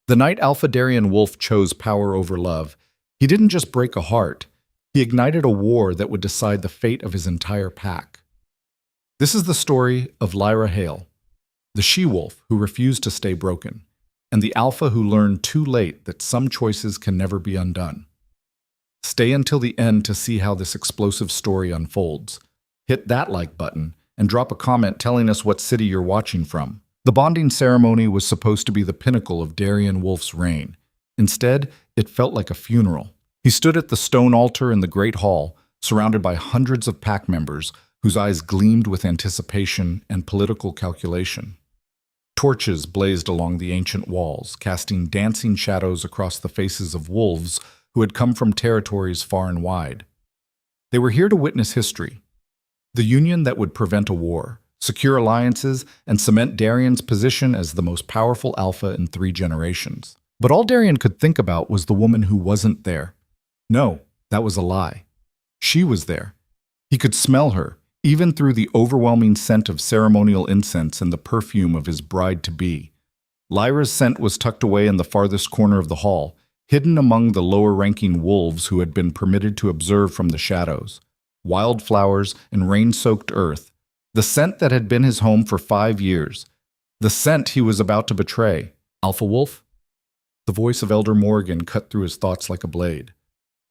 The night Alpha Darien Wolf chose power over love, he didn't just break a heart, he ignited a war that would decide the fate of his entire pack. This is the story of Lyra Hale, the she-wolf who refused to stay broken, and the alpha who learned too late that some choices can never be undone. Stay until the end to see how this explosive story unfolds. Hit that like button and drop a comment telling us what city you're watching from. The bonding ceremony was supposed to be the pinnacle of Darien Wolf's reign. Instead, it felt like a funeral. He stood at the stone altar in the Great Hall, surrounded by hundreds of pack members whose eyes gleamed with anticipation and political calculation. Torches blazed along the ancient walls, casting dancing shadows across the faces of wolves who had come from territories far and wide. They were here to witness history, the union that would prevent a war, secure alliances, and cement Darien's position as the most powerful alpha in 3 generations. But all Darien could think about was the woman who wasn't there. No, that was a lie. She was there. He could smell her, even through the overwhelming scent of ceremonial incense and the perfume of his bride-to-be. Lyra's scent was tucked away in the farthest corner of the hall, hidden among the lower-ranking wolves who had been permitted to observe from the shadows. Wildflowers and rain-soaked earth, the scent that had been his home for 5 years, the scent he was about to betray. Alpha Wolf? The voice of Elder Morgan cut through his thoughts like a blade.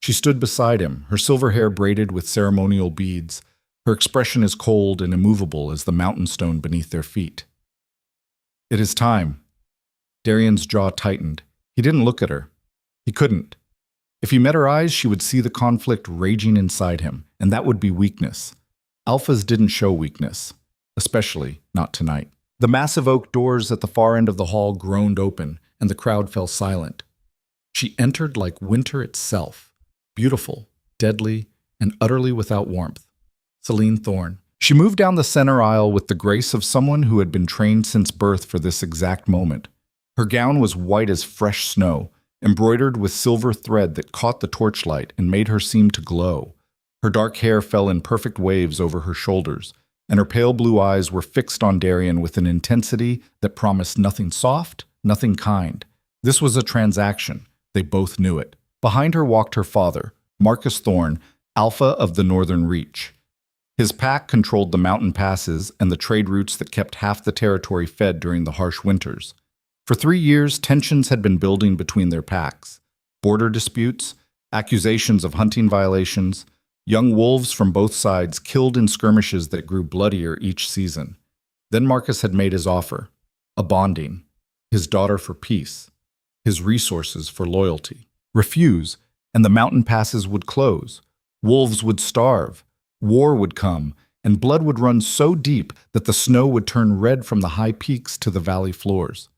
She stood beside him, her silver hair braided with ceremonial beads, her expression as cold and immovable as the mountain stone beneath their feet. It is time. Darien's jaw tightened. He didn't look at her. He couldn't. If he met her eyes, she would see the conflict raging inside him, and that would be weakness. Alphas didn't show weakness, especially not tonight. The massive oak doors at the far end of the hall groaned open, and the crowd fell silent. She entered like winter itself, beautiful, deadly, and utterly without warmth. Celine Thorne. She moved down the center aisle with the grace of someone who had been trained since birth for this exact moment. Her gown was white as fresh snow, embroidered with silver thread that caught the torchlight and made her seem to glow. Her dark hair fell in perfect waves over her shoulders, and her pale blue eyes were fixed on Darien with an intensity that promised nothing soft, nothing kind. This was a transaction. They both knew it. Behind her walked her father, Marcus Thorne, Alpha of the Northern Reach. His pack controlled the mountain passes and the trade routes that kept half the territory fed during the harsh winters. For 3 years, tensions had been building between their packs. Border disputes, accusations of hunting violations, young wolves from both sides killed in skirmishes that grew bloodier each season. Then Marcus had made his offer, a bonding, his daughter for peace, his resources for loyalty. Refuse, and the mountain passes would close. Wolves would starve. War would come, and blood would run so deep that the snow would turn red from the high peaks to the valley floors.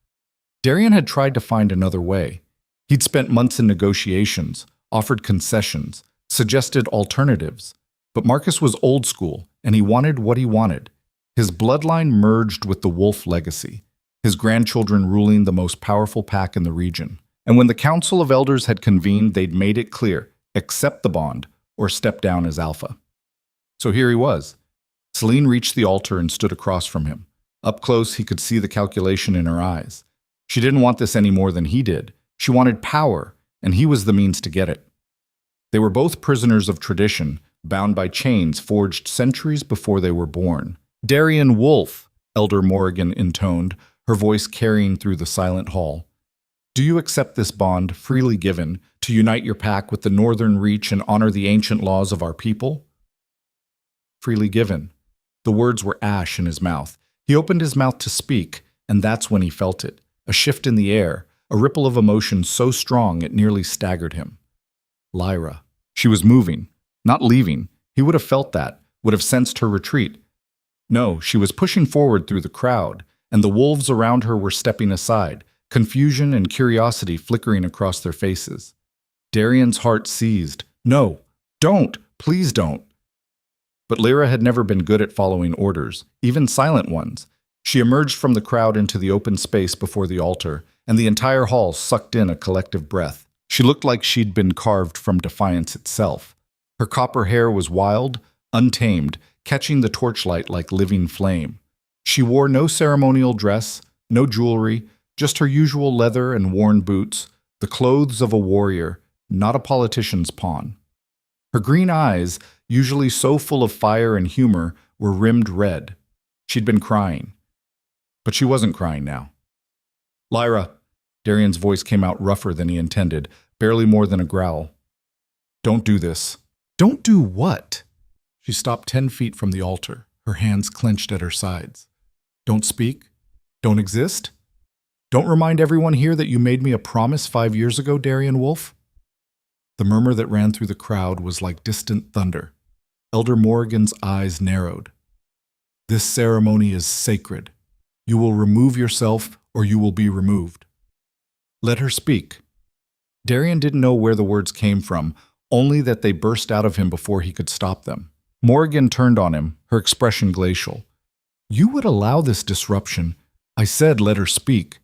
Darien had tried to find another way. He'd spent months in negotiations, offered concessions, suggested alternatives. But Marcus was old school, and he wanted what he wanted. His bloodline merged with the wolf legacy, his grandchildren ruling the most powerful pack in the region. And when the Council of Elders had convened, they'd made it clear, accept the bond or step down as alpha. So here he was. Celine reached the altar and stood across from him. Up close, he could see the calculation in her eyes. She didn't want this any more than he did. She wanted power, and he was the means to get it. They were both prisoners of tradition, bound by chains forged centuries before they were born. Darien Wolf, Elder Morgan intoned, her voice carrying through the silent hall. Do you accept this bond, freely given, to unite your pack with the Northern Reach and honor the ancient laws of our people? Freely given. The words were ash in his mouth. He opened his mouth to speak, and that's when he felt it. A shift in the air, a ripple of emotion so strong it nearly staggered him. Lyra. She was moving, not leaving. He would have felt that, would have sensed her retreat. No, she was pushing forward through the crowd, and the wolves around her were stepping aside, confusion and curiosity flickering across their faces. Darien's heart seized. No, don't, please don't. But Lyra had never been good at following orders, even silent ones. She emerged from the crowd into the open space before the altar, and the entire hall sucked in a collective breath. She looked like she'd been carved from defiance itself. Her copper hair was wild, untamed, catching the torchlight like living flame. She wore no ceremonial dress, no jewelry, Just her usual leather and worn boots, the clothes of a warrior, not a politician's pawn. Her green eyes, usually so full of fire and humor, were rimmed red. She'd been crying. But she wasn't crying now. "Lyra," Darian's voice came out rougher than he intended, barely more than a growl. "Don't do this." "Don't do what?" She stopped 10 feet from the altar, her hands clenched at her sides. "Don't speak? Don't exist? Don't remind everyone here that you made me a promise 5 years ago, Darian Wolf?" The murmur that ran through the crowd was like distant thunder. Elder Morrigan's eyes narrowed. "This ceremony is sacred. You will remove yourself or you will be removed." "Let her speak." Darian didn't know where the words came from, only that they burst out of him before he could stop them. Morrigan turned on him, her expression glacial. "You would allow this disruption. I said let her speak."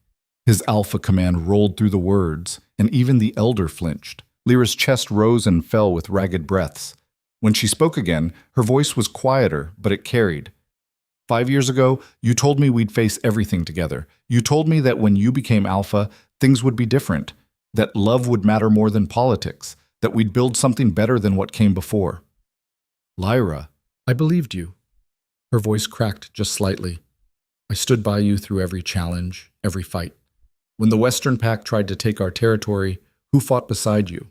His alpha command rolled through the words, and even the elder flinched. Lyra's chest rose and fell with ragged breaths. When she spoke again, her voice was quieter, but it carried. 5 years ago, you told me we'd face everything together. You told me that when you became alpha, things would be different, that love would matter more than politics, that we'd build something better than what came before. Lyra, I believed you. Her voice cracked just slightly. I stood by you through every challenge, every fight. When the Western Pack tried to take our territory, who fought beside you?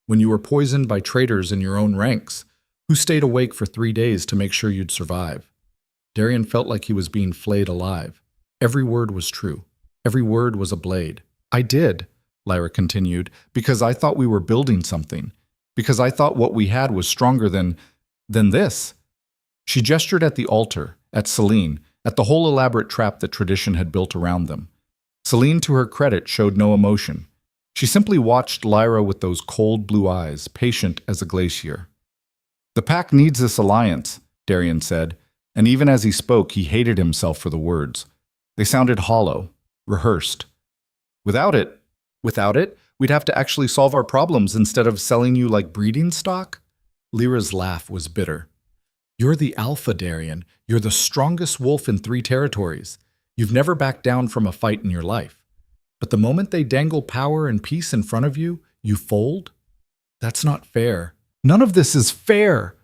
When you were poisoned by traitors in your own ranks, who stayed awake for 3 days to make sure you'd survive? Darian felt like he was being flayed alive. Every word was true. Every word was a blade. I did, Lyra continued, because I thought we were building something. Because I thought what we had was stronger than this. She gestured at the altar, at Celine, at the whole elaborate trap that tradition had built around them. Celine, to her credit, showed no emotion. She simply watched Lyra with those cold blue eyes, patient as a glacier. The pack needs this alliance, Darian said, and even as he spoke, he hated himself for the words. They sounded hollow, rehearsed. Without it, we'd have to actually solve our problems instead of selling you like breeding stock? Lyra's laugh was bitter. You're the alpha, Darian. You're the strongest wolf in 3 territories. You've never backed down from a fight in your life. But the moment they dangle power and peace in front of you, you fold? That's not fair. None of this is fair.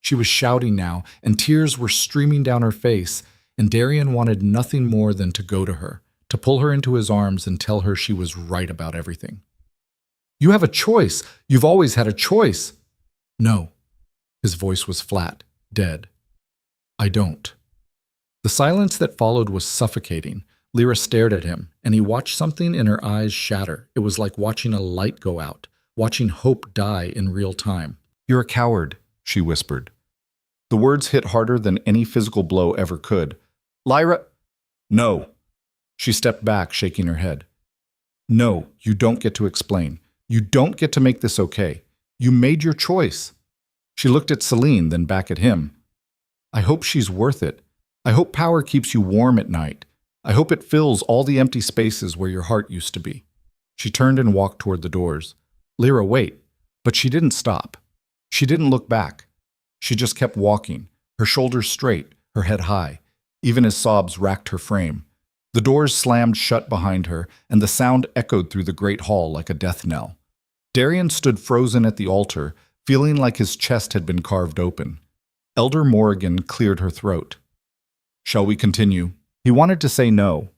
She was shouting now, and tears were streaming down her face, and Darian wanted nothing more than to go to her, to pull her into his arms and tell her she was right about everything. You have a choice. You've always had a choice. No. His voice was flat, dead. I don't. The silence that followed was suffocating. Lyra stared at him, and he watched something in her eyes shatter. It was like watching a light go out, watching hope die in real time. You're a coward, she whispered. The words hit harder than any physical blow ever could. Lyra! No. She stepped back, shaking her head. No, you don't get to explain. You don't get to make this okay. You made your choice. She looked at Celine, then back at him. I hope she's worth it. I hope power keeps you warm at night. I hope it fills all the empty spaces where your heart used to be. She turned and walked toward the doors. Lyra, wait. But she didn't stop. She didn't look back. She just kept walking, her shoulders straight, her head high, even as sobs racked her frame. The doors slammed shut behind her, and the sound echoed through the great hall like a death knell. Darian stood frozen at the altar, feeling like his chest had been carved open. Elder Morrigan cleared her throat. Shall we continue? He wanted to say no.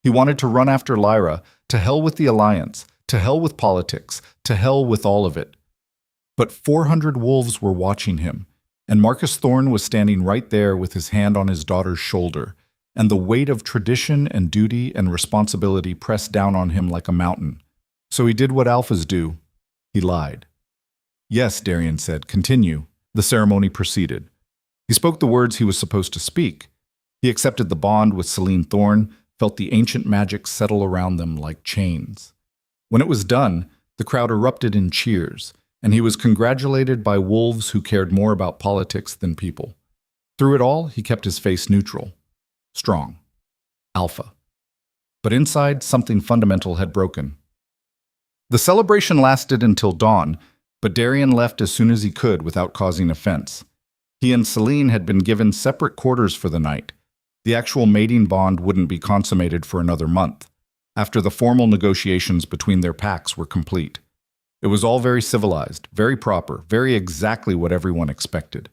He wanted to run after Lyra, to hell with the alliance, to hell with politics, to hell with all of it. But 400 wolves were watching him, and Marcus Thorne was standing right there with his hand on his daughter's shoulder, and the weight of tradition and duty and responsibility pressed down on him like a mountain. So he did what alphas do. He lied. Yes, Darian said, continue. The ceremony proceeded. He spoke the words he was supposed to speak. He accepted the bond with Celine Thorne, felt the ancient magic settle around them like chains. When it was done, the crowd erupted in cheers, and he was congratulated by wolves who cared more about politics than people. Through it all, he kept his face neutral. Strong. Alpha. But inside, something fundamental had broken. The celebration lasted until dawn, but Darian left as soon as he could without causing offense. He and Celine had been given separate quarters for the night. The actual mating bond wouldn't be consummated for another month. after the formal negotiations between their packs were complete. It was all very civilized, very proper, very exactly what everyone expected.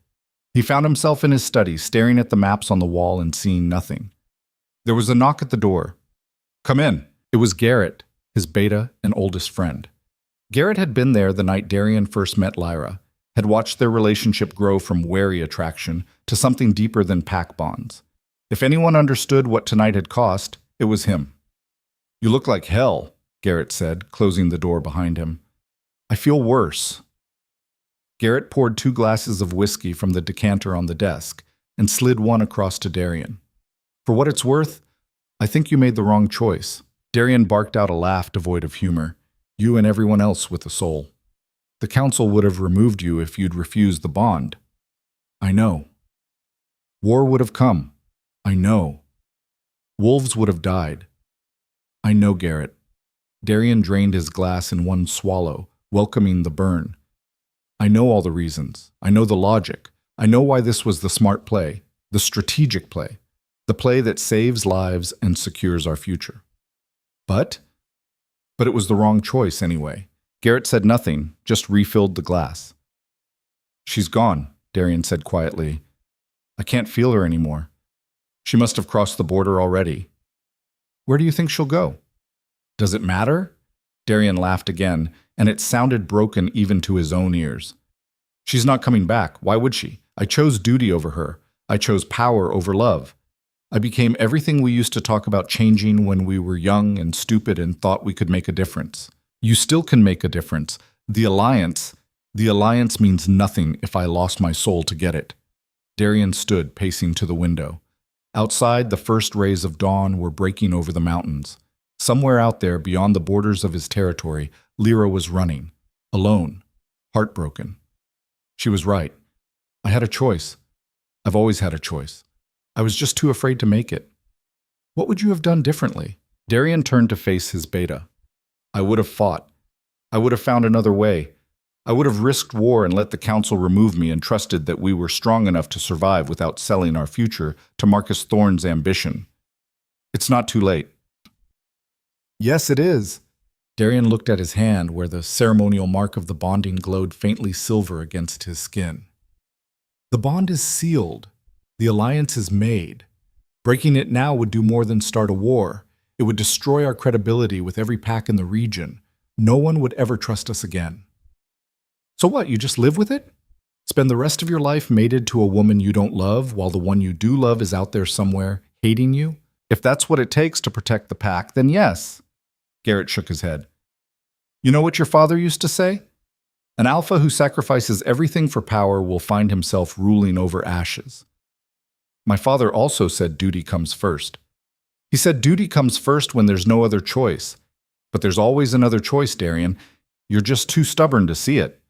He found himself in his study, staring at the maps on the wall and seeing nothing. There was a knock at the door. "Come in." It was Garrett, his beta and oldest friend. Garrett had been there the night Darian first met Lyra, had watched their relationship grow from wary attraction to something deeper than pack bonds. If anyone understood what tonight had cost, it was him. "You look like hell," Garrett said, closing the door behind him. "I feel worse." Garrett poured 2 glasses of whiskey from the decanter on the desk and slid one across to Darian. "For what it's worth, I think you made the wrong choice." Darian barked out a laugh devoid of humor. "You and everyone else with a soul. The council would have removed you if you'd refused the bond." "I know." "War would have come." "I know." "Wolves would have died." "I know, Garrett." Darian drained his glass in one swallow, welcoming the burn. "I know all the reasons. I know the logic. I know why this was the smart play, the strategic play, the play that saves lives and secures our future. But it was the wrong choice anyway." Garrett said nothing, just refilled the glass. "She's gone," Darian said quietly. "I can't feel her anymore. She must have crossed the border already." "Where do you think she'll go?" "Does it matter?" Darian laughed again, and it sounded broken even to his own ears. "She's not coming back. Why would she? I chose duty over her. I chose power over love. I became everything we used to talk about changing when we were young and stupid and thought we could make a difference. You still can make a difference. The alliance means nothing if I lost my soul to get it." Darian stood, pacing to the window. Outside, the first rays of dawn were breaking over the mountains. Somewhere out there, beyond the borders of his territory, Lyra was running, alone, heartbroken. She was right. I had a choice. I've always had a choice. I was just too afraid to make it. What would you have done differently? Darian turned to face his beta. I would have fought. I would have found another way. I would have risked war and let the council remove me and trusted that we were strong enough to survive without selling our future to Marcus Thorne's ambition. It's not too late. Yes, it is. Darian looked at his hand where the ceremonial mark of the bonding glowed faintly silver against his skin. The bond is sealed. The alliance is made. Breaking it now would do more than start a war. It would destroy our credibility with every pack in the region. No one would ever trust us again. So what, you just live with it? Spend the rest of your life mated to a woman you don't love while the one you do love is out there somewhere, hating you? If that's what it takes to protect the pack, then yes. Garrett shook his head. You know what your father used to say? An alpha who sacrifices everything for power will find himself ruling over ashes. My father also said duty comes first. He said duty comes first when there's no other choice. But there's always another choice, Darian. You're just too stubborn to see it.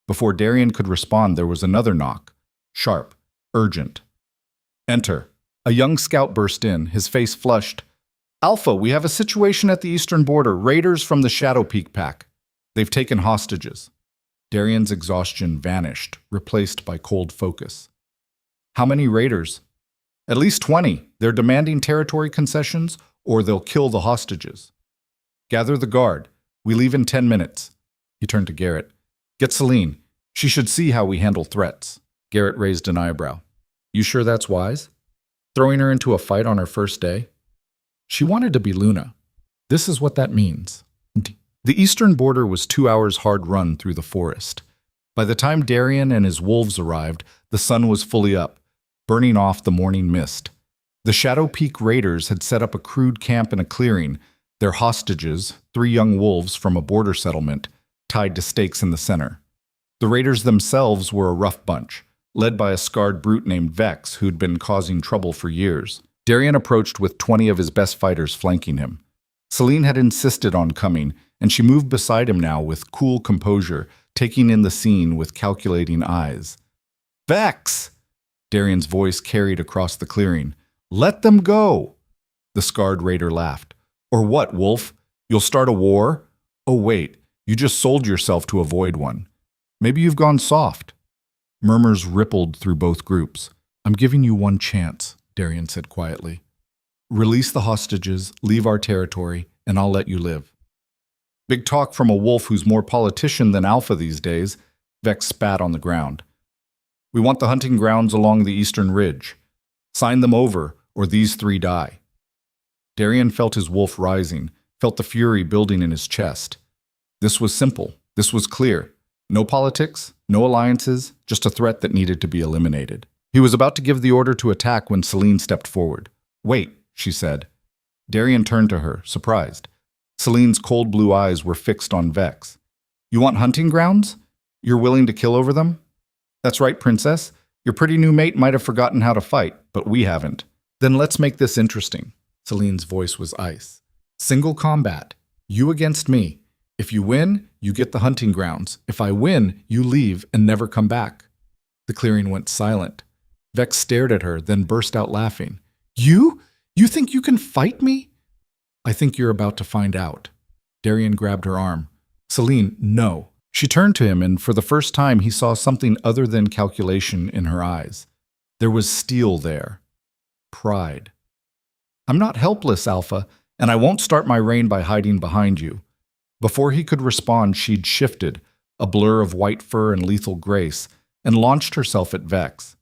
Before Darian could respond, there was another knock. Sharp, urgent. Enter. A young scout burst in, his face flushed. Alpha, we have a situation at the eastern border. Raiders from the Shadow Peak pack. They've taken hostages. Darian's exhaustion vanished, replaced by cold focus. How many raiders? At least 20. They're demanding territory concessions, or they'll kill the hostages. Gather the guard. We leave in 10 minutes. He turned to Garrett. Get Celine. She should see how we handle threats. Garrett raised an eyebrow. You sure that's wise? Throwing her into a fight on her first day? She wanted to be Luna. This is what that means. The eastern border was 2 hours' hard run through the forest. By the time Darian and his wolves arrived, the sun was fully up, burning off the morning mist. The Shadow Peak raiders had set up a crude camp in a clearing, their hostages, 3 young wolves from a border settlement, tied to stakes in the center. The raiders themselves were a rough bunch, led by a scarred brute named Vex who'd been causing trouble for years. Darian approached with 20 of his best fighters flanking him. Celine had insisted on coming, and she moved beside him now with cool composure, taking in the scene with calculating eyes. Vex! Darian's voice carried across the clearing. Let them go! The scarred raider laughed. Or what, Wolf? You'll start a war? Oh, wait, you just sold yourself to avoid one. Maybe you've gone soft. Murmurs rippled through both groups. I'm giving you one chance, Darian said quietly. Release the hostages, leave our territory, and I'll let you live." Big talk from a wolf who's more politician than alpha these days. Vex spat on the ground. "We want the hunting grounds along the eastern ridge. Sign them over, or these three die." Darien felt his wolf rising, felt the fury building in his chest. This was simple. This was clear. No politics, no alliances, just a threat that needed to be eliminated. He was about to give the order to attack when Celine stepped forward. "Wait," she said. Darien turned to her, surprised. Celine's cold blue eyes were fixed on Vex. "You want hunting grounds? You're willing to kill over them?" "That's right, princess. Your pretty new mate might have forgotten how to fight, but we haven't." "Then let's make this interesting." Celine's voice was ice. "Single combat. You against me. If you win, you get the hunting grounds. If I win, you leave and never come back." The clearing went silent. Vex stared at her, then burst out laughing. "You? You think you can fight me?" "I think you're about to find out." Darien grabbed her arm. "Celine, no." She turned to him, and for the first time he saw something other than calculation in her eyes. There was steel there. Pride. "I'm not helpless, Alpha, and I won't start my reign by hiding behind you." Before he could respond, she'd shifted, a blur of white fur and lethal grace, and launched herself at Vex.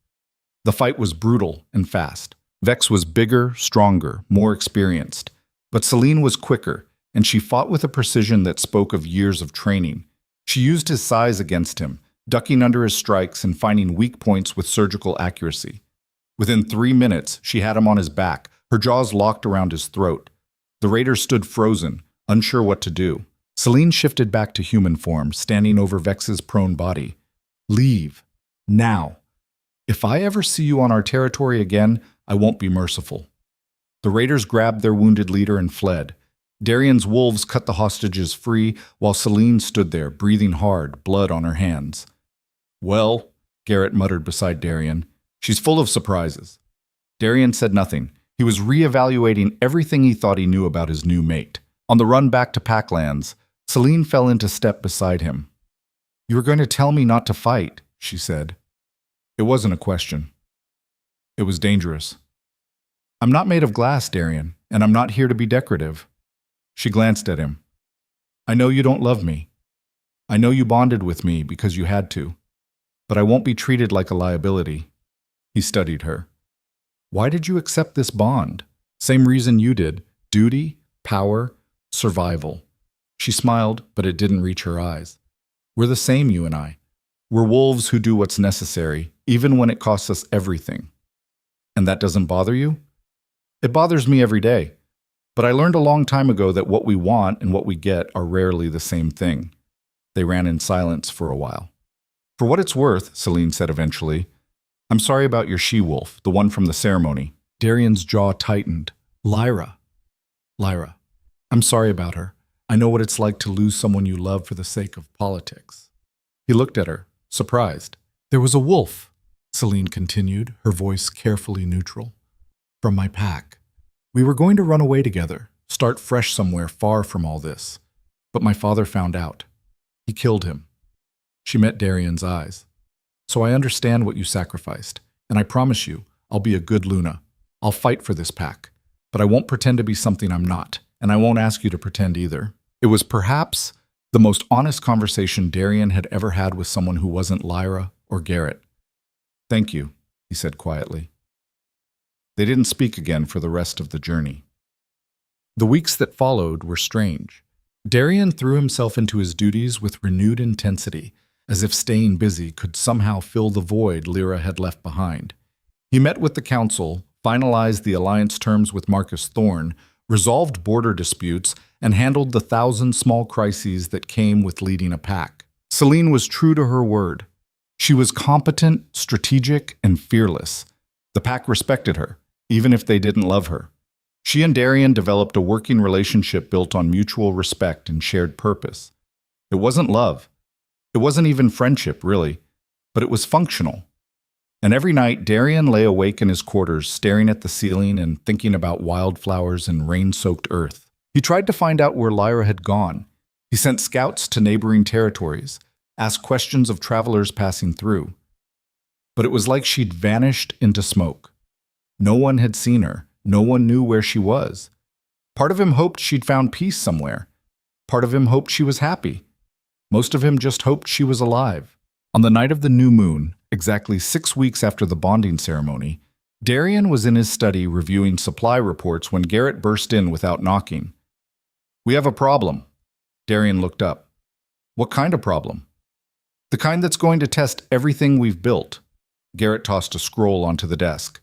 The fight was brutal and fast. Vex was bigger, stronger, more experienced. But Celine was quicker, and she fought with a precision that spoke of years of training. She used his size against him, ducking under his strikes and finding weak points with surgical accuracy. Within 3 minutes, she had him on his back, her jaws locked around his throat. The raider stood frozen, unsure what to do. Celine shifted back to human form, standing over Vex's prone body. "Leave. Now. If I ever see you on our territory again, I won't be merciful." The raiders grabbed their wounded leader and fled. Darien's wolves cut the hostages free, while Celine stood there, breathing hard, blood on her hands. "Well," Garrett muttered beside Darien, "she's full of surprises." Darien said nothing. He was reevaluating everything he thought he knew about his new mate. On the run back to Packlands, Celine fell into step beside him. "You were going to tell me not to fight," she said. It wasn't a question. It was dangerous. "I'm not made of glass, Darien, and I'm not here to be decorative." She glanced at him. "I know you don't love me. I know you bonded with me because you had to. But I won't be treated like a liability." He studied her. "Why did you accept this bond?" "Same reason you did. Duty, power, survival." She smiled, but it didn't reach her eyes. "We're the same, you and I. We're wolves who do what's necessary, even when it costs us everything." "And that doesn't bother you?" "It bothers me every day. But I learned a long time ago that what we want and what we get are rarely the same thing." They ran in silence for a while. "For what it's worth," Celine said eventually, "I'm sorry about your she-wolf, the one from the ceremony." Darien's jaw tightened. Lyra. "Lyra. I'm sorry about her. I know what it's like to lose someone you love for the sake of politics." He looked at her, surprised. "There was a wolf," Celine continued, her voice carefully neutral, "from my pack. We were going to run away together, start fresh somewhere far from all this. But my father found out. He killed him." She met Darien's eyes. "So I understand what you sacrificed, and I promise you, I'll be a good Luna. I'll fight for this pack. But I won't pretend to be something I'm not, and I won't ask you to pretend either." It was perhaps the most honest conversation Darien had ever had with someone who wasn't Lyra or Garrett. "Thank you," he said quietly. They didn't speak again for the rest of the journey. The weeks that followed were strange. Darien threw himself into his duties with renewed intensity, as if staying busy could somehow fill the void Lyra had left behind. He met with the council, finalized the alliance terms with Marcus Thorne, resolved border disputes, and handled the 1,000 small crises that came with leading a pack. Celine was true to her word. She was competent, strategic, and fearless. The pack respected her, even if they didn't love her. She and Darien developed a working relationship built on mutual respect and shared purpose. It wasn't love. It wasn't even friendship, really, but it was functional. And every night, Darien lay awake in his quarters, staring at the ceiling and thinking about wildflowers and rain-soaked earth. He tried to find out where Lyra had gone. He sent scouts to neighboring territories, asked questions of travelers passing through. But it was like she'd vanished into smoke. No one had seen her. No one knew where she was. Part of him hoped she'd found peace somewhere. Part of him hoped she was happy. Most of him just hoped she was alive. On the night of the new moon, exactly 6 weeks after the bonding ceremony, Darian was in his study reviewing supply reports when Garrett burst in without knocking. "We have a problem." Darian looked up. "What kind of problem?" "The kind that's going to test everything we've built." Garrett tossed a scroll onto the desk.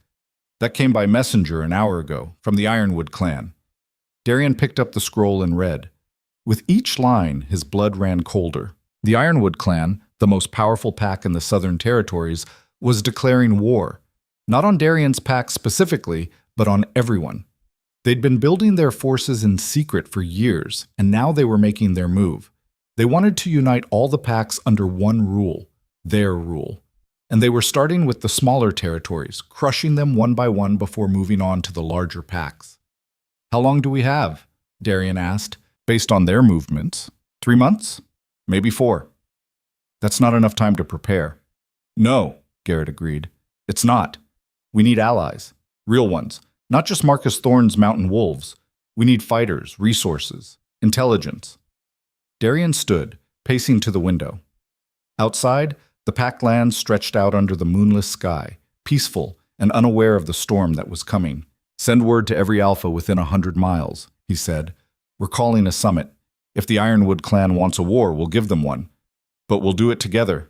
"That came by messenger an hour ago, from the Ironwood clan." Darian picked up the scroll and read. With each line, his blood ran colder. The Ironwood clan, the most powerful pack in the Southern Territories, was declaring war. Not on Darian's pack specifically, but on everyone. They'd been building their forces in secret for years, and now they were making their move. They wanted to unite all the packs under one rule, their rule. And they were starting with the smaller territories, crushing them one by one before moving on to the larger packs. "How long do we have?" Darian asked, based on their movements. 3 months? Maybe 4. "That's not enough time to prepare." "No," Garrett agreed. "It's not. We need allies. Real ones. Not just Marcus Thorne's mountain wolves. We need fighters, resources, intelligence." Darian stood, pacing to the window. Outside, the packed land stretched out under the moonless sky, peaceful and unaware of the storm that was coming. "Send word to every alpha within 100 miles, he said. "We're calling a summit. If the Ironwood clan wants a war, we'll give them one. But we'll do it together."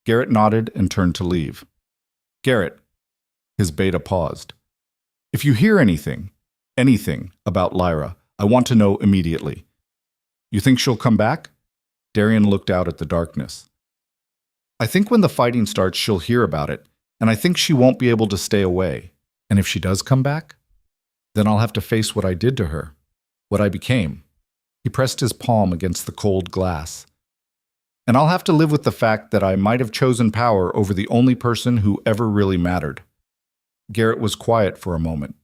Garrett nodded and turned to leave. "Garrett." His beta paused. "If you hear anything about Lyra, I want to know immediately." "You think she'll come back?" Darian looked out at the darkness. "I think when the fighting starts, she'll hear about it, and I think she won't be able to stay away. And if she does come back, then I'll have to face what I did to her, what I became." He pressed his palm against the cold glass. "And I'll have to live with the fact that I might have chosen power over the only person who ever really mattered." Garrett was quiet for a moment.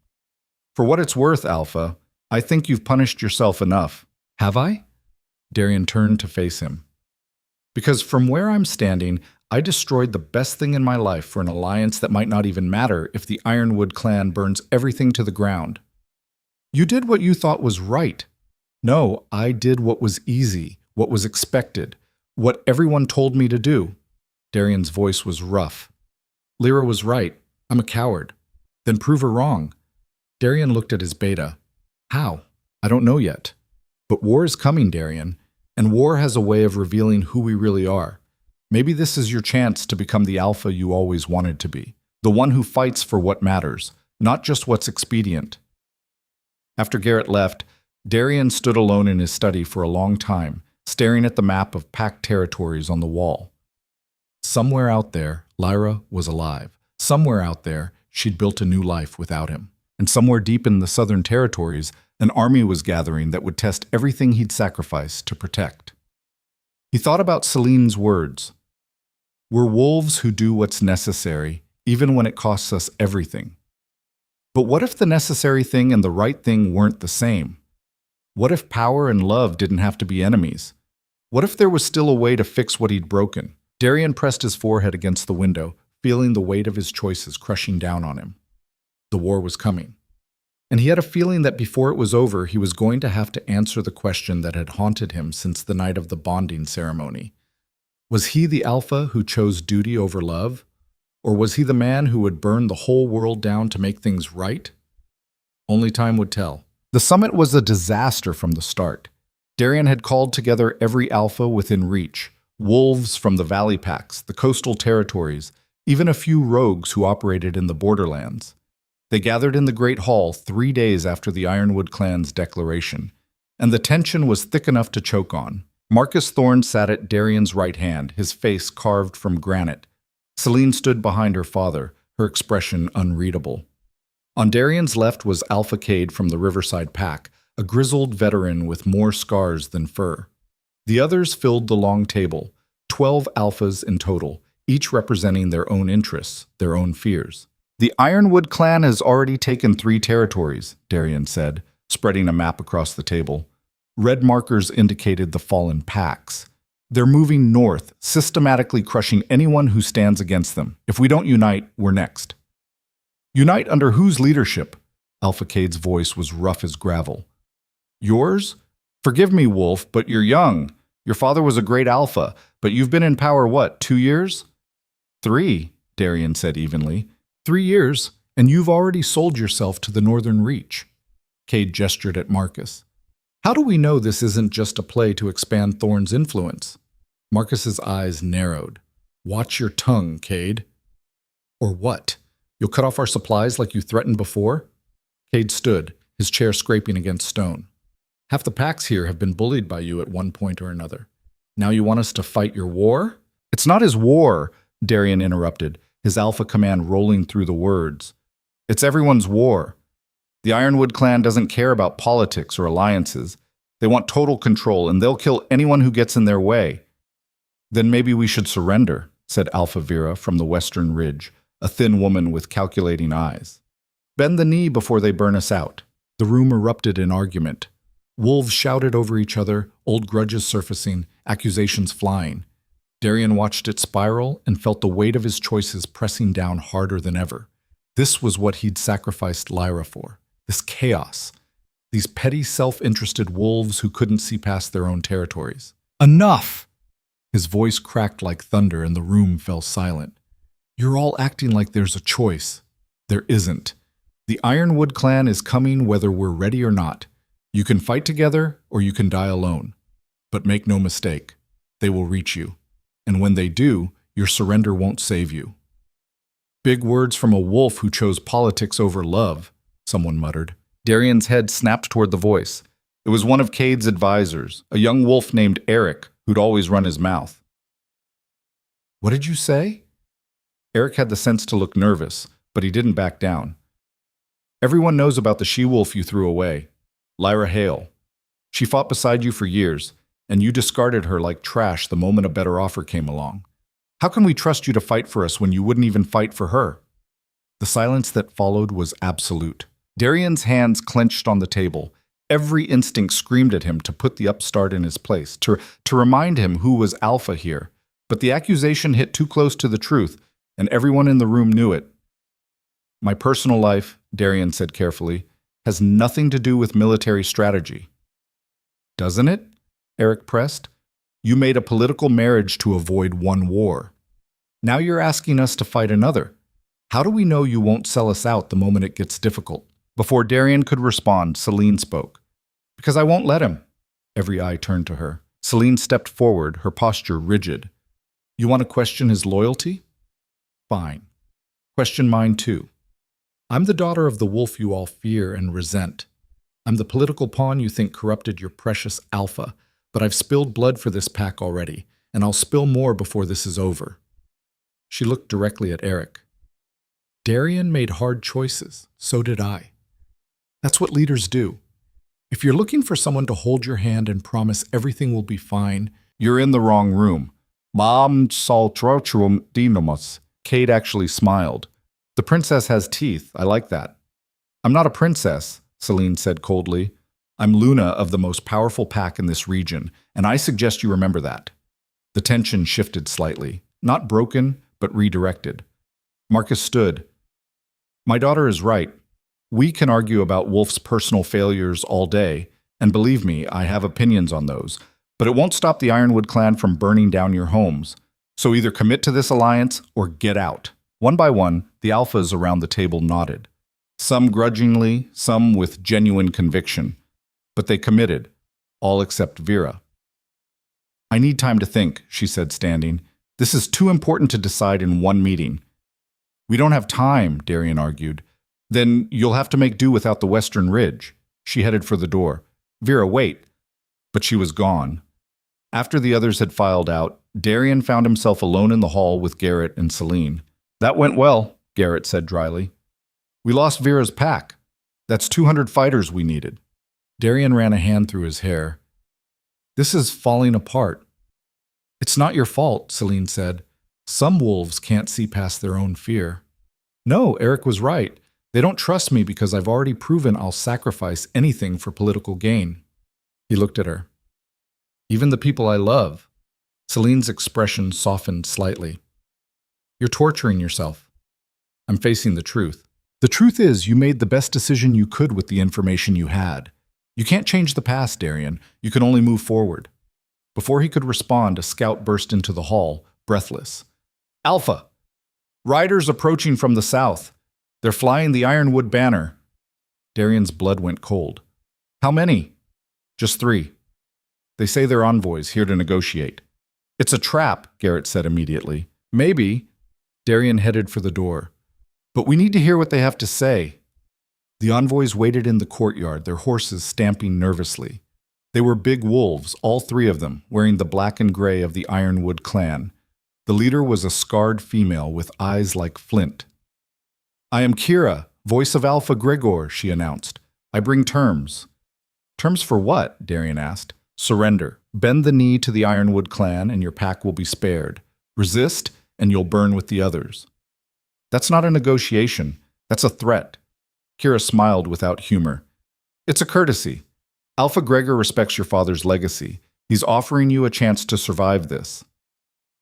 "For what it's worth, Alpha, I think you've punished yourself enough." "Have I?" Darian turned to face him. "Because from where I'm standing, I destroyed the best thing in my life for an alliance that might not even matter if the Ironwood clan burns everything to the ground." "You did what you thought was right." "No, I did what was easy, what was expected, what everyone told me to do." Darian's voice was rough. "Lyra was right. I'm a coward." "Then prove her wrong." Darian looked at his beta. "How? I don't know yet. But war is coming, Darian, and war has a way of revealing who we really are. Maybe this is your chance to become the alpha you always wanted to be, the one who fights for what matters, not just what's expedient." After Garrett left, Darian stood alone in his study for a long time, staring at the map of packed territories on the wall. Somewhere out there, Lyra was alive. Somewhere out there, she'd built a new life without him. And somewhere deep in the Southern Territories, an army was gathering that would test everything he'd sacrificed to protect. He thought about Celine's words. "We're wolves who do what's necessary, even when it costs us everything." But what if the necessary thing and the right thing weren't the same? What if power and love didn't have to be enemies? What if there was still a way to fix what he'd broken? Darian pressed his forehead against the window, feeling the weight of his choices crushing down on him. The war was coming. And he had a feeling that before it was over, he was going to have to answer the question that had haunted him since the night of the bonding ceremony. Was he the alpha who chose duty over love? Or was he the man who would burn the whole world down to make things right? Only time would tell. The summit was a disaster from the start. Darian had called together every alpha within reach, wolves from the valley packs, the coastal territories, even a few rogues who operated in the borderlands. They gathered in the Great Hall 3 days after the Ironwood clan's declaration, and the tension was thick enough to choke on. Marcus Thorne sat at Darian's right hand, his face carved from granite. Celine stood behind her father, her expression unreadable. On Darian's left was Alpha Cade from the Riverside Pack, a grizzled veteran with more scars than fur. The others filled the long table, 12 alphas in total, each representing their own interests, their own fears. "The Ironwood clan has already taken 3 territories," Darian said, spreading a map across the table. Red markers indicated the fallen packs. "They're moving north, systematically crushing anyone who stands against them. If we don't unite, we're next." "Unite under whose leadership?" Alpha Cade's voice was rough as gravel. Yours? Forgive me, Wolf, but you're young. Your father was a great alpha, but you've been in power, what, 2 years? 3, Darian said evenly. 3 years, and you've already sold yourself to the Northern Reach. Cade gestured at Marcus. How do we know this isn't just a play to expand Thorne's influence? Marcus's eyes narrowed. Watch your tongue, Cade. Or what? You'll cut off our supplies like you threatened before? Cade stood, his chair scraping against stone. Half the packs here have been bullied by you at one point or another. Now you want us to fight your war? It's not his war, Darian interrupted, his alpha command rolling through the words. It's everyone's war. The Ironwood clan doesn't care about politics or alliances. They want total control, and they'll kill anyone who gets in their way. Then maybe we should surrender, said Alpha Vera from the western ridge, a thin woman with calculating eyes. Bend the knee before they burn us out. The room erupted in argument. Wolves shouted over each other, old grudges surfacing, accusations flying. Darian watched it spiral and felt the weight of his choices pressing down harder than ever. This was what he'd sacrificed Lyra for. This chaos. These petty, self-interested wolves who couldn't see past their own territories. Enough! His voice cracked like thunder and the room fell silent. You're all acting like there's a choice. There isn't. The Ironwood clan is coming whether we're ready or not. You can fight together or you can die alone. But make no mistake, they will reach you. And when they do, your surrender won't save you. Big words from a wolf who chose politics over love, someone muttered. Darian's head snapped toward the voice. It was one of Cade's advisors, a young wolf named Eric, who'd always run his mouth. What did you say? Eric had the sense to look nervous, but he didn't back down. Everyone knows about the she-wolf you threw away, Lyra Hale. She fought beside you for years, and you discarded her like trash the moment a better offer came along. How can we trust you to fight for us when you wouldn't even fight for her? The silence that followed was absolute. Darian's hands clenched on the table. Every instinct screamed at him to put the upstart in his place, to remind him who was alpha here. But the accusation hit too close to the truth, and everyone in the room knew it. My personal life, Darian said carefully, has nothing to do with military strategy. Doesn't it? Eric pressed. You made a political marriage to avoid one war. Now you're asking us to fight another. How do we know you won't sell us out the moment it gets difficult? Before Darian could respond, Celine spoke. Because I won't let him. Every eye turned to her. Celine stepped forward, her posture rigid. You want to question his loyalty? Fine. Question mine too. I'm the daughter of the wolf you all fear and resent. I'm the political pawn you think corrupted your precious alpha, but I've spilled blood for this pack already, and I'll spill more before this is over. She looked directly at Eric. Darian made hard choices. So did I. That's what leaders do. If you're looking for someone to hold your hand and promise everything will be fine, you're in the wrong room. Mom saltrotrum dinamus. Cade actually smiled. The princess has teeth. I like that. I'm not a princess, Celine said coldly. I'm Luna of the most powerful pack in this region, and I suggest you remember that. The tension shifted slightly. Not broken, but redirected. Marcus stood. My daughter is right. We can argue about Wolf's personal failures all day, and believe me, I have opinions on those, but it won't stop the Ironwood clan from burning down your homes. So either commit to this alliance or get out. One by one, the alphas around the table nodded. Some grudgingly, some with genuine conviction. But they committed, all except Vera. I need time to think, she said, standing. This is too important to decide in one meeting. We don't have time, Darian argued. Then you'll have to make do without the Western Ridge. She headed for the door. Vera, wait. But she was gone. After the others had filed out, Darian found himself alone in the hall with Garrett and Celine. That went well, Garrett said dryly. We lost Vera's pack. That's 200 fighters we needed. Darian ran a hand through his hair. This is falling apart. It's not your fault, Celine said. Some wolves can't see past their own fear. No, Eric was right. They don't trust me because I've already proven I'll sacrifice anything for political gain. He looked at her. Even the people I love. Celine's expression softened slightly. You're torturing yourself. I'm facing the truth. The truth is you made the best decision you could with the information you had. You can't change the past, Darien. You can only move forward. Before he could respond, a scout burst into the hall, breathless. Alpha! Riders approaching from the south. They're flying the Ironwood banner. Darien's blood went cold. How many? Just 3. They say they're envoys here to negotiate. It's a trap, Garrett said immediately. Maybe. Darien headed for the door. But we need to hear what they have to say. The envoys waited in the courtyard, their horses stamping nervously. They were big wolves, all 3 of them, wearing the black and gray of the Ironwood clan. The leader was a scarred female with eyes like flint. I am Kira, voice of Alpha Gregor, she announced. I bring terms. Terms for what? Darien asked. Surrender. Bend the knee to the Ironwood clan and your pack will be spared. Resist and you'll burn with the others. That's not a negotiation. That's a threat. Kira smiled without humor. It's a courtesy. Alpha Gregor respects your father's legacy. He's offering you a chance to survive this.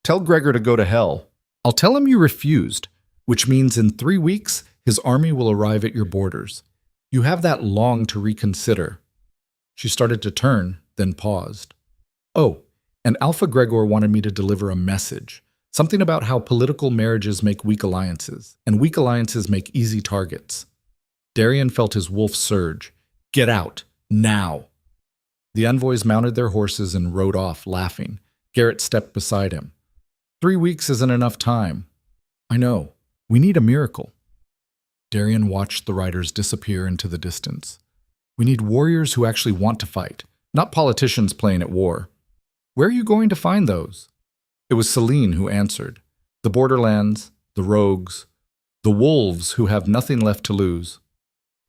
Tell Gregor to go to hell. I'll tell him you refused, which means in 3 weeks, his army will arrive at your borders. You have that long to reconsider. She started to turn, then paused. Oh, and Alpha Gregor wanted me to deliver a message. Something about how political marriages make weak alliances, and weak alliances make easy targets. Darien felt his wolf surge. Get out, now. The envoys mounted their horses and rode off, laughing. Garrett stepped beside him. 3 weeks isn't enough time. I know. We need a miracle. Darien watched the riders disappear into the distance. We need warriors who actually want to fight, not politicians playing at war. Where are you going to find those? It was Celine who answered. The borderlands, the rogues, the wolves who have nothing left to lose.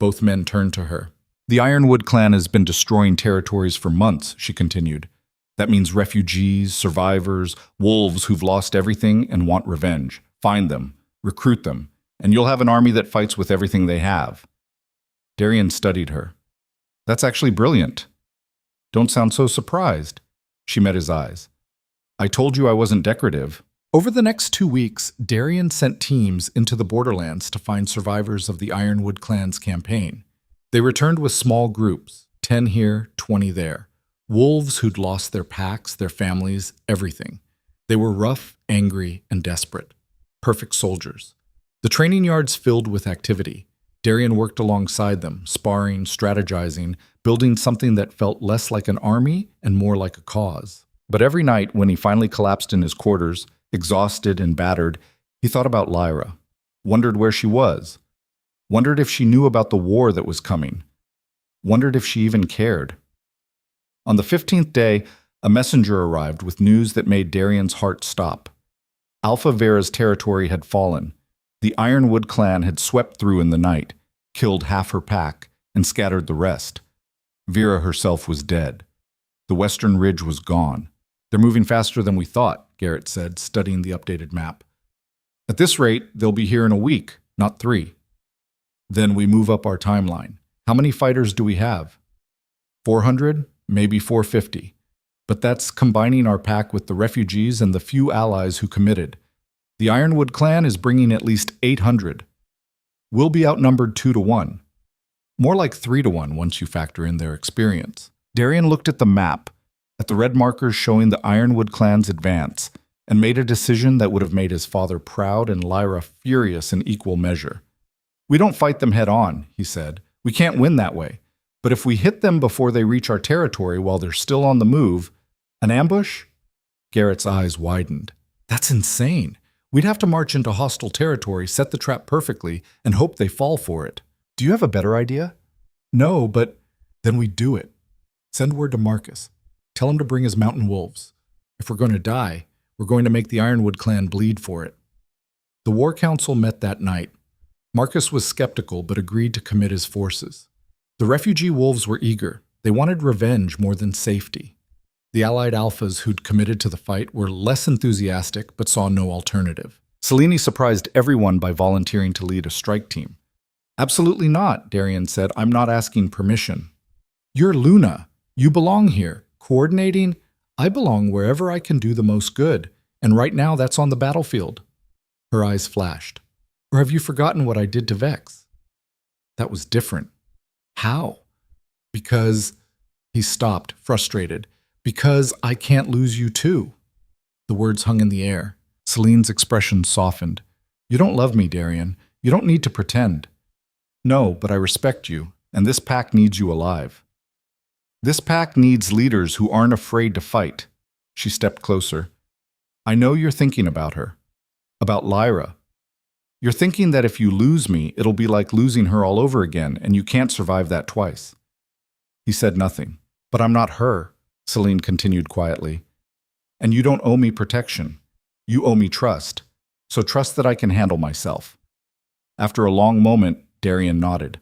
Both men turned to her. The Ironwood clan has been destroying territories for months, she continued. That means refugees, survivors, wolves who've lost everything and want revenge. Find them, recruit them, and you'll have an army that fights with everything they have. Darien studied her. That's actually brilliant. Don't sound so surprised. She met his eyes. I told you I wasn't decorative. Over the next 2 weeks, Darien sent teams into the borderlands to find survivors of the Ironwood clan's campaign. They returned with small groups, 10 here, 20 there. Wolves who'd lost their packs, their families, everything. They were rough, angry, and desperate. Perfect soldiers. The training yards filled with activity. Darien worked alongside them, sparring, strategizing, building something that felt less like an army and more like a cause. But every night, when he finally collapsed in his quarters, exhausted and battered, he thought about Lyra, wondered where she was, wondered if she knew about the war that was coming, wondered if she even cared. On the 15th day, a messenger arrived with news that made Darien's heart stop. Alpha Vera's territory had fallen. The Ironwood clan had swept through in the night, killed half her pack, and scattered the rest. Vera herself was dead. The western ridge was gone. They're moving faster than we thought, Garrett said, studying the updated map. At this rate, they'll be here in a week, not 3. Then we move up our timeline. How many fighters do we have? 400, maybe 450. But that's combining our pack with the refugees and the few allies who committed. The Ironwood clan is bringing at least 800. We'll be outnumbered 2 to 1. More like 3 to 1 once you factor in their experience. Darien looked at the map, at the red markers showing the Ironwood clan's advance, and made a decision that would have made his father proud and Lyra furious in equal measure. We don't fight them head on, he said. We can't win that way. But if we hit them before they reach our territory while they're still on the move, an ambush? Garrett's eyes widened. That's insane. We'd have to march into hostile territory, set the trap perfectly, and hope they fall for it. Do you have a better idea? No, but then we do it. Send word to Marcus. Tell him to bring his mountain wolves. If we're going to die, we're going to make the Ironwood clan bleed for it. The War Council met that night. Marcus was skeptical but agreed to commit his forces. The refugee wolves were eager. They wanted revenge more than safety. The allied alphas who'd committed to the fight were less enthusiastic but saw no alternative. Selene surprised everyone by volunteering to lead a strike team. Absolutely not, Darien said. I'm not asking permission. You're Luna. You belong here. Coordinating? I belong wherever I can do the most good, and right now that's on the battlefield. Her eyes flashed. Or have you forgotten what I did to Vex? That was different. How? Because he stopped, frustrated. Because I can't lose you too. The words hung in the air. Celine's expression softened. You don't love me, Darian. You don't need to pretend. No, but I respect you, and this pack needs you alive. This pack needs leaders who aren't afraid to fight. She stepped closer. I know you're thinking about her. About Lyra. You're thinking that if you lose me, it'll be like losing her all over again, and you can't survive that twice. He said nothing. But I'm not her, Celine continued quietly. And you don't owe me protection. You owe me trust. So trust that I can handle myself. After a long moment, Darian nodded.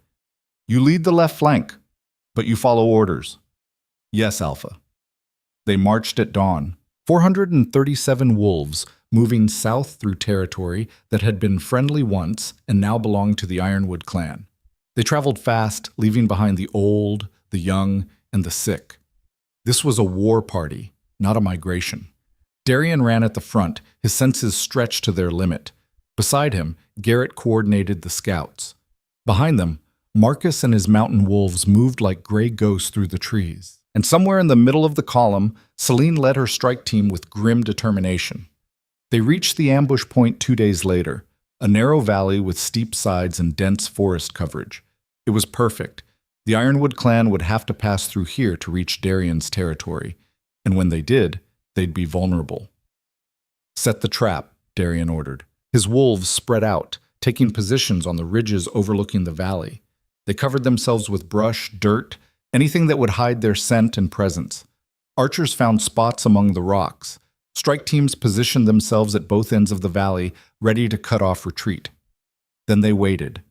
You lead the left flank, but you follow orders. Yes, Alpha. They marched at dawn, 437 wolves moving south through territory that had been friendly once and now belonged to the Ironwood clan. They traveled fast, leaving behind the old, the young, and the sick. This was a war party, not a migration. Darian ran at the front, his senses stretched to their limit. Beside him, Garrett coordinated the scouts. Behind them, Marcus and his mountain wolves moved like gray ghosts through the trees. And somewhere in the middle of the column, Celine led her strike team with grim determination. They reached the ambush point 2 days later, a narrow valley with steep sides and dense forest coverage. It was perfect. The Ironwood clan would have to pass through here to reach Darian's territory, and when they did, they'd be vulnerable. Set the trap, Darian ordered. His wolves spread out, taking positions on the ridges overlooking the valley. They covered themselves with brush, dirt, anything that would hide their scent and presence. Archers found spots among the rocks. Strike teams positioned themselves at both ends of the valley, ready to cut off retreat. Then they waited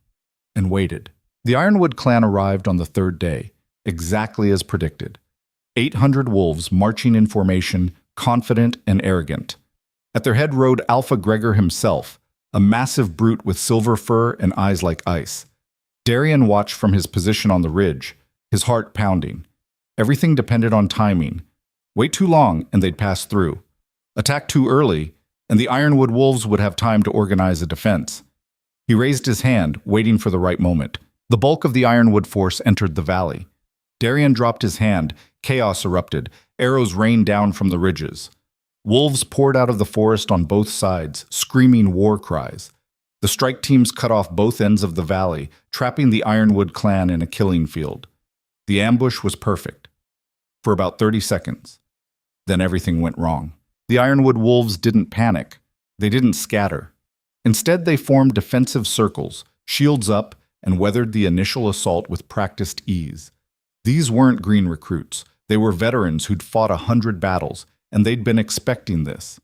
and waited. The Ironwood clan arrived on the third day, exactly as predicted. 800 wolves marching in formation, confident and arrogant. At their head rode Alpha Gregor himself, a massive brute with silver fur and eyes like ice. Darian watched from his position on the ridge, his heart pounding. Everything depended on timing. Wait too long and they'd pass through. Attack too early, and the Ironwood wolves would have time to organize a defense. He raised his hand, waiting for the right moment. The bulk of the Ironwood force entered the valley. Darian dropped his hand, chaos erupted, arrows rained down from the ridges. Wolves poured out of the forest on both sides, screaming war cries. The strike teams cut off both ends of the valley, trapping the Ironwood clan in a killing field. The ambush was perfect. For about 30 seconds. Then everything went wrong. The Ironwood wolves didn't panic. They didn't scatter. Instead, they formed defensive circles, shields up, and weathered the initial assault with practiced ease. These weren't green recruits. They were veterans who'd fought 100 battles, and they'd been expecting this.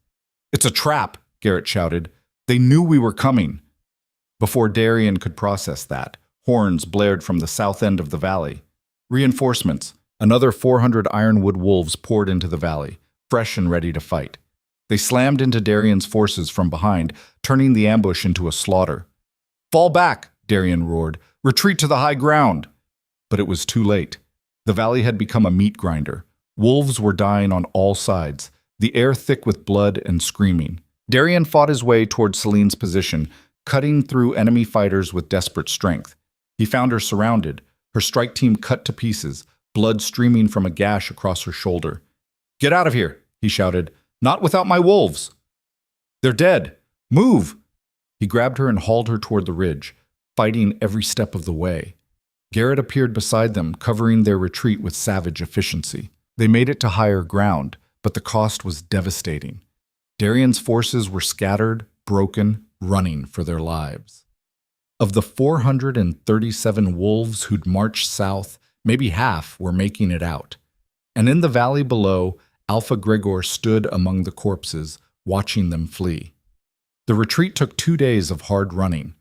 It's a trap, Garrett shouted. They knew we were coming. Before Darian could process that, horns blared from the south end of the valley. Reinforcements, another 400 Ironwood wolves poured into the valley, fresh and ready to fight. They slammed into Darian's forces from behind, turning the ambush into a slaughter. Fall back, Darian roared. Retreat to the high ground. But it was too late. The valley had become a meat grinder. Wolves were dying on all sides, the air thick with blood and screaming. Darian fought his way toward Celine's position, cutting through enemy fighters with desperate strength. He found her surrounded, her strike team cut to pieces, blood streaming from a gash across her shoulder. Get out of here, he shouted. Not without my wolves. They're dead. Move! He grabbed her and hauled her toward the ridge, fighting every step of the way. Garrett appeared beside them, covering their retreat with savage efficiency. They made it to higher ground, but the cost was devastating. Darian's forces were scattered, broken, running for their lives. Of the 437 wolves who'd marched south, maybe half were making it out. And in the valley below, Alpha Gregor stood among the corpses, watching them flee. The retreat took 2 days of hard running.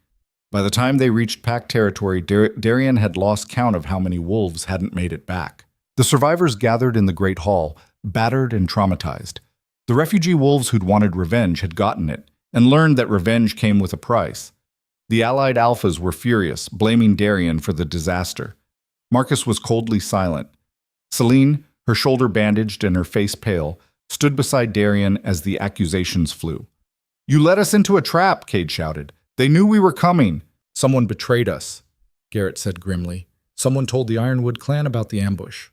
By the time they reached pack territory, Darian had lost count of how many wolves hadn't made it back. The survivors gathered in the Great Hall, battered and traumatized. The refugee wolves who'd wanted revenge had gotten it, and learned that revenge came with a price. The allied alphas were furious, blaming Darian for the disaster. Marcus was coldly silent. Celine, her shoulder bandaged and her face pale, stood beside Darian as the accusations flew. You led us into a trap, Cade shouted. They knew we were coming. Someone betrayed us, Garrett said grimly. Someone told the Ironwood clan about the ambush.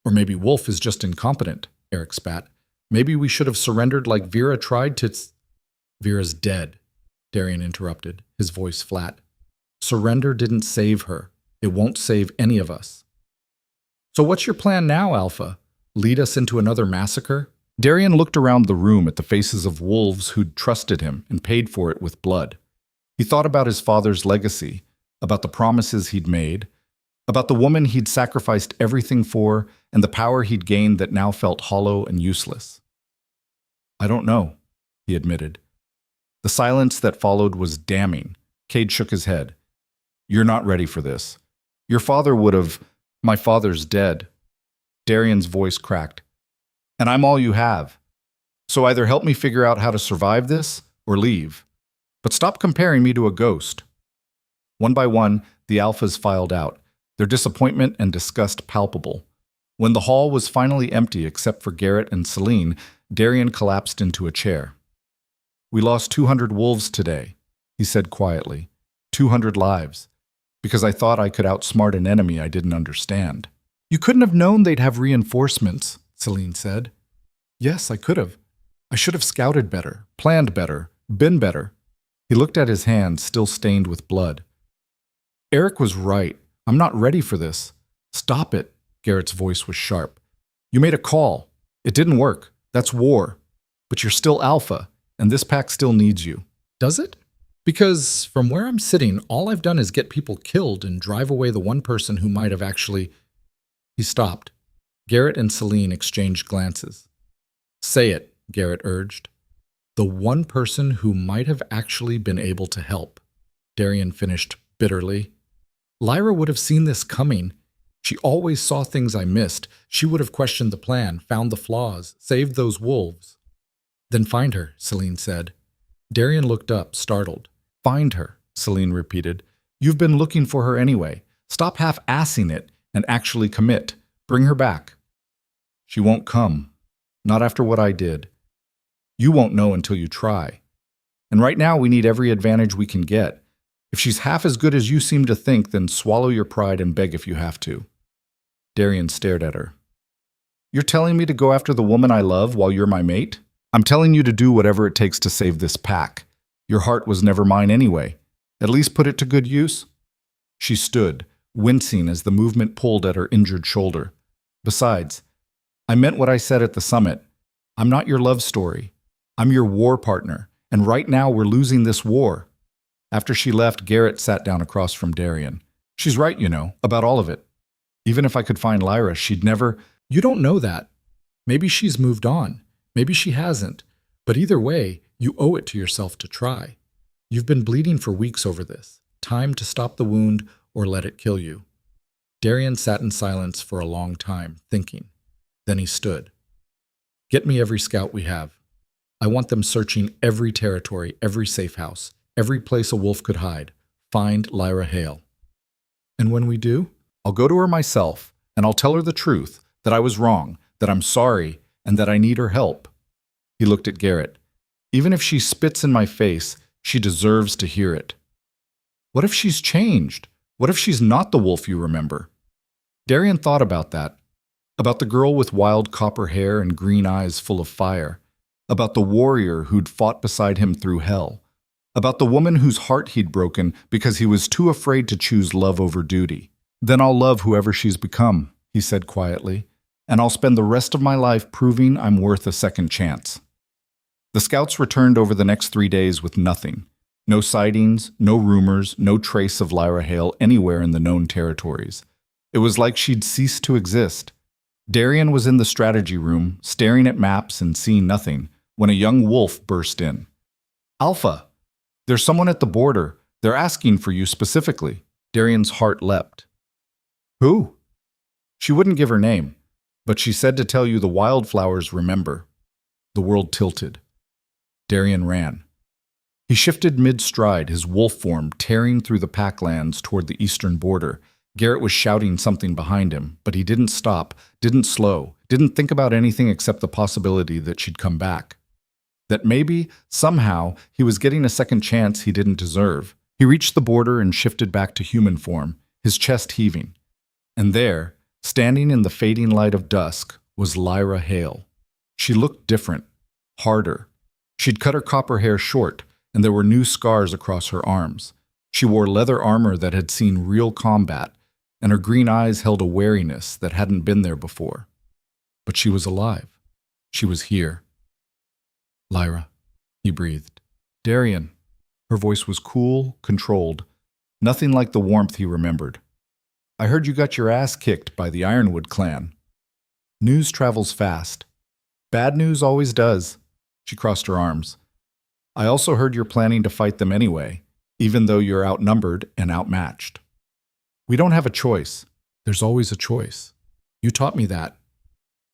Or maybe Wolf is just incompetent, Eric spat. Maybe we should have surrendered like Vera tried to— Vera's dead, Darian interrupted, his voice flat. Surrender didn't save her. It won't save any of us. So what's your plan now, Alpha? Lead us into another massacre? Darian looked around the room at the faces of wolves who'd trusted him and paid for it with blood. He thought about his father's legacy, about the promises he'd made, about the woman he'd sacrificed everything for, and the power he'd gained that now felt hollow and useless. I don't know, he admitted. The silence that followed was damning. Cade shook his head. You're not ready for this. Your father would have— My father's dead. Darian's voice cracked. And I'm all you have. So either help me figure out how to survive this, or leave. But stop comparing me to a ghost. One by one, the Alphas filed out, their disappointment and disgust palpable. When the hall was finally empty except for Garrett and Celine, Darian collapsed into a chair. We lost 200 wolves today, he said quietly. 200 lives. Because I thought I could outsmart an enemy I didn't understand. You couldn't have known they'd have reinforcements, Celine said. Yes, I could have. I should have scouted better, planned better, been better. He looked at his hands, still stained with blood. Eric was right. I'm not ready for this. Stop it, Garrett's voice was sharp. You made a call. It didn't work. That's war. But you're still Alpha, and this pack still needs you. Does it? Because from where I'm sitting, all I've done is get people killed and drive away the one person who might have actually— He stopped. Garrett and Celine exchanged glances. Say it, Garrett urged. The one person who might have actually been able to help, Darian finished bitterly. Lyra would have seen this coming. She always saw things I missed. She would have questioned the plan, found the flaws, saved those wolves. Then find her, Celine said. Darian looked up, startled. Find her, Celine repeated. You've been looking for her anyway. Stop half-assing it and actually commit. Bring her back. She won't come. Not after what I did. You won't know until you try. And right now we need every advantage we can get. If she's half as good as you seem to think, then swallow your pride and beg if you have to. Darian stared at her. You're telling me to go after the woman I love while you're my mate? I'm telling you to do whatever it takes to save this pack. Your heart was never mine anyway. At least put it to good use. She stood, wincing as the movement pulled at her injured shoulder. Besides, I meant what I said at the summit. I'm not your love story. I'm your war partner, and right now we're losing this war. After she left, Garrett sat down across from Darian. She's right, you know, about all of it. Even if I could find Lyra, she'd never— You don't know that. Maybe she's moved on. Maybe she hasn't. But either way, you owe it to yourself to try. You've been bleeding for weeks over this. Time to stop the wound or let it kill you. Darian sat in silence for a long time, thinking. Then he stood. Get me every scout we have. I want them searching every territory, every safe house, every place a wolf could hide. Find Lyra Hale. And when we do, I'll go to her myself, and I'll tell her the truth, that I was wrong, that I'm sorry, and that I need her help. He looked at Garrett. Even if she spits in my face, she deserves to hear it. What if she's changed? What if she's not the wolf you remember? Darian thought about that. About the girl with wild copper hair and green eyes full of fire. About the warrior who'd fought beside him through hell. About the woman whose heart he'd broken because he was too afraid to choose love over duty. Then I'll love whoever she's become, he said quietly, and I'll spend the rest of my life proving I'm worth a second chance. The scouts returned over the next 3 days with nothing. No sightings, no rumors, no trace of Lyra Hale anywhere in the known territories. It was like she'd ceased to exist. Darian was in the strategy room, staring at maps and seeing nothing, when a young wolf burst in. Alpha! There's someone at the border. They're asking for you specifically. Darian's heart leapt. Who? She wouldn't give her name, but she said to tell you the wildflowers remember. The world tilted. Darian ran. He shifted mid-stride, his wolf form tearing through the packlands toward the eastern border. Garrett was shouting something behind him, but he didn't stop, didn't slow, didn't think about anything except the possibility that she'd come back. That maybe, somehow, he was getting a second chance he didn't deserve. He reached the border and shifted back to human form, his chest heaving. And there, standing in the fading light of dusk, was Lyra Hale. She looked different, harder. She'd cut her copper hair short, and there were new scars across her arms. She wore leather armor that had seen real combat, and her green eyes held a wariness that hadn't been there before. But she was alive. She was here. Lyra, he breathed. Darian. Her voice was cool, controlled, nothing like the warmth he remembered. I heard you got your ass kicked by the Ironwood clan. News travels fast. Bad news always does. She crossed her arms. I also heard you're planning to fight them anyway, even though you're outnumbered and outmatched. We don't have a choice. There's always a choice. You taught me that.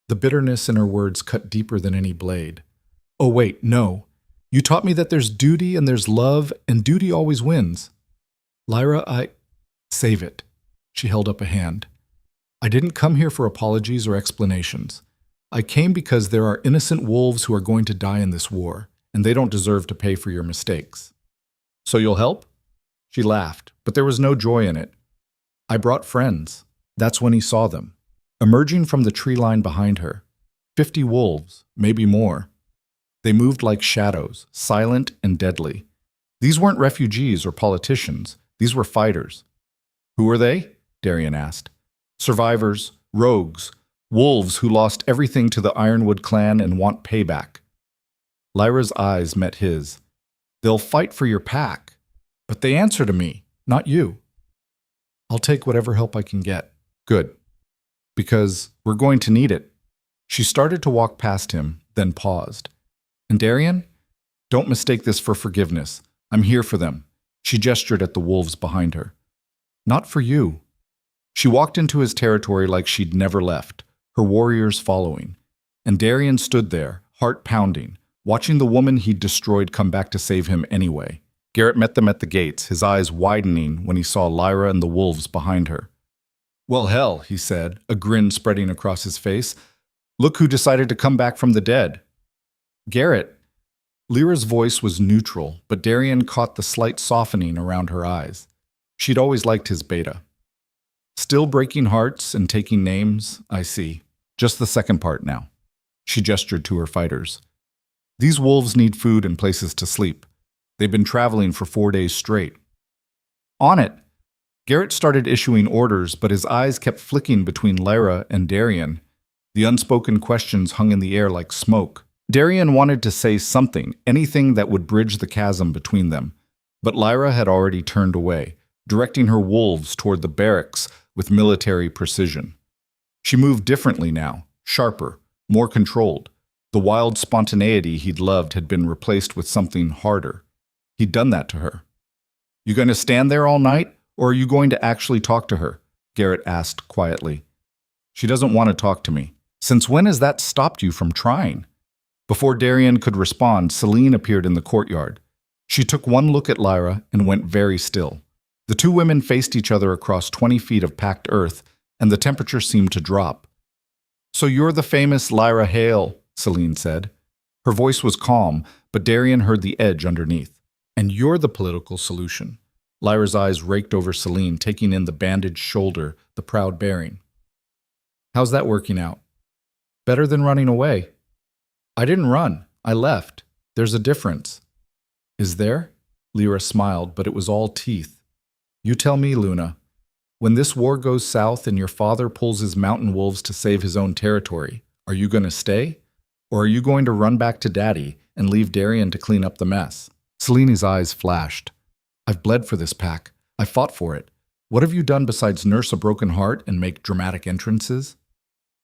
The bitterness in her words cut deeper than any blade. Oh wait, no. You taught me that there's duty and there's love, and duty always wins. Lyra, Save it. She held up a hand. I didn't come here for apologies or explanations. I came because there are innocent wolves who are going to die in this war, and they don't deserve to pay for your mistakes. So you'll help? She laughed, but there was no joy in it. I brought friends. That's when he saw them, emerging from the tree line behind her. 50 wolves, maybe more. They moved like shadows, silent and deadly. These weren't refugees or politicians. These were fighters. Who were they? Darian asked. Survivors, rogues, wolves who lost everything to the Ironwood clan and want payback. Lyra's eyes met his. They'll fight for your pack, but they answer to me, not you. I'll take whatever help I can get. Good. Because we're going to need it. She started to walk past him, then paused. And Darian? Don't mistake this for forgiveness. I'm here for them. She gestured at the wolves behind her. Not for you. She walked into his territory like she'd never left, her warriors following. And Darian stood there, heart pounding, watching the woman he'd destroyed come back to save him anyway. Garrett met them at the gates, his eyes widening when he saw Lyra and the wolves behind her. Well, hell, he said, a grin spreading across his face. Look who decided to come back from the dead. Garrett. Lyra's voice was neutral, but Darian caught the slight softening around her eyes. She'd always liked his beta. Still breaking hearts and taking names, I see. Just the second part now. She gestured to her fighters. These wolves need food and places to sleep. They've been traveling for 4 days straight. On it. Garrett started issuing orders, but his eyes kept flicking between Lyra and Darian. The unspoken questions hung in the air like smoke. Darian wanted to say something, anything that would bridge the chasm between them. But Lyra had already turned away, directing her wolves toward the barracks with military precision. She moved differently now, sharper, more controlled. The wild spontaneity he'd loved had been replaced with something harder. He'd done that to her. You going to stand there all night, or are you going to actually talk to her? Garrett asked quietly. She doesn't want to talk to me. Since when has that stopped you from trying? Before Darian could respond, Celine appeared in the courtyard. She took one look at Lyra and went very still. The two women faced each other across 20 feet of packed earth, and the temperature seemed to drop. So you're the famous Lyra Hale, Celine said. Her voice was calm, but Darian heard the edge underneath. And you're the political solution. Lyra's eyes raked over Celine, taking in the bandaged shoulder, the proud bearing. How's that working out? Better than running away. I didn't run. I left. There's a difference. Is there? Lyra smiled, but it was all teeth. You tell me, Luna. When this war goes south and your father pulls his mountain wolves to save his own territory, are you going to stay? Or are you going to run back to Daddy and leave Darian to clean up the mess? Celine's eyes flashed. I've bled for this pack. I fought for it. What have you done besides nurse a broken heart and make dramatic entrances?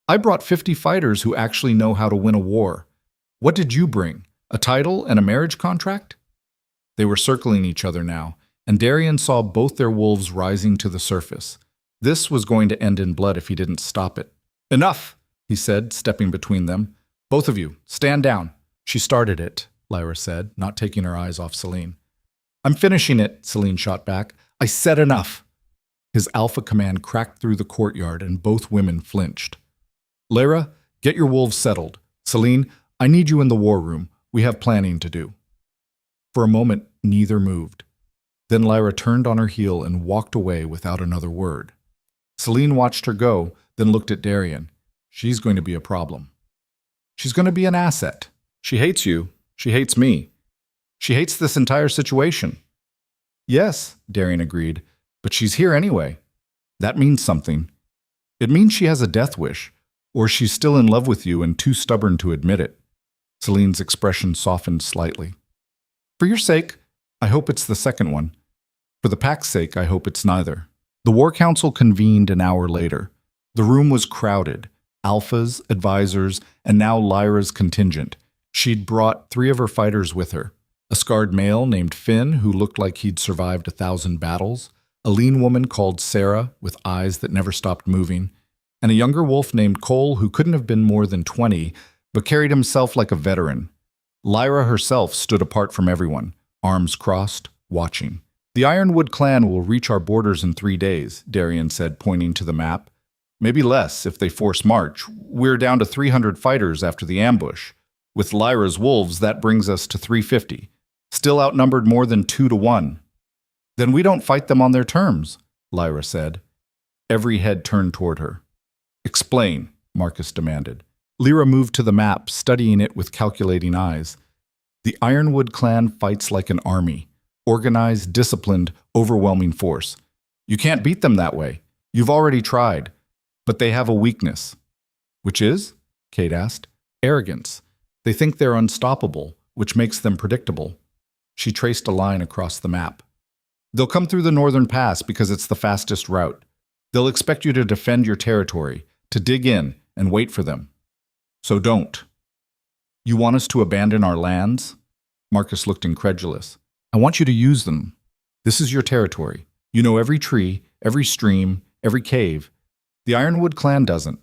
I brought 50 fighters who actually know how to win a war. What did you bring? A title and a marriage contract? They were circling each other now, and Darian saw both their wolves rising to the surface. This was going to end in blood if he didn't stop it. Enough, he said, stepping between them. Both of you, stand down. She started it, Lyra said, not taking her eyes off Celine. I'm finishing it, Celine shot back. I said enough. His alpha command cracked through the courtyard, and both women flinched. Lyra, get your wolves settled. Celine, I need you in the war room. We have planning to do. For a moment, neither moved. Then Lyra turned on her heel and walked away without another word. Celine watched her go, then looked at Darian. She's going to be a problem. She's going to be an asset. She hates you. She hates me. She hates this entire situation. Yes, Darian agreed, but she's here anyway. That means something. It means she has a death wish, or she's still in love with you and too stubborn to admit it. Celine's expression softened slightly. For your sake, I hope it's the second one. For the pack's sake, I hope it's neither. The War Council convened an hour later. The room was crowded. Alphas, advisors, and now Lyra's contingent. She'd brought 3 of her fighters with her. A scarred male named Finn, who looked like he'd survived 1,000 battles, a lean woman called Sarah, with eyes that never stopped moving, and a younger wolf named Cole, who couldn't have been more than 20, but carried himself like a veteran. Lyra herself stood apart from everyone, arms crossed, watching. The Ironwood clan will reach our borders in 3 days, Darian said, pointing to the map. Maybe less if they force march. We're down to 300 fighters after the ambush. With Lyra's wolves, that brings us to 350. Still outnumbered more than 2 to 1. Then we don't fight them on their terms, Lyra said. Every head turned toward her. Explain, Marcus demanded. Lyra moved to the map, studying it with calculating eyes. The Ironwood clan fights like an army. Organized, disciplined, overwhelming force. You can't beat them that way. You've already tried. But they have a weakness. Which is? Kate asked. Arrogance. They think they're unstoppable, which makes them predictable. She traced a line across the map. They'll come through the northern pass because it's the fastest route. They'll expect you to defend your territory, to dig in and wait for them. So don't. You want us to abandon our lands? Marcus looked incredulous. I want you to use them. This is your territory. You know every tree, every stream, every cave. The Ironwood clan doesn't.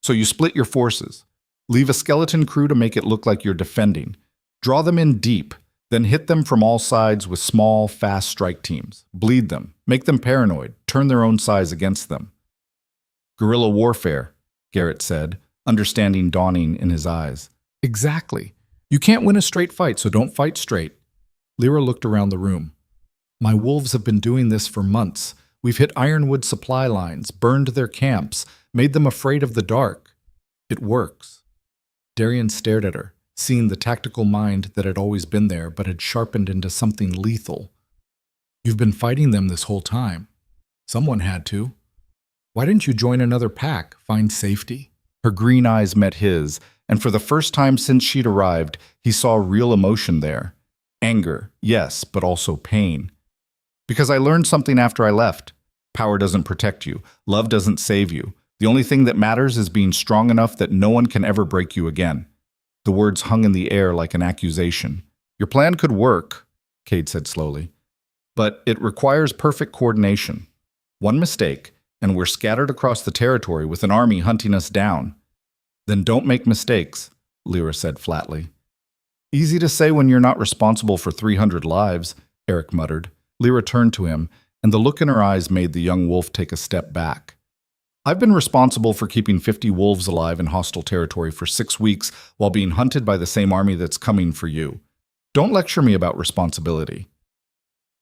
So you split your forces. Leave a skeleton crew to make it look like you're defending. Draw them in deep, then hit them from all sides with small, fast strike teams. Bleed them, make them paranoid, turn their own size against them. Guerrilla warfare, Garrett said, understanding dawning in his eyes. Exactly. You can't win a straight fight, so don't fight straight. Lyra looked around the room. My wolves have been doing this for months. We've hit Ironwood supply lines, burned their camps, made them afraid of the dark. It works. Darian stared at her, seeing the tactical mind that had always been there but had sharpened into something lethal. You've been fighting them this whole time. Someone had to. Why didn't you join another pack, find safety? Her green eyes met his, and for the first time since she'd arrived, he saw real emotion there. Anger, yes, but also pain. Because I learned something after I left. Power doesn't protect you. Love doesn't save you. The only thing that matters is being strong enough that no one can ever break you again. The words hung in the air like an accusation. Your plan could work, Cade said slowly, but it requires perfect coordination. One mistake, and we're scattered across the territory with an army hunting us down. Then don't make mistakes, Lyra said flatly. Easy to say when you're not responsible for 300 lives, Eric muttered. Lyra turned to him, and the look in her eyes made the young wolf take a step back. I've been responsible for keeping 50 wolves alive in hostile territory for 6 weeks while being hunted by the same army that's coming for you. Don't lecture me about responsibility.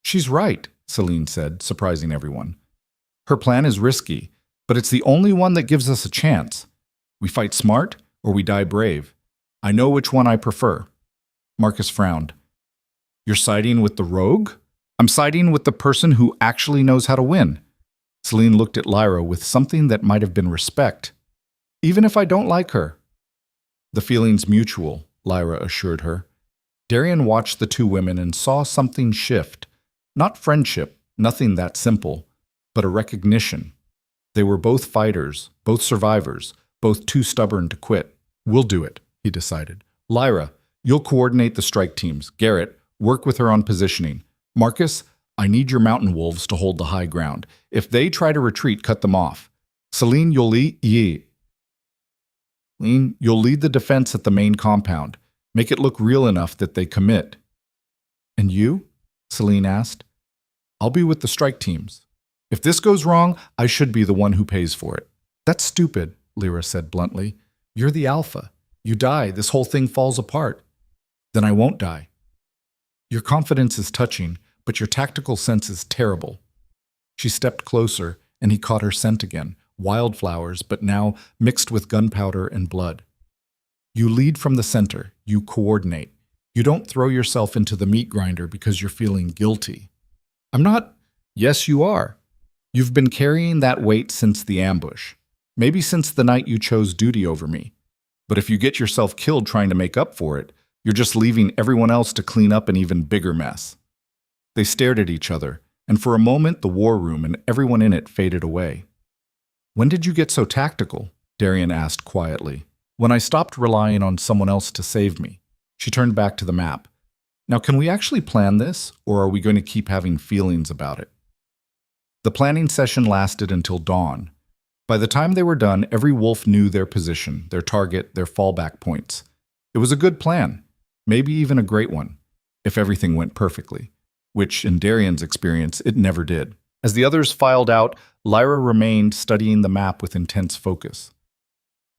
She's right, Celine said, surprising everyone. Her plan is risky, but it's the only one that gives us a chance. We fight smart or we die brave. I know which one I prefer. Marcus frowned. You're siding with the rogue? I'm siding with the person who actually knows how to win. Celine looked at Lyra with something that might have been respect. Even if I don't like her. The feeling's mutual, Lyra assured her. Darian watched the 2 women and saw something shift. Not friendship, nothing that simple, but a recognition. They were both fighters, both survivors, both too stubborn to quit. We'll do it, he decided. Lyra, you'll coordinate the strike teams. Garrett, work with her on positioning. Marcus, I need your mountain wolves to hold the high ground. If they try to retreat, cut them off. Celine, you'll lead the defense at the main compound. Make it look real enough that they commit. And you? Celine asked. I'll be with the strike teams. If this goes wrong, I should be the one who pays for it. That's stupid, Lyra said bluntly. You're the alpha. You die, this whole thing falls apart. Then I won't die. Your confidence is touching, but your tactical sense is terrible. She stepped closer, and he caught her scent again, wildflowers, but now mixed with gunpowder and blood. You lead from the center. You coordinate. You don't throw yourself into the meat grinder because you're feeling guilty. I'm not. Yes, you are. You've been carrying that weight since the ambush. Maybe since the night you chose duty over me. But if you get yourself killed trying to make up for it, you're just leaving everyone else to clean up an even bigger mess. They stared at each other, and for a moment the war room and everyone in it faded away. When did you get so tactical? Darian asked quietly. When I stopped relying on someone else to save me. She turned back to the map. Now, can we actually plan this, or are we going to keep having feelings about it? The planning session lasted until dawn. By the time they were done, every wolf knew their position, their target, their fallback points. It was a good plan, maybe even a great one, if everything went perfectly, which, in Darian's experience, it never did. As the others filed out, Lyra remained studying the map with intense focus.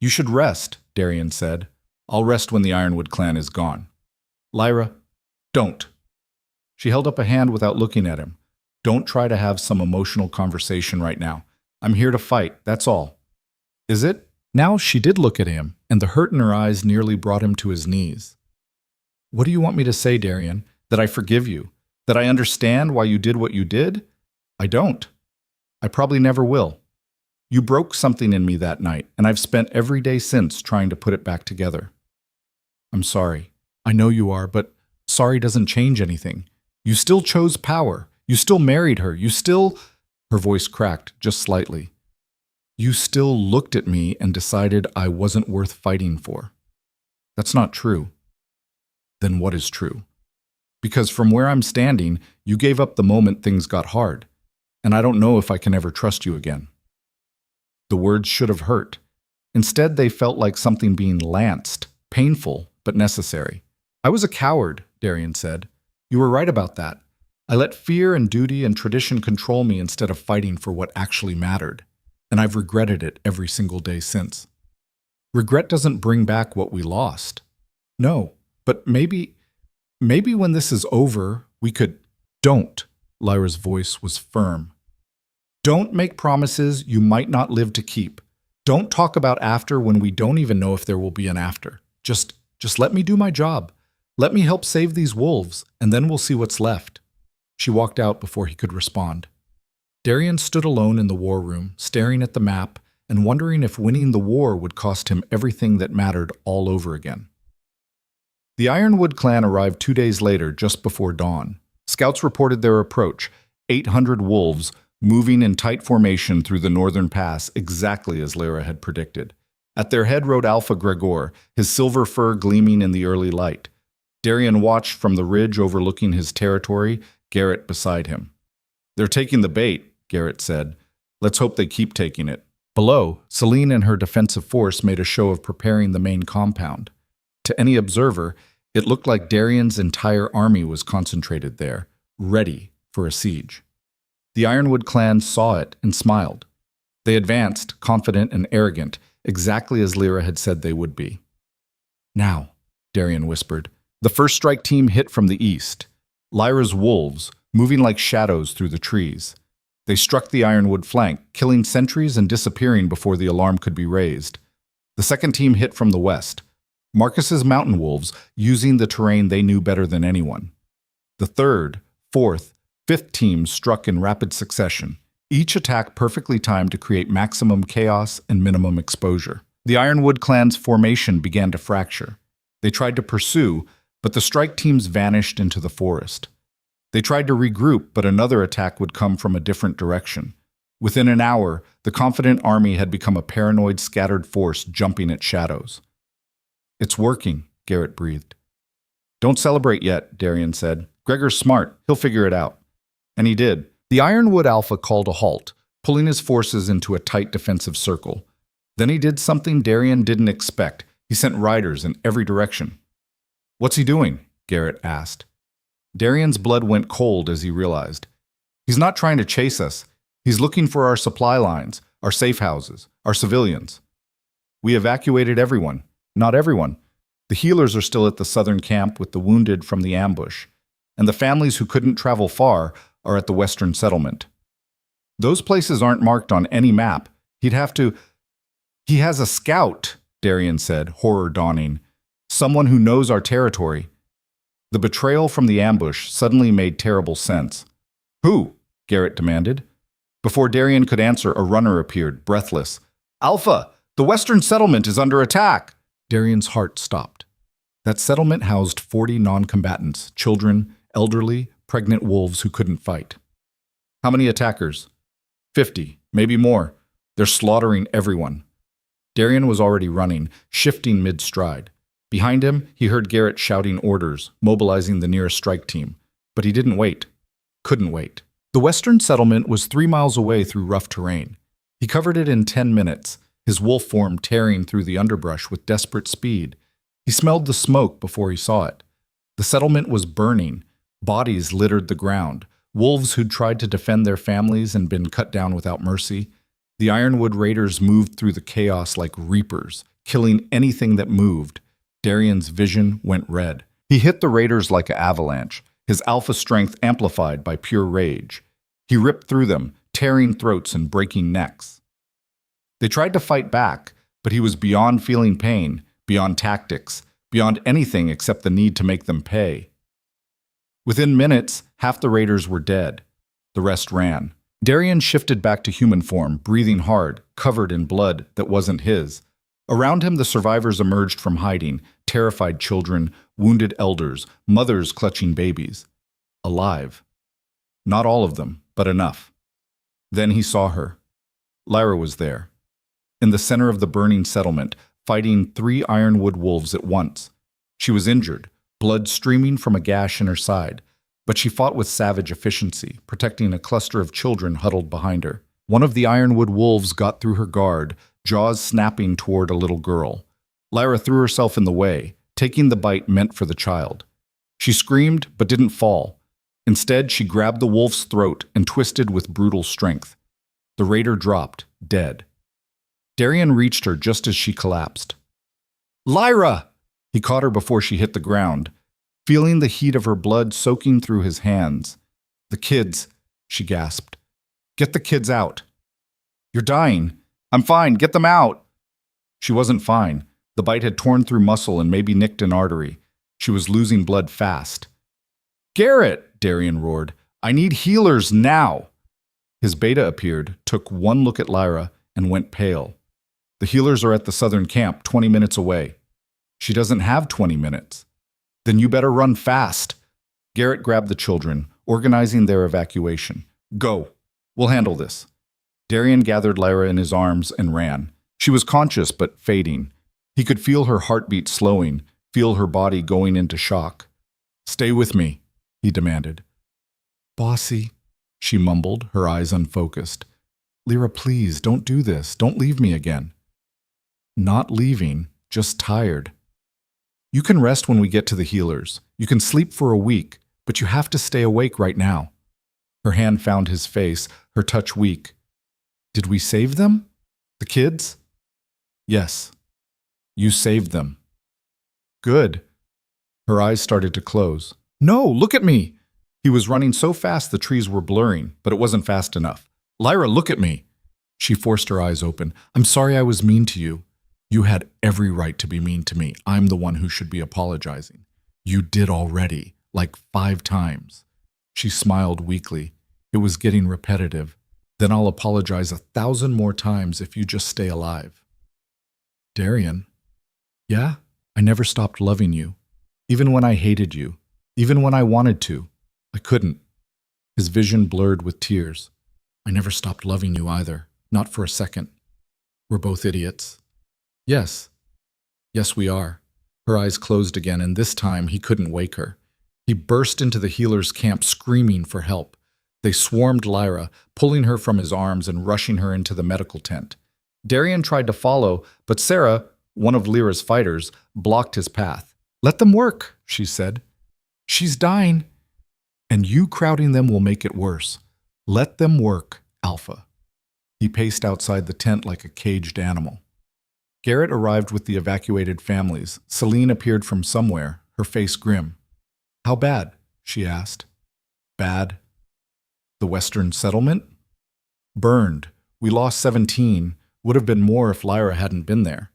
You should rest, Darian said. I'll rest when the Ironwood clan is gone. Lyra, don't. She held up a hand without looking at him. Don't try to have some emotional conversation right now. I'm here to fight, that's all. Is it? Now she did look at him, and the hurt in her eyes nearly brought him to his knees. What do you want me to say, Darian? That I forgive you? That I understand why you did what you did? I don't. I probably never will. You broke something in me that night, and I've spent every day since trying to put it back together. I'm sorry. I know you are, but sorry doesn't change anything. You still chose power. You still married her. You still... Her voice cracked just slightly. You still looked at me and decided I wasn't worth fighting for. That's not true. Then what is true? Because from where I'm standing, you gave up the moment things got hard, and I don't know if I can ever trust you again. The words should have hurt. Instead, they felt like something being lanced, painful, but necessary. I was a coward, Darian said. You were right about that. I let fear and duty and tradition control me instead of fighting for what actually mattered, and I've regretted it every single day since. Regret doesn't bring back what we lost. No, but maybe when this is over, we could... Don't. Lyra's voice was firm. Don't make promises you might not live to keep. Don't talk about after when we don't even know if there will be an after. Just let me do my job. Let me help save these wolves, and then we'll see what's left. She walked out before he could respond. Darian stood alone in the war room, staring at the map and wondering if winning the war would cost him everything that mattered all over again. The Ironwood clan arrived 2 days later, just before dawn. Scouts reported their approach, 800 wolves moving in tight formation through the northern pass exactly as Lyra had predicted. At their head rode Alpha Gregor, his silver fur gleaming in the early light. Darian watched from the ridge overlooking his territory, Garrett beside him. They're taking the bait, Garrett said. Let's hope they keep taking it. Below, Celine and her defensive force made a show of preparing the main compound. To any observer, it looked like Darian's entire army was concentrated there, ready for a siege. The Ironwood clan saw it and smiled. They advanced, confident and arrogant, exactly as Lyra had said they would be. Now, Darian whispered. The first strike team hit from the east. Lyra's wolves, moving like shadows through the trees. They struck the Ironwood flank, killing sentries and disappearing before the alarm could be raised. The second team hit from the west. Marcus's mountain wolves, using the terrain they knew better than anyone. The third, fourth, fifth teams struck in rapid succession, each attack perfectly timed to create maximum chaos and minimum exposure. The Ironwood clan's formation began to fracture. They tried to pursue, but the strike teams vanished into the forest. They tried to regroup, but another attack would come from a different direction. Within an hour, the confident army had become a paranoid, scattered force jumping at shadows. It's working, Garrett breathed. Don't celebrate yet, Darian said. Gregor's smart. He'll figure it out. And he did. The Ironwood Alpha called a halt, pulling his forces into a tight defensive circle. Then he did something Darian didn't expect. He sent riders in every direction. What's he doing? Garrett asked. Darian's blood went cold as he realized. He's not trying to chase us. He's looking for our supply lines, our safe houses, our civilians. We evacuated everyone. Not everyone. The healers are still at the southern camp with the wounded from the ambush, and the families who couldn't travel far are at the western settlement. Those places aren't marked on any map. He'd have to. He has a scout, Darian said, horror dawning. Someone who knows our territory. The betrayal from the ambush suddenly made terrible sense. Who? Garrett demanded. Before Darian could answer, a runner appeared, breathless. Alpha! The Western settlement is under attack! Darian's heart stopped. That settlement housed 40 non-combatants, children, elderly, pregnant wolves who couldn't fight. How many attackers? 50, maybe more. They're slaughtering everyone. Darian was already running, shifting mid-stride. Behind him, he heard Garrett shouting orders, mobilizing the nearest strike team. But he didn't wait. Couldn't wait. The Western settlement was 3 miles away through rough terrain. He covered it in 10 minutes, his wolf form tearing through the underbrush with desperate speed. He smelled the smoke before he saw it. The settlement was burning. Bodies littered the ground. Wolves who'd tried to defend their families and been cut down without mercy. The Ironwood Raiders moved through the chaos like reapers, killing anything that moved. Darian's vision went red. He hit the Raiders like an avalanche, his alpha strength amplified by pure rage. He ripped through them, tearing throats and breaking necks. They tried to fight back, but he was beyond feeling pain, beyond tactics, beyond anything except the need to make them pay. Within minutes, half the Raiders were dead. The rest ran. Darian shifted back to human form, breathing hard, covered in blood that wasn't his. Around him, the survivors emerged from hiding, terrified children, wounded elders, mothers clutching babies. Alive. Not all of them, but enough. Then he saw her. Lyra was there. In the center of the burning settlement, fighting 3 ironwood wolves at once. She was injured, blood streaming from a gash in her side, but she fought with savage efficiency, protecting a cluster of children huddled behind her. One of the ironwood wolves got through her guard, jaws snapping toward a little girl. Lyra threw herself in the way, taking the bite meant for the child. She screamed, but didn't fall. Instead, she grabbed the wolf's throat and twisted with brutal strength. The raider dropped, dead. Darian reached her just as she collapsed. Lyra! He caught her before she hit the ground, feeling the heat of her blood soaking through his hands. The kids, she gasped. Get the kids out. You're dying. I'm fine. Get them out. She wasn't fine. The bite had torn through muscle and maybe nicked an artery. She was losing blood fast. Garrett, Darian roared. I need healers now. His beta appeared, took one look at Lyra, and went pale. The healers are at the southern camp, 20 minutes away. She doesn't have 20 minutes. Then you better run fast. Garrett grabbed the children, organizing their evacuation. Go. We'll handle this. Darian gathered Lyra in his arms and ran. She was conscious but fading. He could feel her heartbeat slowing, feel her body going into shock. Stay with me, he demanded. Bossy, she mumbled, her eyes unfocused. Lyra, please, don't do this. Don't leave me again. Not leaving, just tired. You can rest when we get to the healers. You can sleep for a week, but you have to stay awake right now. Her hand found his face, her touch weak. Did we save them? The kids? Yes. You saved them. Good. Her eyes started to close. No, look at me! He was running so fast the trees were blurring, but it wasn't fast enough. Lyra, look at me! She forced her eyes open. I'm sorry I was mean to you. You had every right to be mean to me. I'm the one who should be apologizing. You did already, like 5 times. She smiled weakly. It was getting repetitive. Then I'll apologize 1,000 more times if you just stay alive. Darian. Yeah, I never stopped loving you. Even when I hated you. Even when I wanted to. I couldn't. His vision blurred with tears. I never stopped loving you either. Not for a second. We're both idiots. Yes. Yes, we are. Her eyes closed again, and this time he couldn't wake her. He burst into the healers' camp screaming for help. They swarmed Lyra, pulling her from his arms and rushing her into the medical tent. Darian tried to follow, but Sarah, one of Lyra's fighters, blocked his path. Let them work, she said. She's dying. And you crowding them will make it worse. Let them work, Alpha. He paced outside the tent like a caged animal. Garrett arrived with the evacuated families. Celine appeared from somewhere, her face grim. How bad? She asked. Bad. The Western settlement? Burned. We lost 17. Would have been more if Lyra hadn't been there.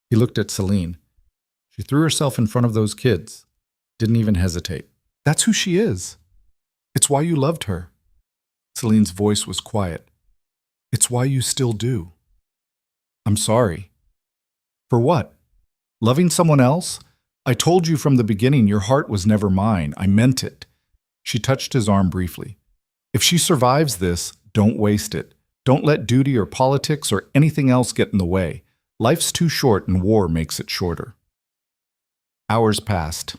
He looked at Celine. She threw herself in front of those kids. Didn't even hesitate. That's who she is. It's why you loved her. Celine's voice was quiet. It's why you still do. I'm sorry. For what? Loving someone else? I told you from the beginning your heart was never mine. I meant it. She touched his arm briefly. If she survives this, don't waste it. Don't let duty or politics or anything else get in the way. Life's too short and war makes it shorter. Hours passed.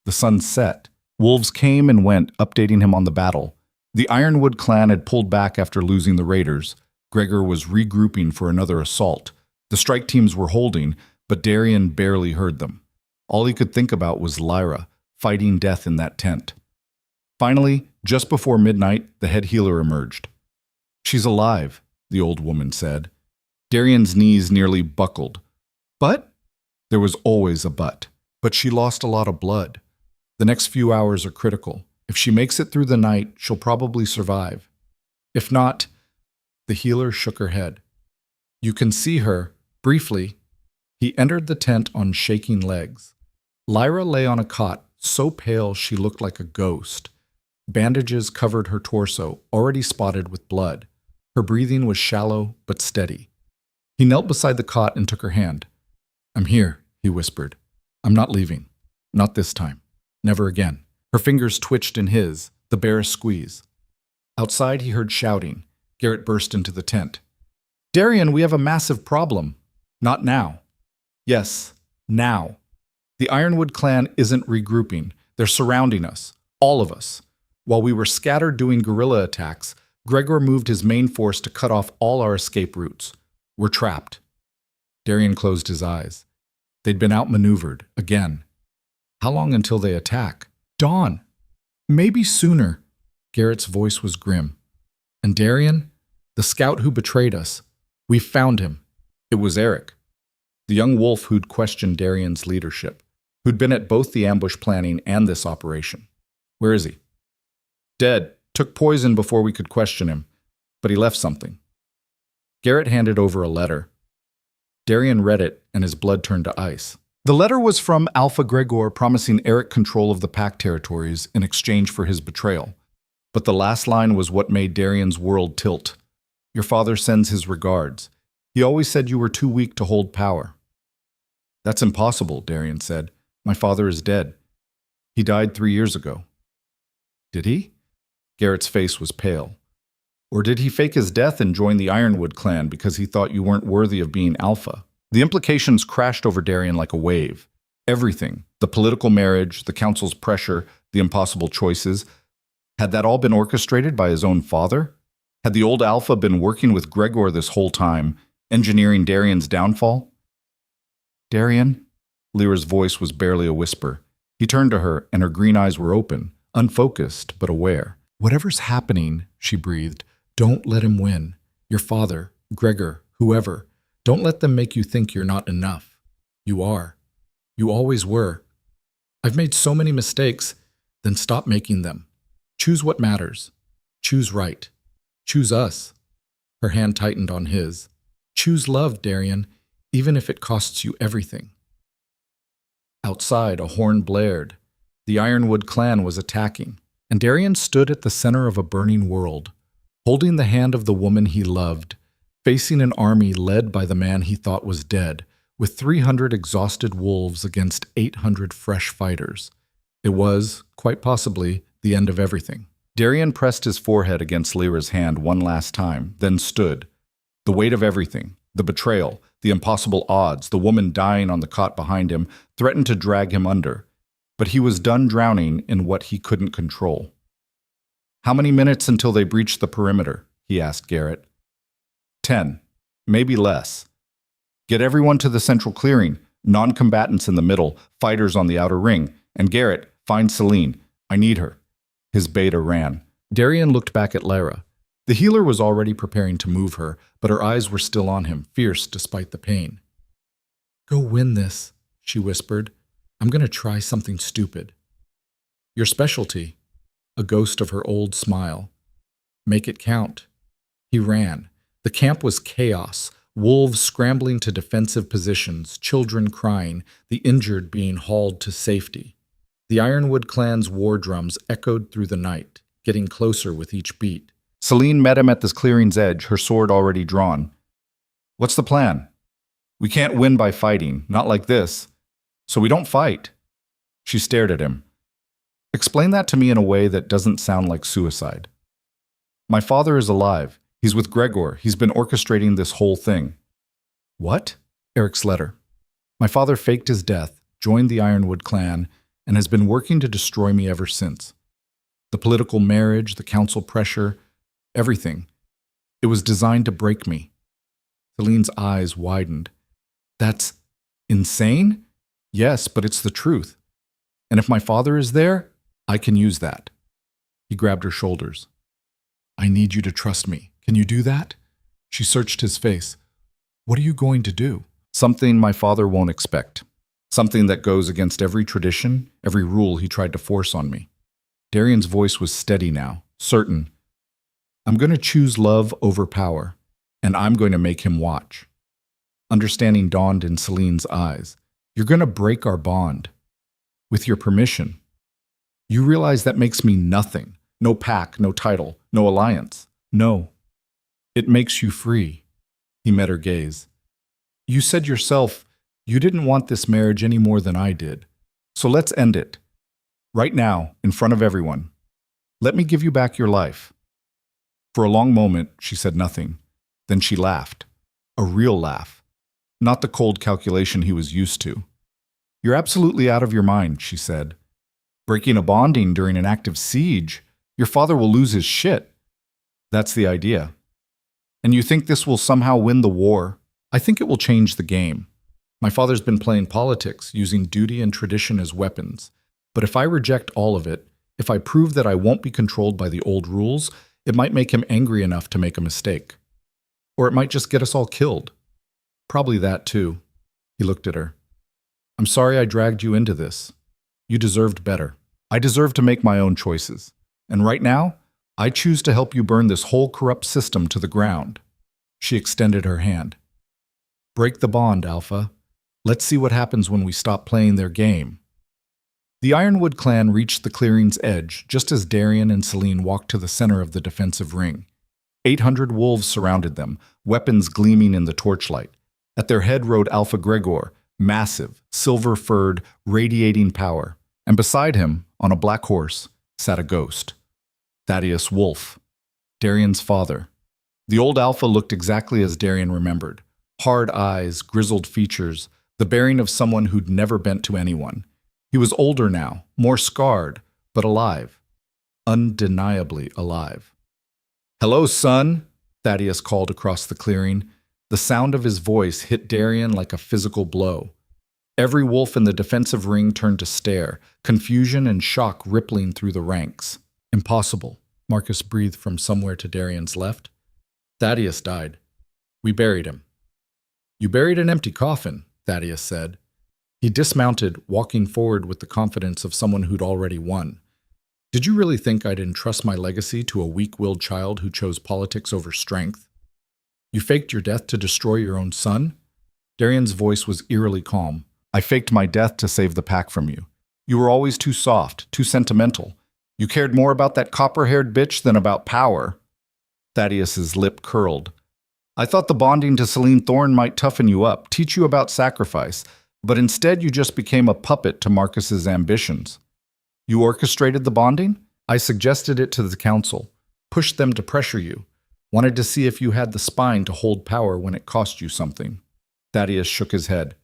The sun set. Wolves came and went, updating him on the battle. The Ironwood clan had pulled back after losing the raiders. Gregor was regrouping for another assault. The strike teams were holding, but Darian barely heard them. All he could think about was Lyra, fighting death in that tent. Finally, just before midnight, the head healer emerged. She's alive, the old woman said. Darian's knees nearly buckled. But? There was always a but. But she lost a lot of blood. The next few hours are critical. If she makes it through the night, she'll probably survive. If not, the healer shook her head. You can see her, briefly. He entered the tent on shaking legs. Lyra lay on a cot, so pale she looked like a ghost. Bandages covered her torso, already spotted with blood. Her breathing was shallow but steady. He knelt beside the cot and took her hand. I'm here, he whispered. I'm not leaving. Not this time. Never again. Her fingers twitched in his, the barest squeeze. Outside he heard shouting. Garrett burst into the tent. Darian, we have a massive problem. Not now. Yes, now. The Ironwood clan isn't regrouping. They're surrounding us. All of us. While we were scattered doing guerrilla attacks, Gregor moved his main force to cut off all our escape routes. We're trapped. Darian closed his eyes. They'd been outmaneuvered, again. How long until they attack? Dawn. Maybe sooner. Garrett's voice was grim. And Darian? The scout who betrayed us. We found him. It was Eric. The young wolf who'd questioned Darian's leadership, who'd been at both the ambush planning and this operation. Where is he? Dead. Took poison before we could question him, but he left something. Garrett handed over a letter. Darian read it, and his blood turned to ice. The letter was from Alpha Gregor promising Eric control of the Pact territories in exchange for his betrayal. But the last line was what made Darian's world tilt. Your father sends his regards. He always said you were too weak to hold power. That's impossible, Darian said. My father is dead. He died 3 years ago. Did he? Garrett's face was pale. Or did he fake his death and join the Ironwood clan because he thought you weren't worthy of being Alpha? The implications crashed over Darian like a wave. Everything, the political marriage, the council's pressure, the impossible choices, had that all been orchestrated by his own father? Had the old Alpha been working with Gregor this whole time, engineering Darian's downfall? Darian? Lyra's voice was barely a whisper. He turned to her, and her green eyes were open, unfocused but aware. Whatever's happening, she breathed, don't let him win. Your father, Gregor, whoever. Don't let them make you think you're not enough. You are. You always were. I've made so many mistakes, then stop making them. Choose what matters. Choose right. Choose us. Her hand tightened on his. Choose love, Darian, even if it costs you everything. Outside, a horn blared. The Ironwood clan was attacking, and Darian stood at the center of a burning world, holding the hand of the woman he loved, facing an army led by the man he thought was dead, with 300 exhausted wolves against 800 fresh fighters. It was, quite possibly, the end of everything. Darian pressed his forehead against Lyra's hand one last time, then stood. The weight of everything, the betrayal, the impossible odds, the woman dying on the cot behind him, threatened to drag him under. But he was done drowning in what he couldn't control. How many minutes until they breached the perimeter? He asked Garrett. 10, maybe less. Get everyone to the central clearing, non-combatants in the middle, fighters on the outer ring, and Garrett, find Celine. I need her. His beta ran. Darian looked back at Lyra. The healer was already preparing to move her, but her eyes were still on him, fierce despite the pain. Go win this, she whispered. I'm going to try something stupid. Your specialty, a ghost of her old smile. Make it count. He ran. The camp was chaos, wolves scrambling to defensive positions, children crying, the injured being hauled to safety. The Ironwood clan's war drums echoed through the night, getting closer with each beat. Celine met him at this clearing's edge, her sword already drawn. "What's the plan?" "We can't win by fighting, not like this. So we don't fight." She stared at him. "Explain that to me in a way that doesn't sound like suicide." "My father is alive. He's with Gregor. He's been orchestrating this whole thing." "What?" Eric's letter. "My father faked his death, joined the Ironwood clan, and has been working to destroy me ever since. The political marriage, the council pressure, everything. It was designed to break me." Celine's eyes widened. "That's insane?" "Yes, but it's the truth. And if my father is there, I can use that." He grabbed her shoulders. "I need you to trust me. Can you do that?" She searched his face. "What are you going to do?" "Something my father won't expect. Something that goes against every tradition, every rule he tried to force on me." Darian's voice was steady now, certain. "I'm going to choose love over power, and I'm going to make him watch." Understanding dawned in Celine's eyes. "You're going to break our bond. With your permission. You realize that makes me nothing. No pack, no title, no alliance. No. It makes you free." He met her gaze. "You said yourself you didn't want this marriage any more than I did. So let's end it. Right now, in front of everyone. Let me give you back your life." For a long moment, she said nothing. Then she laughed. A real laugh. Not the cold calculation he was used to. "You're absolutely out of your mind," she said. "Breaking a bonding during an active siege. Your father will lose his shit." "That's the idea." "And you think this will somehow win the war?" "I think it will change the game. My father's been playing politics, using duty and tradition as weapons. But if I reject all of it, if I prove that I won't be controlled by the old rules, it might make him angry enough to make a mistake. Or it might just get us all killed. Probably that too." He looked at her. "I'm sorry I dragged you into this. You deserved better. I deserve to make my own choices. And right now, I choose to help you burn this whole corrupt system to the ground." She extended her hand. "Break the bond, Alpha. Let's see what happens when we stop playing their game." The Ironwood clan reached the clearing's edge just as Darian and Celine walked to the center of the defensive ring. 800 wolves surrounded them, weapons gleaming in the torchlight. At their head rode Alpha Gregor, massive, silver-furred, radiating power. And beside him, on a black horse, sat a ghost. Thaddeus Wolf, Darian's father. The old Alpha looked exactly as Darian remembered. Hard eyes, grizzled features, the bearing of someone who'd never bent to anyone. He was older now, more scarred, but alive. Undeniably alive. "Hello, son," Thaddeus called across the clearing. The sound of his voice hit Darian like a physical blow. Every wolf in the defensive ring turned to stare, confusion and shock rippling through the ranks. "Impossible," Marcus breathed from somewhere to Darian's left. "Thaddeus died. We buried him." "You buried an empty coffin," Thaddeus said. He dismounted, walking forward with the confidence of someone who'd already won. "Did you really think I'd entrust my legacy to a weak-willed child who chose politics over strength? You faked your death to destroy your own son?" Darian's voice was eerily calm. "I faked my death to save the pack from you. You were always too soft, too sentimental. You cared more about that copper-haired bitch than about power." Thaddeus's lip curled. "I thought the bonding to Celine Thorne might toughen you up, teach you about sacrifice, but instead you just became a puppet to Marcus's ambitions. You orchestrated the bonding? I suggested it to the council, pushed them to pressure you, wanted to see if you had the spine to hold power when it cost you something." Thaddeus shook his head.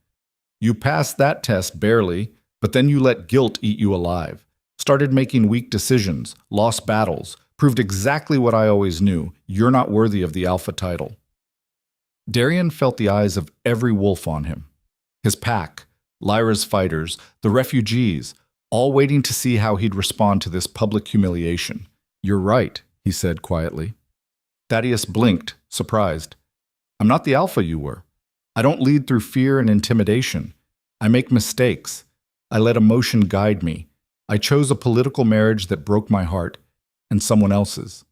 "You passed that test barely, but then you let guilt eat you alive. Started making weak decisions, lost battles, proved exactly what I always knew. You're not worthy of the Alpha title." Darian felt the eyes of every wolf on him. His pack, Lyra's fighters, the refugees, all waiting to see how he'd respond to this public humiliation. "You're right," he said quietly. Thaddeus blinked, surprised. "I'm not the Alpha you were. I don't lead through fear and intimidation. I make mistakes. I let emotion guide me. I chose a political marriage that broke my heart, and someone else's."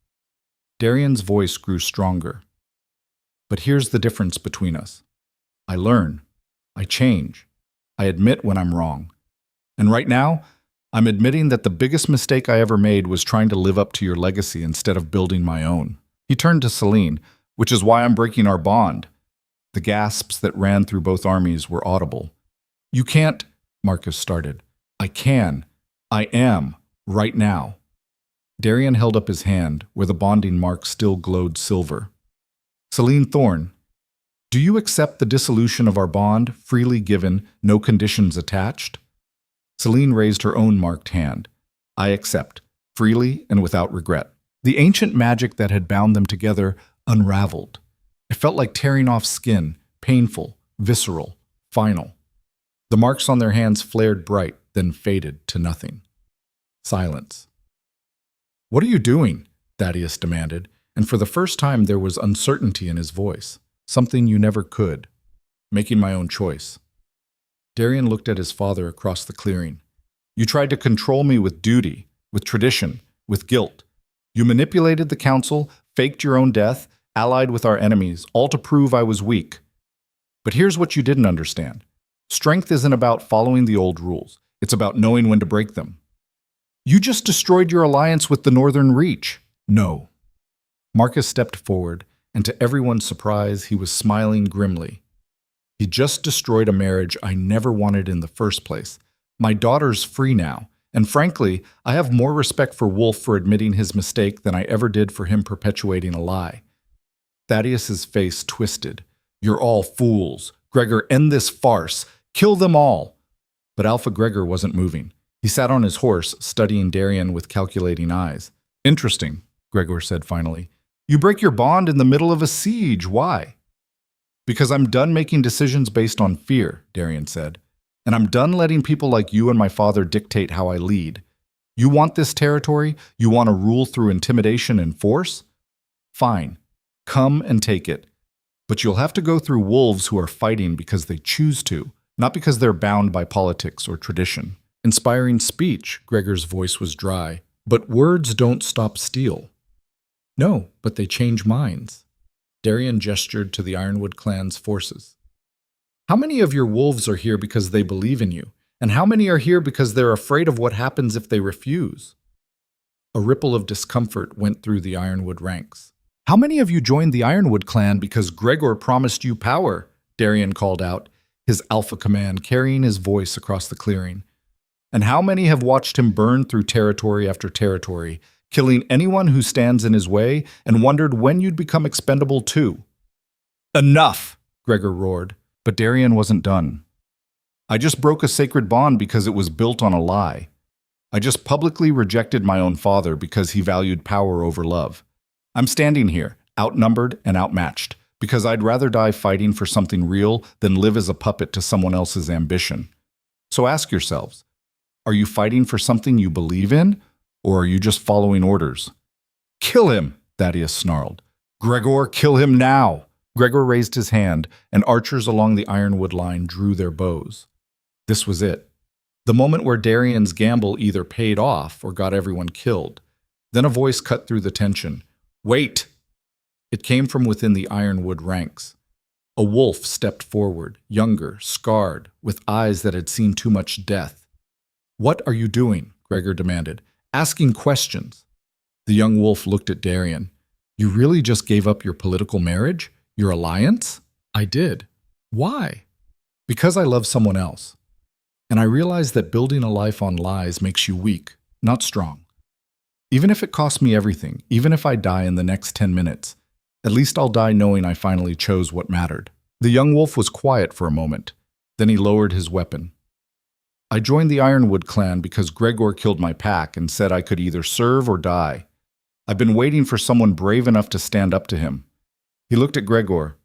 Darian's voice grew stronger. But here's the difference between us. I learn. I change. I admit when I'm wrong. And right now, I'm admitting that the biggest mistake I ever made was trying to live up to your legacy instead of building my own. He turned to Celine, which is why I'm breaking our bond. The gasps that ran through both armies were audible. You can't, Marcus started. I can. I am. Right now. Darian held up his hand, where the bonding mark still glowed silver. Celine Thorne, do you accept the dissolution of our bond, freely given, no conditions attached? Celine raised her own marked hand. I accept, freely and without regret. The ancient magic that had bound them together unraveled. It felt like tearing off skin, painful, visceral, final. The marks on their hands flared bright, then faded to nothing. Silence. What are you doing? Thaddeus demanded, and for the first time there was uncertainty in his voice. Something you never could. Making my own choice. Darian looked at his father across the clearing. You tried to control me with duty, with tradition, with guilt. You manipulated the council, faked your own death, allied with our enemies, all to prove I was weak. But here's what you didn't understand. Strength isn't about following the old rules. It's about knowing when to break them. You just destroyed your alliance with the Northern Reach. No. Marcus stepped forward, and to everyone's surprise, he was smiling grimly. He just destroyed a marriage I never wanted in the first place. My daughter's free now, and frankly, I have more respect for Wolf for admitting his mistake than I ever did for him perpetuating a lie. Thaddeus's face twisted. You're all fools. Gregor, end this farce. Kill them all. But Alpha Gregor wasn't moving. He sat on his horse, studying Darian with calculating eyes. Interesting, Gregor said finally. You break your bond in the middle of a siege. Why? Because I'm done making decisions based on fear, Darian said. And I'm done letting people like you and my father dictate how I lead. You want this territory? You want to rule through intimidation and force? Fine. Come and take it. But you'll have to go through wolves who are fighting because they choose to, not because they're bound by politics or tradition. Inspiring speech, Gregor's voice was dry. But words don't stop steel. No, but they change minds. Darian gestured to the Ironwood clan's forces. How many of your wolves are here because they believe in you? And how many are here because they're afraid of what happens if they refuse? A ripple of discomfort went through the Ironwood ranks. How many of you joined the Ironwood clan because Gregor promised you power? Darian called out, his alpha command carrying his voice across the clearing. And how many have watched him burn through territory after territory, killing anyone who stands in his way, and wondered when you'd become expendable too? Enough, Gregor roared, but Darian wasn't done. I just broke a sacred bond because it was built on a lie. I just publicly rejected my own father because he valued power over love. I'm standing here, outnumbered and outmatched, because I'd rather die fighting for something real than live as a puppet to someone else's ambition. So ask yourselves, are you fighting for something you believe in, or are you just following orders? Kill him, Thaddeus snarled. Gregor, kill him now! Gregor raised his hand, and archers along the Ironwood line drew their bows. This was it. The moment where Darian's gamble either paid off or got everyone killed. Then a voice cut through the tension. Wait! It came from within the Ironwood ranks. A wolf stepped forward, younger, scarred, with eyes that had seen too much death. What are you doing? Gregor demanded. Asking questions. The young wolf looked at Darian. You really just gave up your political marriage? Your alliance? I did. Why? Because I love someone else. And I realize that building a life on lies makes you weak, not strong. Even if it costs me everything, even if I die in the next 10 minutes, at least I'll die knowing I finally chose what mattered. The young wolf was quiet for a moment. Then he lowered his weapon. I joined the Ironwood clan because Gregor killed my pack and said I could either serve or die. I've been waiting for someone brave enough to stand up to him. He looked at Gregor.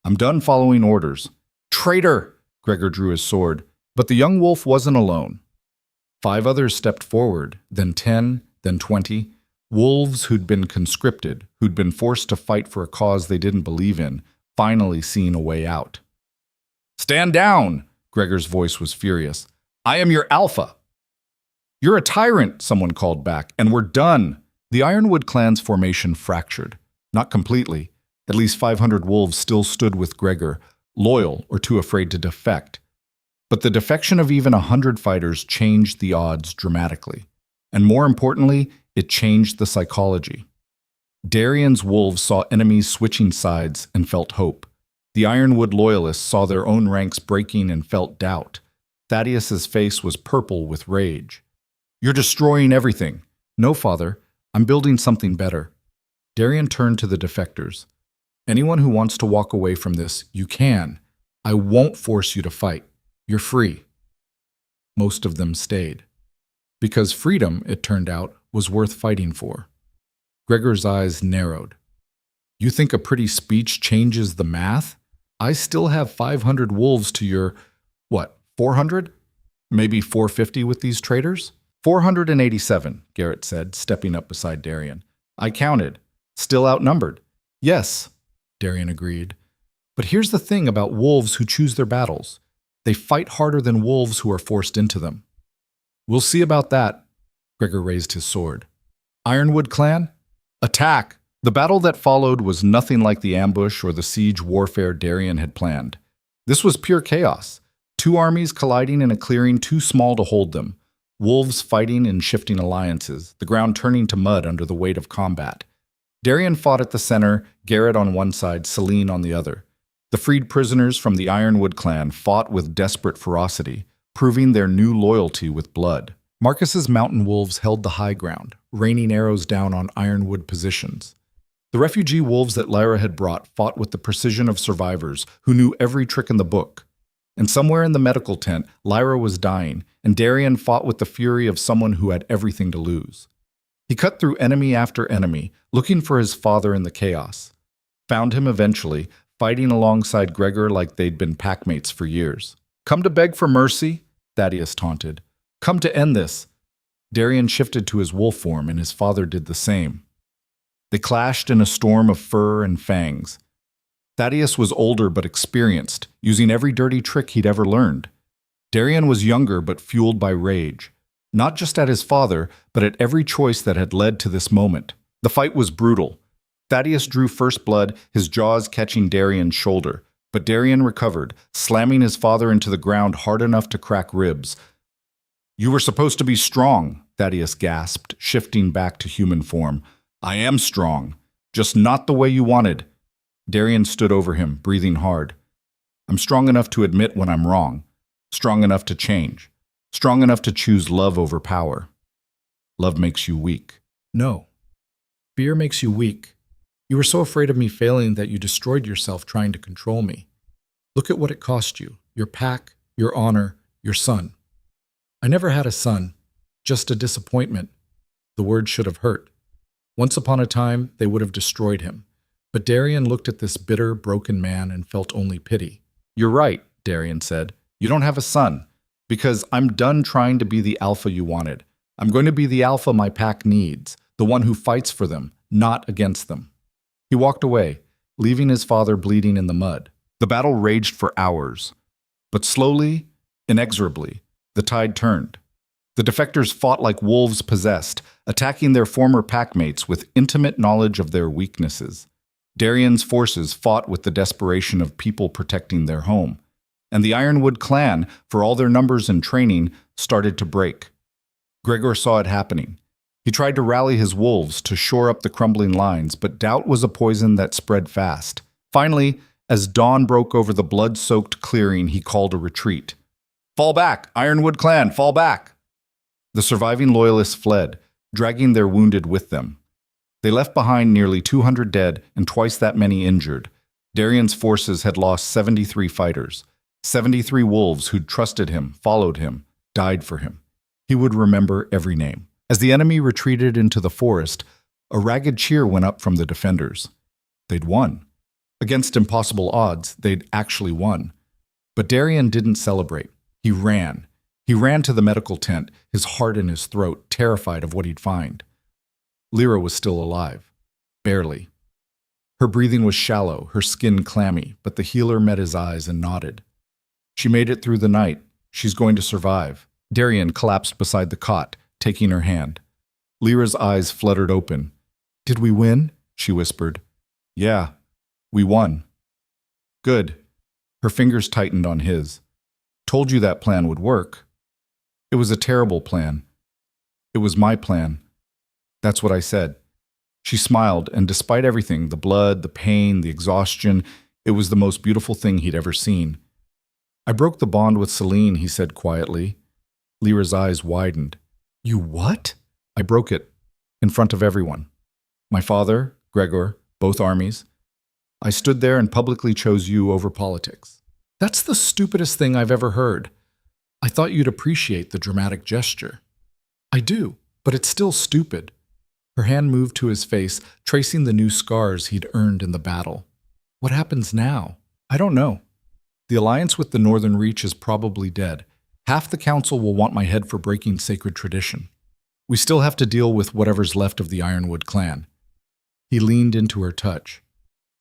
I'm done following orders. Traitor! Gregor drew his sword. But the young wolf wasn't alone. 5 others stepped forward, then 10, then 20. Wolves who'd been conscripted, who'd been forced to fight for a cause they didn't believe in, finally seeing a way out. Stand down! Gregor's voice was furious. I am your alpha. You're a tyrant, someone called back, and we're done. The Ironwood clan's formation fractured. Not completely, At least 500 wolves still stood with Gregor, loyal or too afraid to defect. But the defection of even 100 fighters changed the odds dramatically. And more importantly, it changed the psychology. Darian's wolves saw enemies switching sides and felt hope. The Ironwood loyalists saw their own ranks breaking and felt doubt. Thaddeus's face was purple with rage. "You're destroying everything." "No, father. I'm building something better." Darian turned to the defectors. "Anyone who wants to walk away from this, you can. I won't force you to fight. You're free." Most of them stayed. Because freedom, it turned out, was worth fighting for. Gregor's eyes narrowed. "You think a pretty speech changes the math? I still have 500 wolves to your, 400? Maybe 450 with these traitors?" 487, Garrett said, stepping up beside Darian. "I counted. Still outnumbered." "Yes," Darian agreed. "But here's the thing about wolves who choose their battles. They fight harder than wolves who are forced into them." "We'll see about that." Gregor raised his sword. "Ironwood clan? Attack!" The battle that followed was nothing like the ambush or the siege warfare Darian had planned. This was pure chaos. Two armies colliding in a clearing too small to hold them. Wolves fighting in shifting alliances, the ground turning to mud under the weight of combat. Darian fought at the center, Garrett on one side, Celine on the other. The freed prisoners from the Ironwood clan fought with desperate ferocity, proving their new loyalty with blood. Marcus's mountain wolves held the high ground, raining arrows down on Ironwood positions. The refugee wolves that Lyra had brought fought with the precision of survivors who knew every trick in the book. And somewhere in the medical tent, Lyra was dying, and Darian fought with the fury of someone who had everything to lose. He cut through enemy after enemy, looking for his father in the chaos. Found him eventually, fighting alongside Gregor like they'd been packmates for years. "Come to beg for mercy?" Thaddeus taunted. "Come to end this." Darian shifted to his wolf form, and his father did the same. They clashed in a storm of fur and fangs. Thaddeus was older but experienced, using every dirty trick he'd ever learned. Darian was younger but fueled by rage, not just at his father, but at every choice that had led to this moment. The fight was brutal. Thaddeus drew first blood, his jaws catching Darian's shoulder, but Darian recovered, slamming his father into the ground hard enough to crack ribs. "You were supposed to be strong," Thaddeus gasped, shifting back to human form. "I am strong, just not the way you wanted." Darian stood over him, breathing hard. "I'm strong enough to admit when I'm wrong, strong enough to change, strong enough to choose love over power." "Love makes you weak." "No. Fear makes you weak. You were so afraid of me failing that you destroyed yourself trying to control me. Look at what it cost you, your pack, your honor, your son." "I never had a son, just a disappointment." The word should have hurt. Once upon a time, they would have destroyed him. But Darian looked at this bitter, broken man and felt only pity. "You're right," Darian said. "You don't have a son. Because I'm done trying to be the alpha you wanted. I'm going to be the alpha my pack needs, the one who fights for them, not against them." He walked away, leaving his father bleeding in the mud. The battle raged for hours. But slowly, inexorably, the tide turned. The defectors fought like wolves possessed, attacking their former packmates with intimate knowledge of their weaknesses. Darian's forces fought with the desperation of people protecting their home. And the Ironwood clan, for all their numbers and training, started to break. Gregor saw it happening. He tried to rally his wolves to shore up the crumbling lines, but doubt was a poison that spread fast. Finally, as dawn broke over the blood-soaked clearing, he called a retreat. "Fall back, Ironwood clan, fall back!" The surviving loyalists fled, dragging their wounded with them. They left behind nearly 200 dead and twice that many injured. Darian's forces had lost 73 fighters. 73 wolves who'd trusted him, followed him, died for him. He would remember every name. As the enemy retreated into the forest, a ragged cheer went up from the defenders. They'd won. Against impossible odds, they'd actually won. But Darian didn't celebrate. He ran. He ran to the medical tent, his heart in his throat, terrified of what he'd find. Lyra was still alive. Barely. Her breathing was shallow, her skin clammy, but the healer met his eyes and nodded. "She made it through the night. She's going to survive." Darian collapsed beside the cot, taking her hand. Lyra's eyes fluttered open. "Did we win?" she whispered. "Yeah. We won. Good. Her fingers tightened on his. Told you that plan would work. It was a terrible plan. It was my plan. That's what I said. She smiled, and despite everything, the blood, the pain, the exhaustion, it was the most beautiful thing he'd ever seen. I broke the bond with Celine, he said quietly. Lyra's eyes widened. You what? I broke it. In front of everyone. My father, Gregor, both armies. I stood there and publicly chose you over politics. That's the stupidest thing I've ever heard. I thought you'd appreciate the dramatic gesture. I do, but it's still stupid. Her hand moved to his face, tracing the new scars he'd earned in the battle. What happens now? I don't know. The alliance with the Northern Reach is probably dead. Half the council will want my head for breaking sacred tradition. We still have to deal with whatever's left of the Ironwood clan. He leaned into her touch.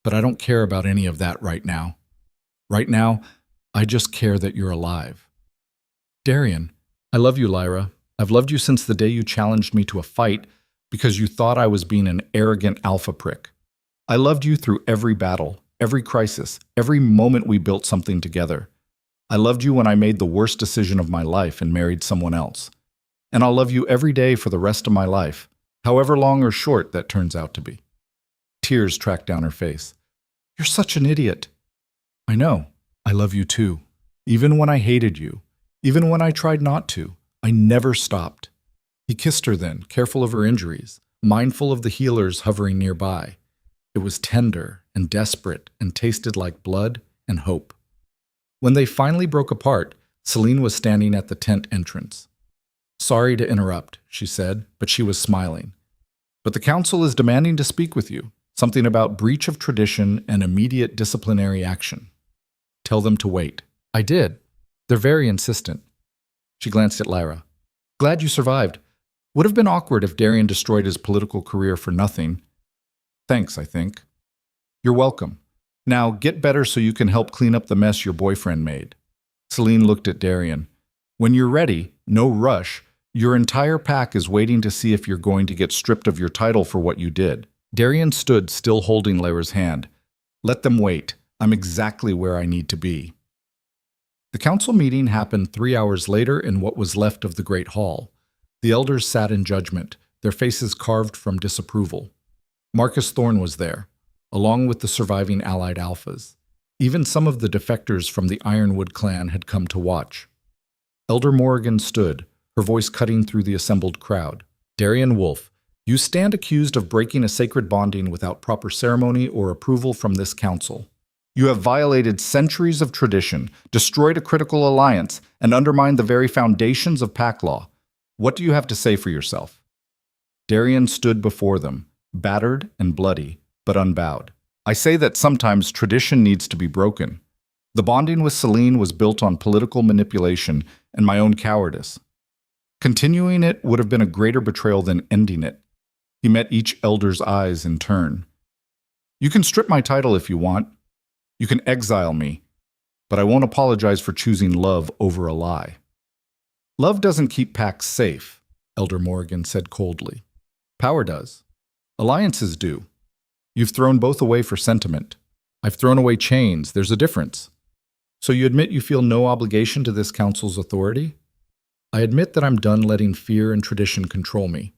But I don't care about any of that right now. Right now, I just care that you're alive. Darian, I love you, Lyra. I've loved you since the day you challenged me to a fight because you thought I was being an arrogant alpha prick. I loved you through every battle, every crisis, every moment we built something together. I loved you when I made the worst decision of my life and married someone else. And I'll love you every day for the rest of my life, however long or short that turns out to be. Tears tracked down her face. You're such an idiot. I know. I love you too. Even when I hated you, even when I tried not to, I never stopped. He kissed her then, careful of her injuries, mindful of the healers hovering nearby. It was tender and desperate and tasted like blood and hope. When they finally broke apart, Celine was standing at the tent entrance. Sorry to interrupt, she said, but she was smiling. But the council is demanding to speak with you. Something about breach of tradition and immediate disciplinary action. Tell them to wait. I did. They're very insistent. She glanced at Lyra. Glad you survived. Would have been awkward if Darian destroyed his political career for nothing. Thanks, I think. You're welcome. Now get better so you can help clean up the mess your boyfriend made. Celine looked at Darian. When you're ready, no rush, your entire pack is waiting to see if you're going to get stripped of your title for what you did. Darian stood, still holding Lyra's hand. Let them wait. I'm exactly where I need to be. The council meeting happened 3 hours later in what was left of the Great Hall. The elders sat in judgment, their faces carved from disapproval. Marcus Thorne was there, along with the surviving allied alphas. Even some of the defectors from the Ironwood clan had come to watch. Elder Morrigan stood, her voice cutting through the assembled crowd. Darian Wolf, you stand accused of breaking a sacred bonding without proper ceremony or approval from this council. You have violated centuries of tradition, destroyed a critical alliance, and undermined the very foundations of pack law. What do you have to say for yourself? Darian stood before them, battered and bloody, but unbowed. I say that sometimes tradition needs to be broken. The bonding with Celine was built on political manipulation and my own cowardice. Continuing it would have been a greater betrayal than ending it. He met each elder's eyes in turn. You can strip my title if you want. You can exile me, but I won't apologize for choosing love over a lie. Love doesn't keep packs safe, Elder Morrigan said coldly. Power does. Alliances do. You've thrown both away for sentiment. I've thrown away chains. There's a difference. So you admit you feel no obligation to this council's authority? I admit that I'm done letting fear and tradition control me.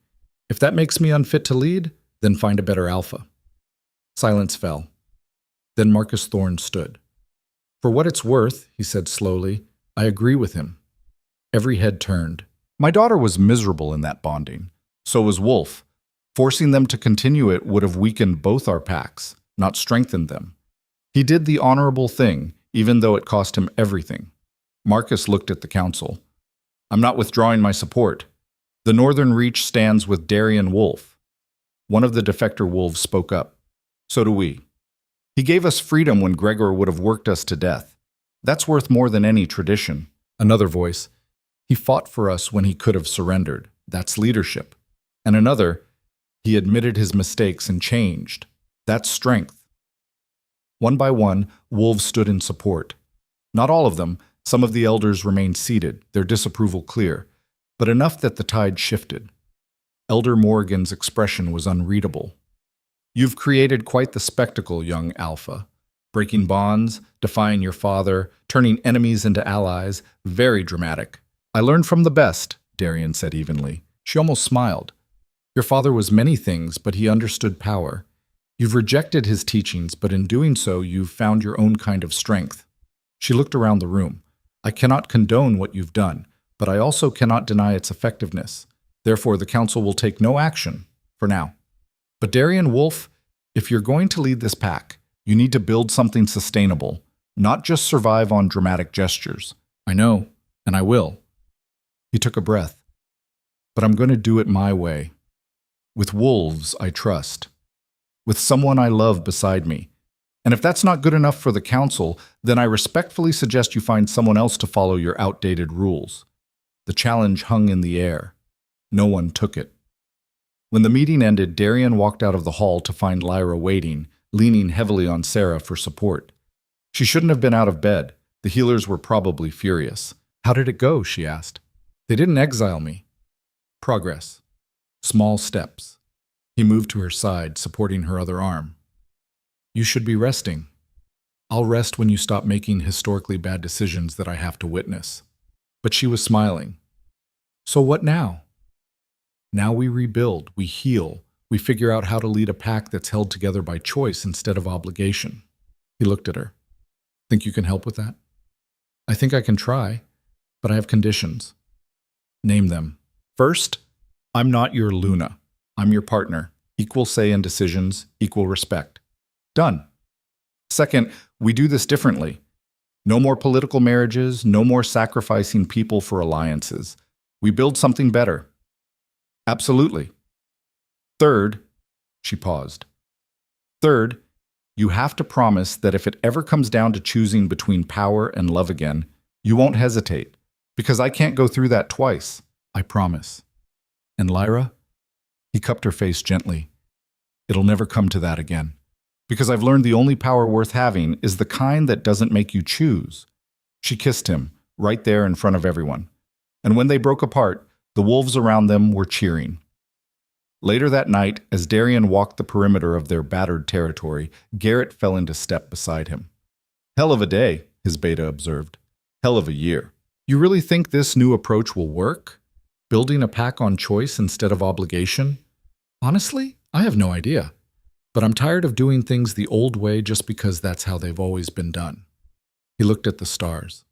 If that makes me unfit to lead, then find a better alpha. Silence fell. Then Marcus Thorne stood. For what it's worth, he said slowly, I agree with him. Every head turned. My daughter was miserable in that bonding. So was Wolf. Forcing them to continue it would have weakened both our packs, not strengthened them. He did the honorable thing, even though it cost him everything. Marcus looked at the council. I'm not withdrawing my support. The Northern Reach stands with Darian Wolf. One of the defector wolves spoke up. So do we. He gave us freedom when Gregor would have worked us to death. That's worth more than any tradition. Another voice. He fought for us when he could have surrendered. That's leadership. And another. He admitted his mistakes and changed. That's strength. One by one, wolves stood in support. Not all of them. Some of the elders remained seated, their disapproval clear, but enough that the tide shifted. Elder Morrigan's expression was unreadable. You've created quite the spectacle, young Alpha. Breaking bonds, defying your father, turning enemies into allies. Very dramatic. I learned from the best, Darian said evenly. She almost smiled. Your father was many things, but he understood power. You've rejected his teachings, but in doing so, you've found your own kind of strength. She looked around the room. I cannot condone what you've done, but I also cannot deny its effectiveness. Therefore, the council will take no action, for now. But Darian Wolf, if you're going to lead this pack, you need to build something sustainable, not just survive on dramatic gestures. I know, and I will. He took a breath. But I'm going to do it my way. With wolves I trust. With someone I love beside me. And if that's not good enough for the council, then I respectfully suggest you find someone else to follow your outdated rules. The challenge hung in the air. No one took it. When the meeting ended, Darian walked out of the hall to find Lyra waiting, leaning heavily on Sarah for support. She shouldn't have been out of bed. The healers were probably furious. How did it go? She asked. They didn't exile me. Progress. Small steps. He moved to her side, supporting her other arm. You should be resting. I'll rest when you stop making historically bad decisions that I have to witness. But she was smiling. So what now? Now we rebuild, we heal, we figure out how to lead a pack that's held together by choice instead of obligation. He looked at her. Think you can help with that? I think I can try, but I have conditions. Name them. First, I'm not your Luna. I'm your partner. Equal say in decisions, equal respect. Done. Second, we do this differently. No more political marriages, no more sacrificing people for alliances. We build something better. Absolutely. Third, she paused. Third, you have to promise that if it ever comes down to choosing between power and love again, you won't hesitate, because I can't go through that twice. I promise. And Lyra? He cupped her face gently. It'll never come to that again, because I've learned the only power worth having is the kind that doesn't make you choose. She kissed him, right there in front of everyone. And when they broke apart, the wolves around them were cheering. Later that night, as Darian walked the perimeter of their battered territory, Garrett fell into step beside him. Hell of a day, his beta observed. Hell of a year. You really think this new approach will work? Building a pack on choice instead of obligation? Honestly, I have no idea. But I'm tired of doing things the old way just because that's how they've always been done. He looked at the stars.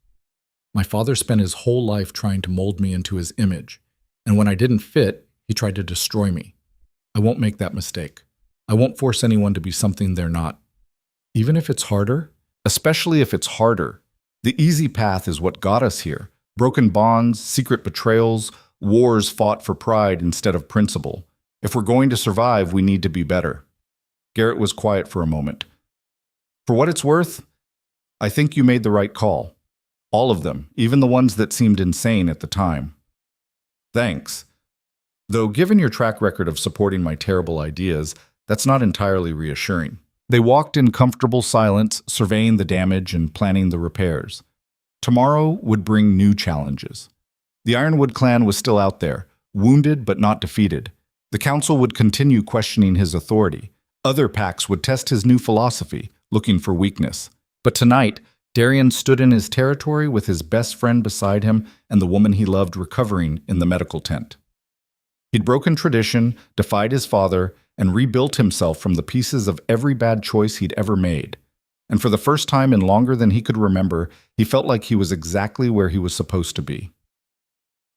My father spent his whole life trying to mold me into his image. And when I didn't fit, he tried to destroy me. I won't make that mistake. I won't force anyone to be something they're not. Even if it's harder, especially if it's harder. The easy path is what got us here. Broken bonds, secret betrayals, wars fought for pride instead of principle. If we're going to survive, we need to be better. Garrett was quiet for a moment. For what it's worth, I think you made the right call. All of them, even the ones that seemed insane at the time. Thanks. Though given your track record of supporting my terrible ideas, that's not entirely reassuring. They walked in comfortable silence, surveying the damage and planning the repairs. Tomorrow would bring new challenges. The Ironwood clan was still out there, wounded but not defeated. The council would continue questioning his authority. Other packs would test his new philosophy, looking for weakness. But tonight, Darian stood in his territory with his best friend beside him and the woman he loved recovering in the medical tent. He'd broken tradition, defied his father, and rebuilt himself from the pieces of every bad choice he'd ever made. And for the first time in longer than he could remember, he felt like he was exactly where he was supposed to be.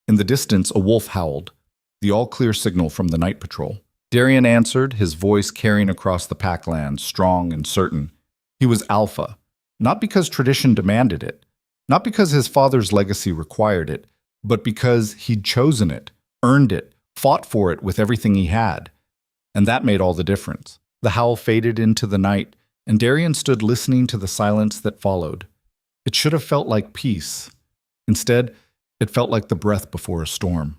In the distance, a wolf howled, the all-clear signal from the night patrol. Darian answered, his voice carrying across the packlands, strong and certain. He was Alpha. Not because tradition demanded it, not because his father's legacy required it, but because he'd chosen it, earned it, fought for it with everything he had. And that made all the difference. The howl faded into the night, and Darian stood listening to the silence that followed. It should have felt like peace. Instead, it felt like the breath before a storm.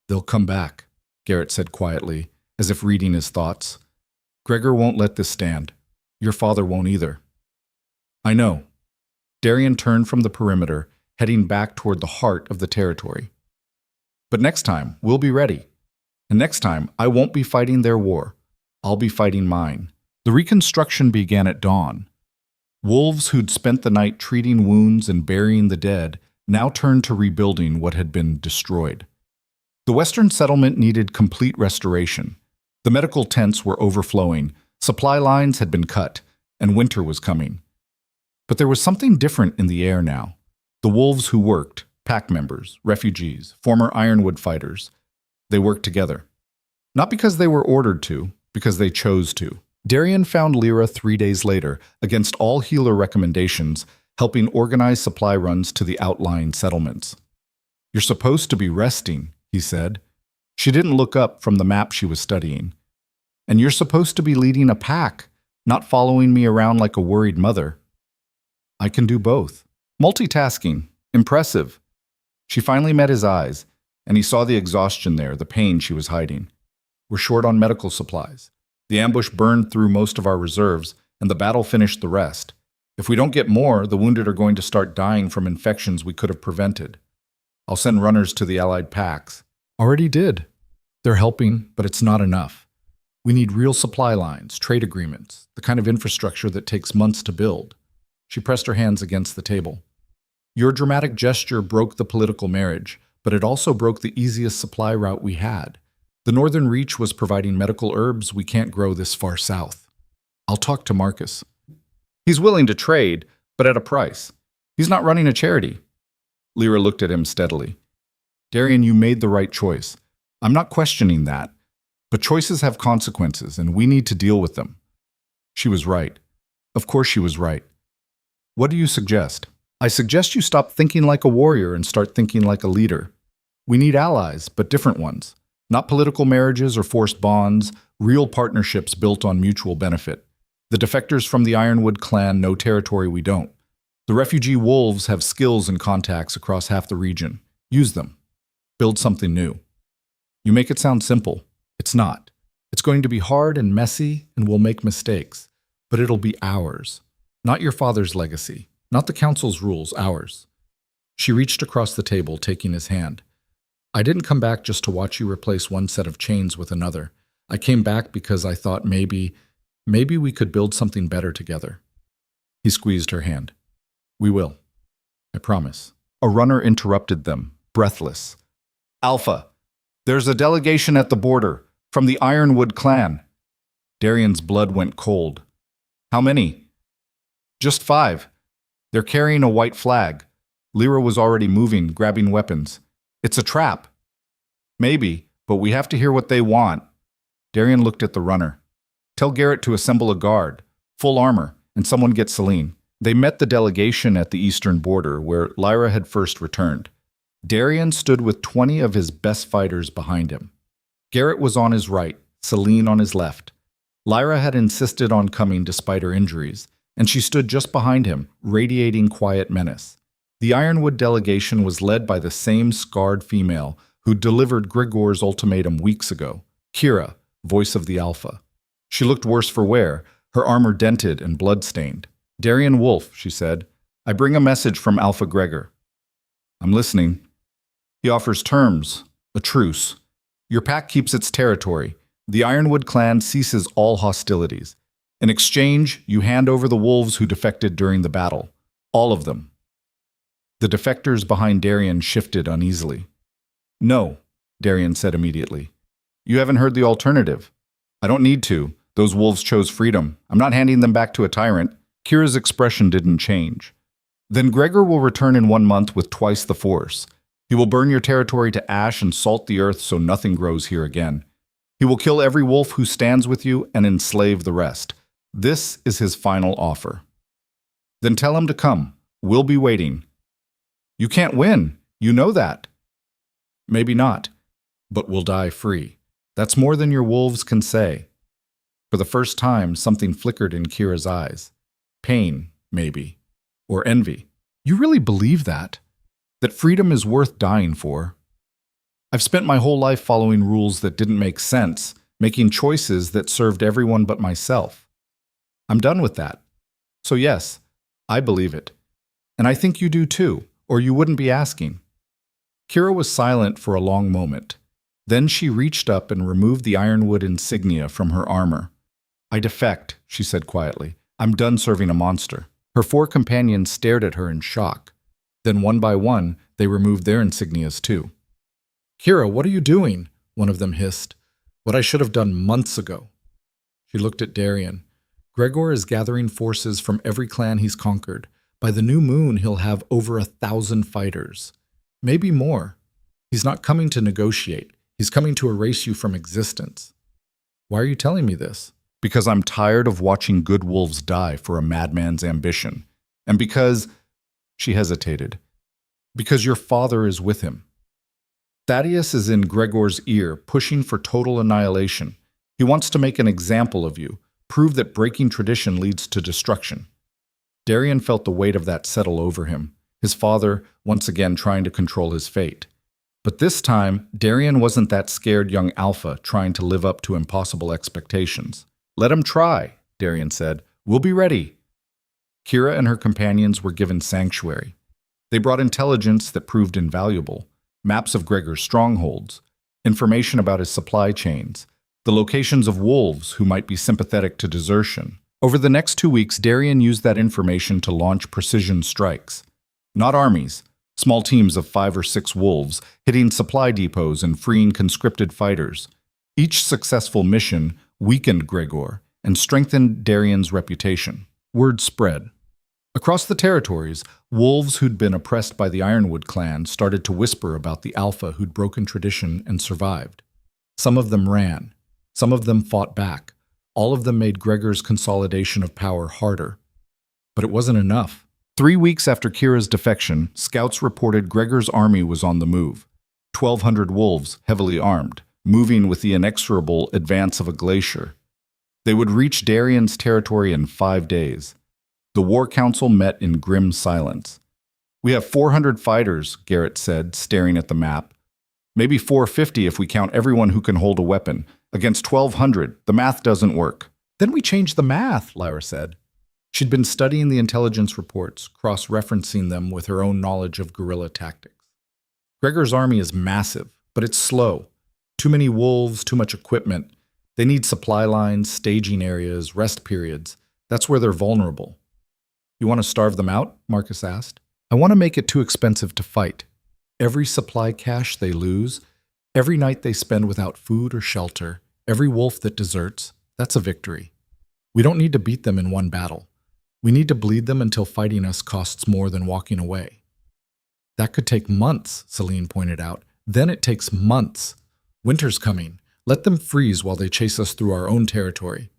They'll come back, Garrett said quietly, as if reading his thoughts. Gregor won't let this stand. Your father won't either. I know. Darian turned from the perimeter, heading back toward the heart of the territory. But next time, we'll be ready. And next time, I won't be fighting their war. I'll be fighting mine. The reconstruction began at dawn. Wolves who'd spent the night treating wounds and burying the dead now turned to rebuilding what had been destroyed. The Western settlement needed complete restoration. The medical tents were overflowing, supply lines had been cut, and winter was coming. But there was something different in the air now. The wolves who worked, pack members, refugees, former Ironwood fighters, they worked together. Not because they were ordered to, because they chose to. Darian found Lyra 3 days later, against all healer recommendations, helping organize supply runs to the outlying settlements. "You're supposed to be resting," he said. She didn't look up from the map she was studying. "And you're supposed to be leading a pack, not following me around like a worried mother." "I can do both." Multitasking. Impressive. She finally met his eyes, and he saw the exhaustion there, the pain she was hiding. "We're short on medical supplies. The ambush burned through most of our reserves, and the battle finished the rest. If we don't get more, the wounded are going to start dying from infections we could have prevented. I'll send runners to the allied packs." "Already did. They're helping, but it's not enough. We need real supply lines, trade agreements, the kind of infrastructure that takes months to build." She pressed her hands against the table. "Your dramatic gesture broke the political marriage, but it also broke the easiest supply route we had. The Northern Reach was providing medical herbs we can't grow this far south. I'll talk to Marcus. He's willing to trade, but at a price. He's not running a charity." Lyra looked at him steadily. "Darian, you made the right choice. I'm not questioning that. But choices have consequences, and we need to deal with them." She was right. Of course she was right. "What do you suggest?" "I suggest you stop thinking like a warrior and start thinking like a leader. We need allies, but different ones. Not political marriages or forced bonds, real partnerships built on mutual benefit. The defectors from the Ironwood clan know territory we don't. The refugee wolves have skills and contacts across half the region. Use them. Build something new." You make it sound simple. It's not. It's going to be hard and messy, and we'll make mistakes. But it'll be ours. Not your father's legacy. Not the council's rules, ours. She reached across the table, taking his hand. "I didn't come back just to watch you replace one set of chains with another. I came back because I thought maybe we could build something better together." He squeezed her hand. "We will. I promise." A runner interrupted them, breathless. "Alpha, there's a delegation at the border, from the Ironwood clan." Darian's blood went cold. "How many?" "Just 5. They're carrying a white flag." Lyra was already moving, grabbing weapons. "It's a trap." "Maybe, but we have to hear what they want." Darian looked at the runner. "Tell Garrett to assemble a guard, full armor, and someone get Celine." They met the delegation at the eastern border, where Lyra had first returned. Darian stood with 20 of his best fighters behind him. Garrett was on his right, Celine on his left. Lyra had insisted on coming despite her injuries, and she stood just behind him, radiating quiet menace. The Ironwood delegation was led by the same scarred female who delivered Grigor's ultimatum weeks ago, Kira, voice of the Alpha. She looked worse for wear, her armor dented and blood-stained. "Darian Wolf," she said, "I bring a message from Alpha Gregor." "I'm listening." "He offers terms, a truce. Your pack keeps its territory. The Ironwood clan ceases all hostilities. In exchange, you hand over the wolves who defected during the battle. All of them." The defectors behind Darian shifted uneasily. "No," Darian said immediately. "You haven't heard the alternative." "I don't need to. Those wolves chose freedom. I'm not handing them back to a tyrant." Kira's expression didn't change. "Then Gregor will return in 1 month with twice the force. He will burn your territory to ash and salt the earth so nothing grows here again. He will kill every wolf who stands with you and enslave the rest. This is his final offer." "Then tell him to come. We'll be waiting." "You can't win. You know that." "Maybe not, but we'll die free. That's more than your wolves can say." For the first time, something flickered in Kira's eyes. Pain, maybe. Or envy. "You really believe that? That freedom is worth dying for?" "I've spent my whole life following rules that didn't make sense, making choices that served everyone but myself. I'm done with that. So yes, I believe it. And I think you do too, or you wouldn't be asking." Kira was silent for a long moment. Then she reached up and removed the ironwood insignia from her armor. I defect, she said quietly. I'm done serving a monster. Her 4 companions stared at her in shock. Then one by one, they removed their insignias too. Kira, what are you doing? One of them hissed. What I should have done months ago. She looked at Darian. Gregor is gathering forces from every clan he's conquered. By the new moon, he'll have over 1,000 fighters. Maybe more. He's not coming to negotiate. He's coming to erase you from existence. Why are you telling me this? Because I'm tired of watching good wolves die for a madman's ambition. And because, she hesitated, because your father is with him. Thaddeus is in Gregor's ear, pushing for total annihilation. He wants to make an example of you, prove that breaking tradition leads to destruction. Darian felt the weight of that settle over him, his father once again trying to control his fate. But this time, Darian wasn't that scared young alpha trying to live up to impossible expectations. Let him try, Darian said. We'll be ready. Kira and her companions were given sanctuary. They brought intelligence that proved invaluable, maps of Gregor's strongholds, information about his supply chains, the locations of wolves who might be sympathetic to desertion. Over the next 2 weeks, Darian used that information to launch precision strikes. Not armies, small teams of 5 or 6 wolves, hitting supply depots and freeing conscripted fighters. Each successful mission weakened Gregor and strengthened Darian's reputation. Word spread. Across the territories, wolves who'd been oppressed by the Ironwood clan started to whisper about the alpha who'd broken tradition and survived. Some of them ran. Some of them fought back. All of them made Gregor's consolidation of power harder. But it wasn't enough. 3 weeks after Kira's defection, scouts reported Gregor's army was on the move. 1,200 wolves, heavily armed, moving with the inexorable advance of a glacier. They would reach Darian's territory in 5 days. The War Council met in grim silence. We have 400 fighters, Garrett said, staring at the map. Maybe 450 if we count everyone who can hold a weapon. Against 1,200, the math doesn't work. Then we change the math, Lyra said. She'd been studying the intelligence reports, cross-referencing them with her own knowledge of guerrilla tactics. Gregor's army is massive, but it's slow. Too many wolves, too much equipment. They need supply lines, staging areas, rest periods. That's where they're vulnerable. You want to starve them out? Marcus asked. I want to make it too expensive to fight. Every supply cache they lose, every night they spend without food or shelter, every wolf that deserts, that's a victory. We don't need to beat them in one battle. We need to bleed them until fighting us costs more than walking away. That could take months, Celine pointed out. Then it takes months. Winter's coming. Let them freeze while they chase us through our own territory.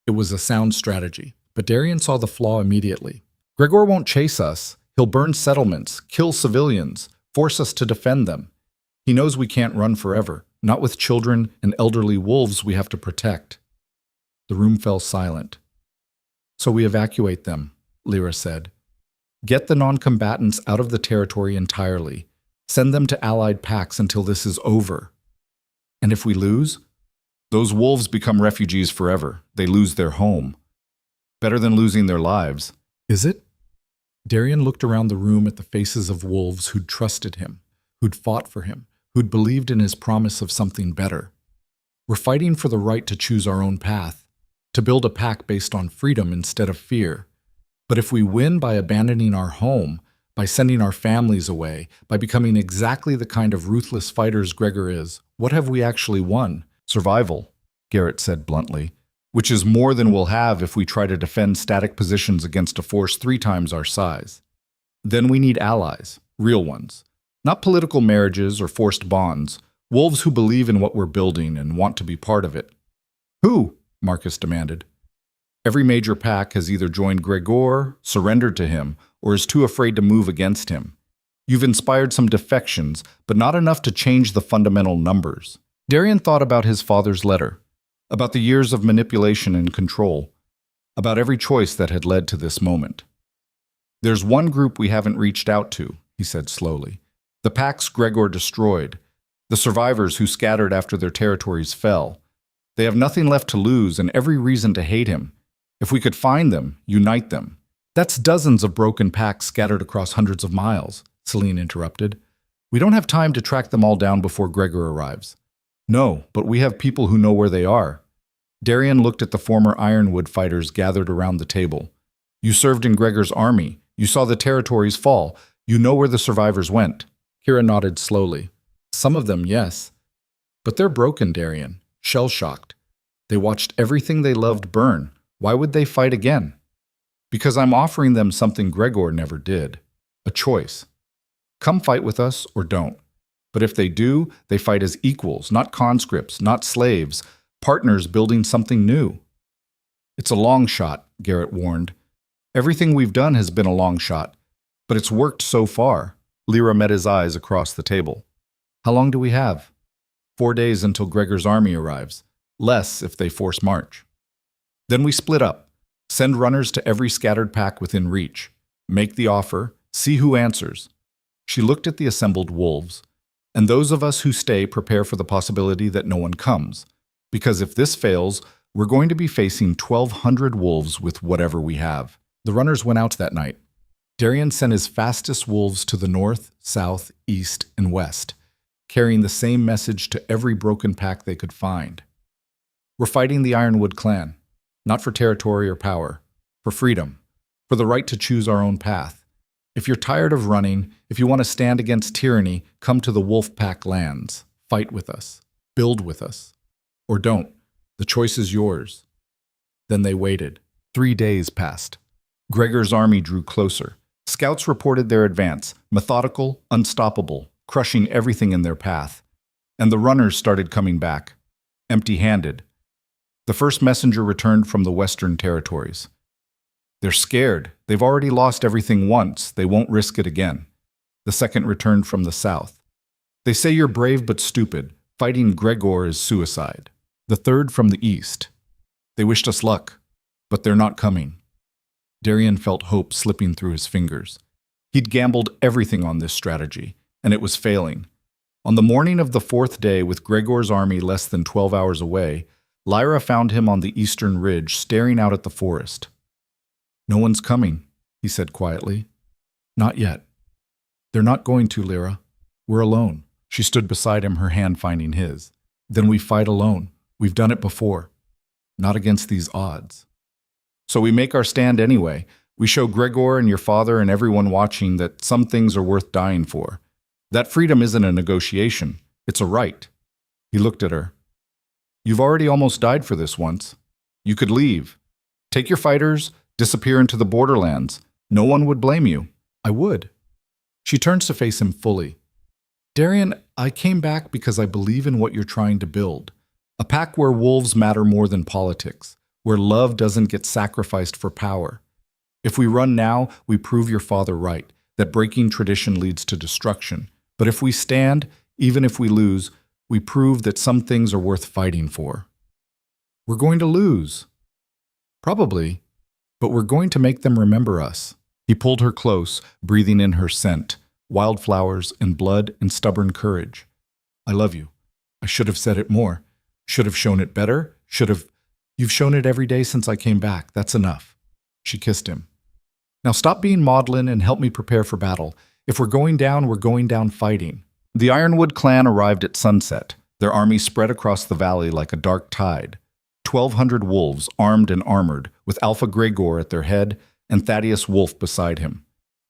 It was a sound strategy, but Darian saw the flaw immediately. Gregor won't chase us. He'll burn settlements, kill civilians, force us to defend them. He knows we can't run forever, not with children and elderly wolves we have to protect. The room fell silent. So we evacuate them, Lyra said. Get the non-combatants out of the territory entirely. Send them to allied packs until this is over. And if we lose? Those wolves become refugees forever. They lose their home. Better than losing their lives. Is it? Darian looked around the room at the faces of wolves who'd trusted him, who'd fought for him, who'd believed in his promise of something better. We're fighting for the right to choose our own path, to build a pack based on freedom instead of fear. But if we win by abandoning our home, by sending our families away, by becoming exactly the kind of ruthless fighters Gregor is, what have we actually won? Survival, Garrett said bluntly, which is more than we'll have if we try to defend static positions against a force 3 times our size. Then we need allies, real ones. Not political marriages or forced bonds, wolves who believe in what we're building and want to be part of it. Who? Marcus demanded. Every major pack has either joined Gregor, surrendered to him, or is too afraid to move against him. You've inspired some defections, but not enough to change the fundamental numbers. Darian thought about his father's letter, about the years of manipulation and control, about every choice that had led to this moment. There's one group we haven't reached out to, he said slowly. The packs Gregor destroyed, the survivors who scattered after their territories fell. They have nothing left to lose and every reason to hate him. If we could find them, unite them. That's dozens of broken packs scattered across hundreds of miles, Celine interrupted. We don't have time to track them all down before Gregor arrives. No, but we have people who know where they are. Darian looked at the former Ironwood fighters gathered around the table. You served in Gregor's army. You saw the territories fall. You know where the survivors went. Kira nodded slowly. Some of them, yes. But they're broken, Darian. Shell-shocked. They watched everything they loved burn. Why would they fight again? Because I'm offering them something Gregor never did. A choice. Come fight with us or don't. But if they do, they fight as equals, not conscripts, not slaves, partners building something new. It's a long shot, Garrett warned. Everything we've done has been a long shot, but it's worked so far. Lyra met his eyes across the table. How long do we have? 4 days until Gregor's army arrives. Less if they force march. Then we split up. Send runners to every scattered pack within reach. Make the offer. See who answers. She looked at the assembled wolves. And those of us who stay prepare for the possibility that no one comes. Because if this fails, we're going to be facing 1,200 wolves with whatever we have. The runners went out that night. Darian sent his fastest wolves to the north, south, east, and west, carrying the same message to every broken pack they could find. We're fighting the Ironwood clan, not for territory or power, for freedom, for the right to choose our own path. If you're tired of running, if you want to stand against tyranny, come to the Wolfpack lands. Fight with us. Build with us. Or don't. The choice is yours. Then they waited. 3 days passed. Gregor's army drew closer. Scouts reported their advance, methodical, unstoppable, crushing everything in their path. And the runners started coming back, empty-handed. The first messenger returned from the Western Territories. They're scared. They've already lost everything once. They won't risk it again. The second returned from the south. They say you're brave but stupid. Fighting Gregor is suicide. The third from the east. They wished us luck, but they're not coming. Darian felt hope slipping through his fingers. He'd gambled everything on this strategy, and it was failing. On the morning of the 4th day, with Gregor's army less than 12 hours away, Lyra found him on the eastern ridge, staring out at the forest. No one's coming, he said quietly. Not yet. They're not going to, Lyra. We're alone. She stood beside him, her hand finding his. Then we fight alone. We've done it before. Not against these odds. So we make our stand anyway. We show Gregor and your father and everyone watching that some things are worth dying for. That freedom isn't a negotiation. It's a right. He looked at her. You've already almost died for this once. You could leave. Take your fighters, disappear into the borderlands. No one would blame you. I would. She turns to face him fully. Darian, I came back because I believe in what you're trying to build. A pack where wolves matter more than politics, where love doesn't get sacrificed for power. If we run now, we prove your father right, that breaking tradition leads to destruction. But if we stand, even if we lose, we prove that some things are worth fighting for. We're going to lose. Probably, but we're going to make them remember us. He pulled her close, breathing in her scent, wildflowers and blood and stubborn courage. I love you. I should have said it more. Should have shown it better. You've shown it every day since I came back. That's enough. She kissed him. Now stop being maudlin and help me prepare for battle. If we're going down fighting. The Ironwood clan arrived at sunset. Their army spread across the valley like a dark tide. 1,200 wolves, armed and armored, with Alpha Gregor at their head and Thaddeus Wolf beside him.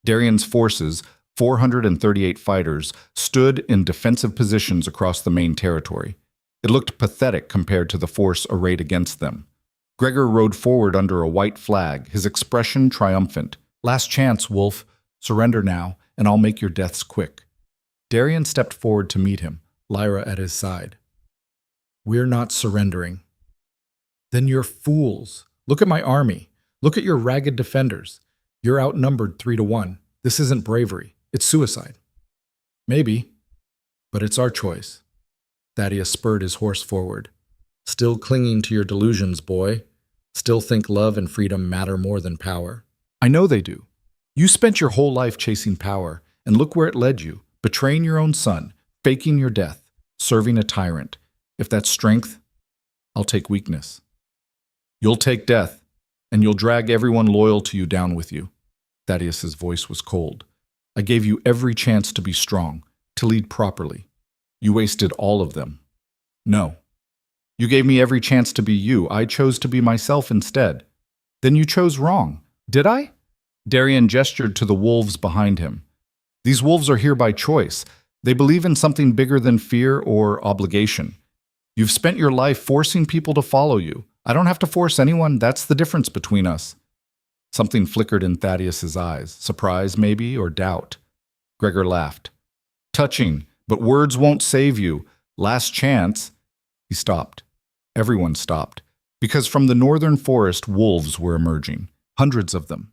Darian's forces, 438 fighters, stood in defensive positions across the main territory. It looked pathetic compared to the force arrayed against them. Gregor rode forward under a white flag, his expression triumphant. Last chance, Wolf. Surrender now, and I'll make your deaths quick. Darian stepped forward to meet him, Lyra at his side. We're not surrendering. Then you're fools. Look at my army. Look at your ragged defenders. You're outnumbered 3-1. This isn't bravery. It's suicide. Maybe, but it's our choice. Thaddeus spurred his horse forward. Still clinging to your delusions, boy. Still think love and freedom matter more than power. I know they do. You spent your whole life chasing power, and look where it led you. Betraying your own son, faking your death, serving a tyrant. If that's strength, I'll take weakness. You'll take death, and you'll drag everyone loyal to you down with you. Thaddeus's voice was cold. I gave you every chance to be strong, to lead properly. You wasted all of them. No. You gave me every chance to be you. I chose to be myself instead. Then you chose wrong. Did I? Darian gestured to the wolves behind him. These wolves are here by choice. They believe in something bigger than fear or obligation. You've spent your life forcing people to follow you. I don't have to force anyone. That's the difference between us. Something flickered in Thaddeus's eyes. Surprise, maybe, or doubt. Gregor laughed. Touching, but words won't save you. Last chance. He stopped. Everyone stopped. Because from the northern forest, wolves were emerging. Hundreds of them.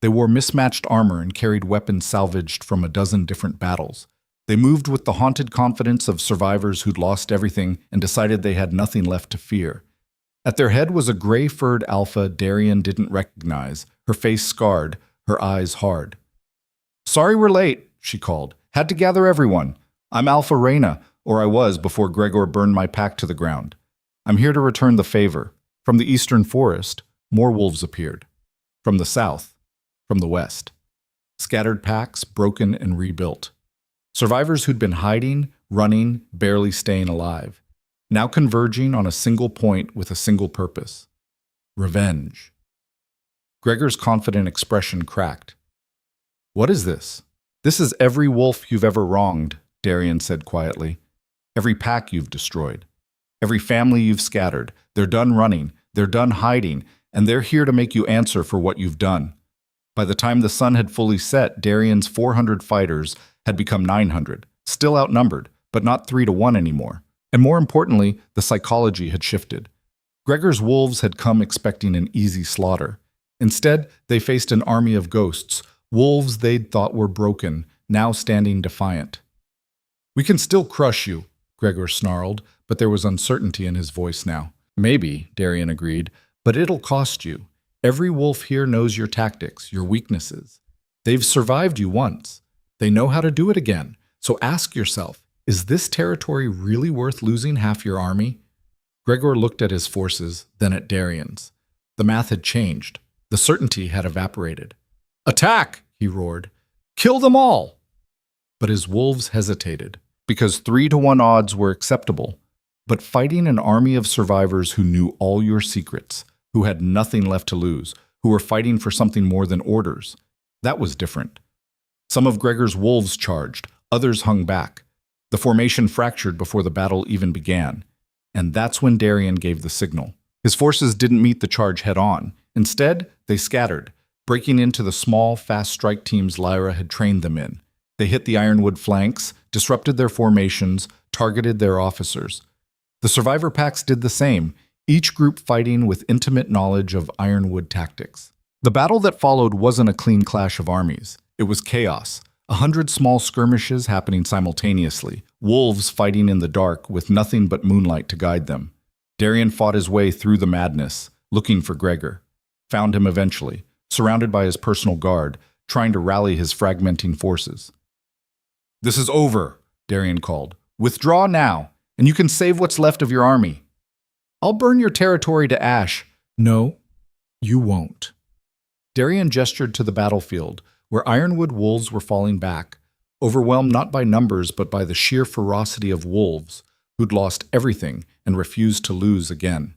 They wore mismatched armor and carried weapons salvaged from a dozen different battles. They moved with the haunted confidence of survivors who'd lost everything and decided they had nothing left to fear. At their head was a gray-furred alpha Darian didn't recognize, her face scarred, her eyes hard. Sorry we're late, she called. Had to gather everyone. I'm Alpha Reyna, or I was before Gregor burned my pack to the ground. I'm here to return the favor. From the eastern forest, more wolves appeared. From the south, from the west. Scattered packs, broken and rebuilt. Survivors who'd been hiding, running, barely staying alive. Now converging on a single point with a single purpose. Revenge. Gregor's confident expression cracked. What is this? This is every wolf you've ever wronged, Darian said quietly. Every pack you've destroyed. Every family you've scattered. They're done running. They're done hiding. And they're here to make you answer for what you've done. By the time the sun had fully set, Darian's 400 fighters had become 900. Still outnumbered, but not 3-1 anymore. And more importantly, the psychology had shifted. Gregor's wolves had come expecting an easy slaughter. Instead, they faced an army of ghosts, wolves they'd thought were broken, now standing defiant. We can still crush you, Gregor snarled, but there was uncertainty in his voice now. Maybe, Darian agreed, but it'll cost you. Every wolf here knows your tactics, your weaknesses. They've survived you once. They know how to do it again. So ask yourself, is this territory really worth losing half your army? Gregor looked at his forces, then at Darian's. The math had changed. The certainty had evaporated. Attack, he roared. Kill them all! But his wolves hesitated, because 3-1 odds were acceptable. But fighting an army of survivors who knew all your secrets, who had nothing left to lose, who were fighting for something more than orders, that was different. Some of Gregor's wolves charged, others hung back. The formation fractured before the battle even began. And that's when Darian gave the signal. His forces didn't meet the charge head-on. Instead, they scattered, breaking into the small, fast strike teams Lyra had trained them in. They hit the Ironwood flanks, disrupted their formations, targeted their officers. The survivor packs did the same, each group fighting with intimate knowledge of Ironwood tactics. The battle that followed wasn't a clean clash of armies. It was chaos. 100 small skirmishes happening simultaneously, wolves fighting in the dark with nothing but moonlight to guide them. Darian fought his way through the madness, looking for Gregor. Found him eventually, surrounded by his personal guard, trying to rally his fragmenting forces. This is over, Darian called. Withdraw now, and you can save what's left of your army. I'll burn your territory to ash. No, you won't. Darian gestured to the battlefield, where Ironwood wolves were falling back, overwhelmed not by numbers but by the sheer ferocity of wolves who'd lost everything and refused to lose again.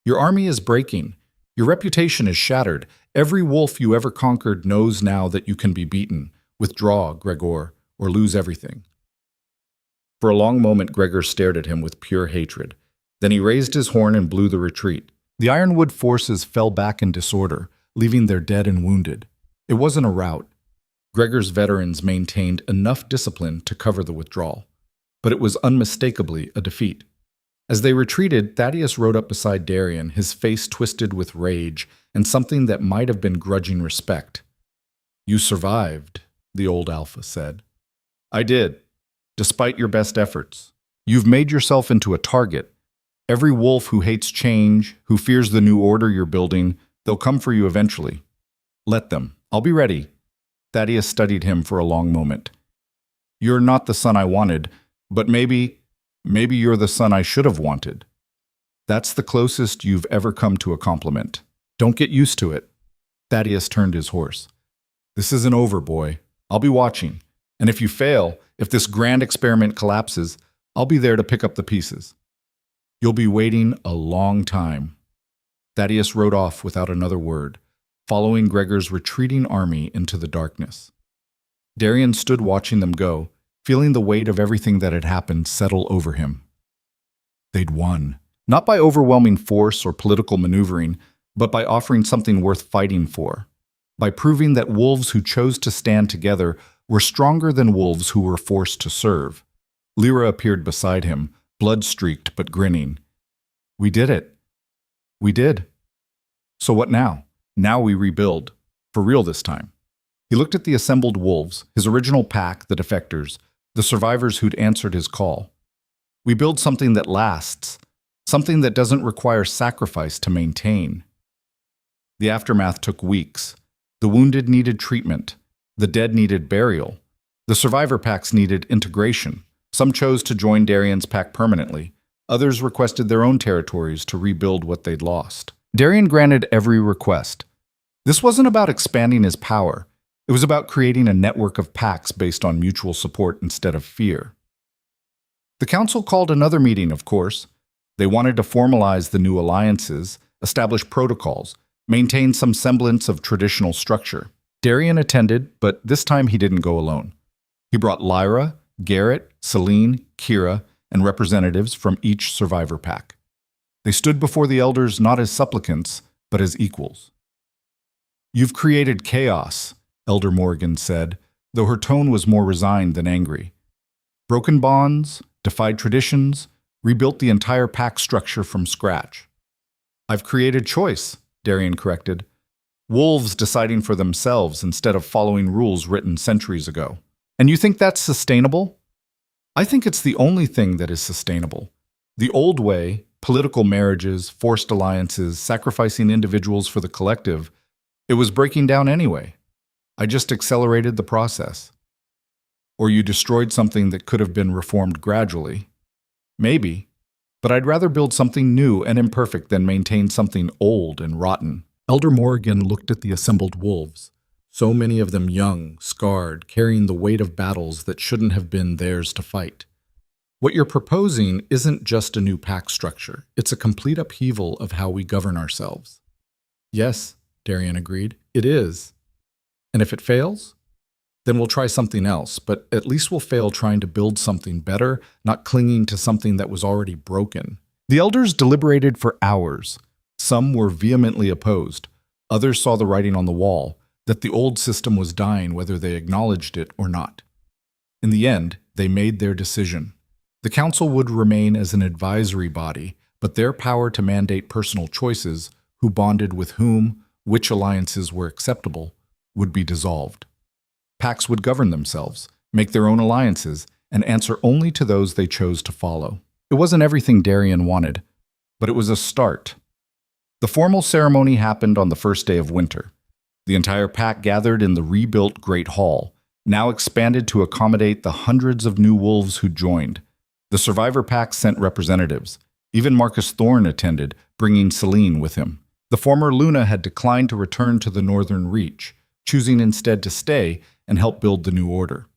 Your army is breaking. Your reputation is shattered. Every wolf you ever conquered knows now that you can be beaten. Withdraw, Gregor, or lose everything. For a long moment, Gregor stared at him with pure hatred. Then he raised his horn and blew the retreat. The Ironwood forces fell back in disorder, leaving their dead and wounded. It wasn't a rout. Gregor's veterans maintained enough discipline to cover the withdrawal, but it was unmistakably a defeat. As they retreated, Thaddeus rode up beside Darian, his face twisted with rage and something that might have been grudging respect. You survived, the old Alpha said. I did, despite your best efforts. You've made yourself into a target. Every wolf who hates change, who fears the new order you're building, they'll come for you eventually. Let them. I'll be ready. Thaddeus studied him for a long moment. You're not the son I wanted, but maybe you're the son I should have wanted. That's the closest you've ever come to a compliment. Don't get used to it. Thaddeus turned his horse. This isn't over, boy. I'll be watching. And if you fail, if this grand experiment collapses, I'll be there to pick up the pieces. You'll be waiting a long time. Thaddeus rode off without another word, following Gregor's retreating army into the darkness. Darian stood watching them go, feeling the weight of everything that had happened settle over him. They'd won, not by overwhelming force or political maneuvering, but by offering something worth fighting for, by proving that wolves who chose to stand together were stronger than wolves who were forced to serve. Lyra appeared beside him, blood-streaked but grinning. We did it. We did. So what now? Now we rebuild. For real this time. He looked at the assembled wolves, his original pack, the defectors, the survivors who'd answered his call. We build something that lasts, something that doesn't require sacrifice to maintain. The aftermath took weeks. The wounded needed treatment. The dead needed burial. The survivor packs needed integration. Some chose to join Darian's pack permanently. Others requested their own territories to rebuild what they'd lost. Darian granted every request. This wasn't about expanding his power. It was about creating a network of packs based on mutual support instead of fear. The council called another meeting, of course. They wanted to formalize the new alliances, establish protocols, maintain some semblance of traditional structure. Darian attended, but this time he didn't go alone. He brought Lyra, Garrett, Celine, Kira, and representatives from each survivor pack. They stood before the elders not as supplicants, but as equals. "You've created chaos," Elder Morgan said, though her tone was more resigned than angry. "Broken bonds, defied traditions, rebuilt the entire pack structure from scratch." "I've created choice," Darian corrected. "Wolves deciding for themselves instead of following rules written centuries ago. And you think that's sustainable?" "I think it's the only thing that is sustainable. The old way, political marriages, forced alliances, sacrificing individuals for the collective, it was breaking down anyway. I just accelerated the process." "Or you destroyed something that could have been reformed gradually." "Maybe, but I'd rather build something new and imperfect than maintain something old and rotten." Elder Morgan looked at the assembled wolves, so many of them young, scarred, carrying the weight of battles that shouldn't have been theirs to fight. "What you're proposing isn't just a new pack structure. It's a complete upheaval of how we govern ourselves." "Yes," Darian agreed, "it is. And if it fails, then we'll try something else, but at least we'll fail trying to build something better, not clinging to something that was already broken." The elders deliberated for hours. Some were vehemently opposed. Others saw the writing on the wall, that the old system was dying whether they acknowledged it or not. In the end, they made their decision. The council would remain as an advisory body, but their power to mandate personal choices, who bonded with whom, which alliances were acceptable, would be dissolved. Packs would govern themselves, make their own alliances, and answer only to those they chose to follow. It wasn't everything Darian wanted, but it was a start. The formal ceremony happened on the first day of winter. The entire pack gathered in the rebuilt Great Hall, now expanded to accommodate the hundreds of new wolves who joined. The survivor pack sent representatives. Even Marcus Thorne attended, bringing Celine with him. The former Luna had declined to return to the Northern Reach, choosing instead to stay and help build the new order.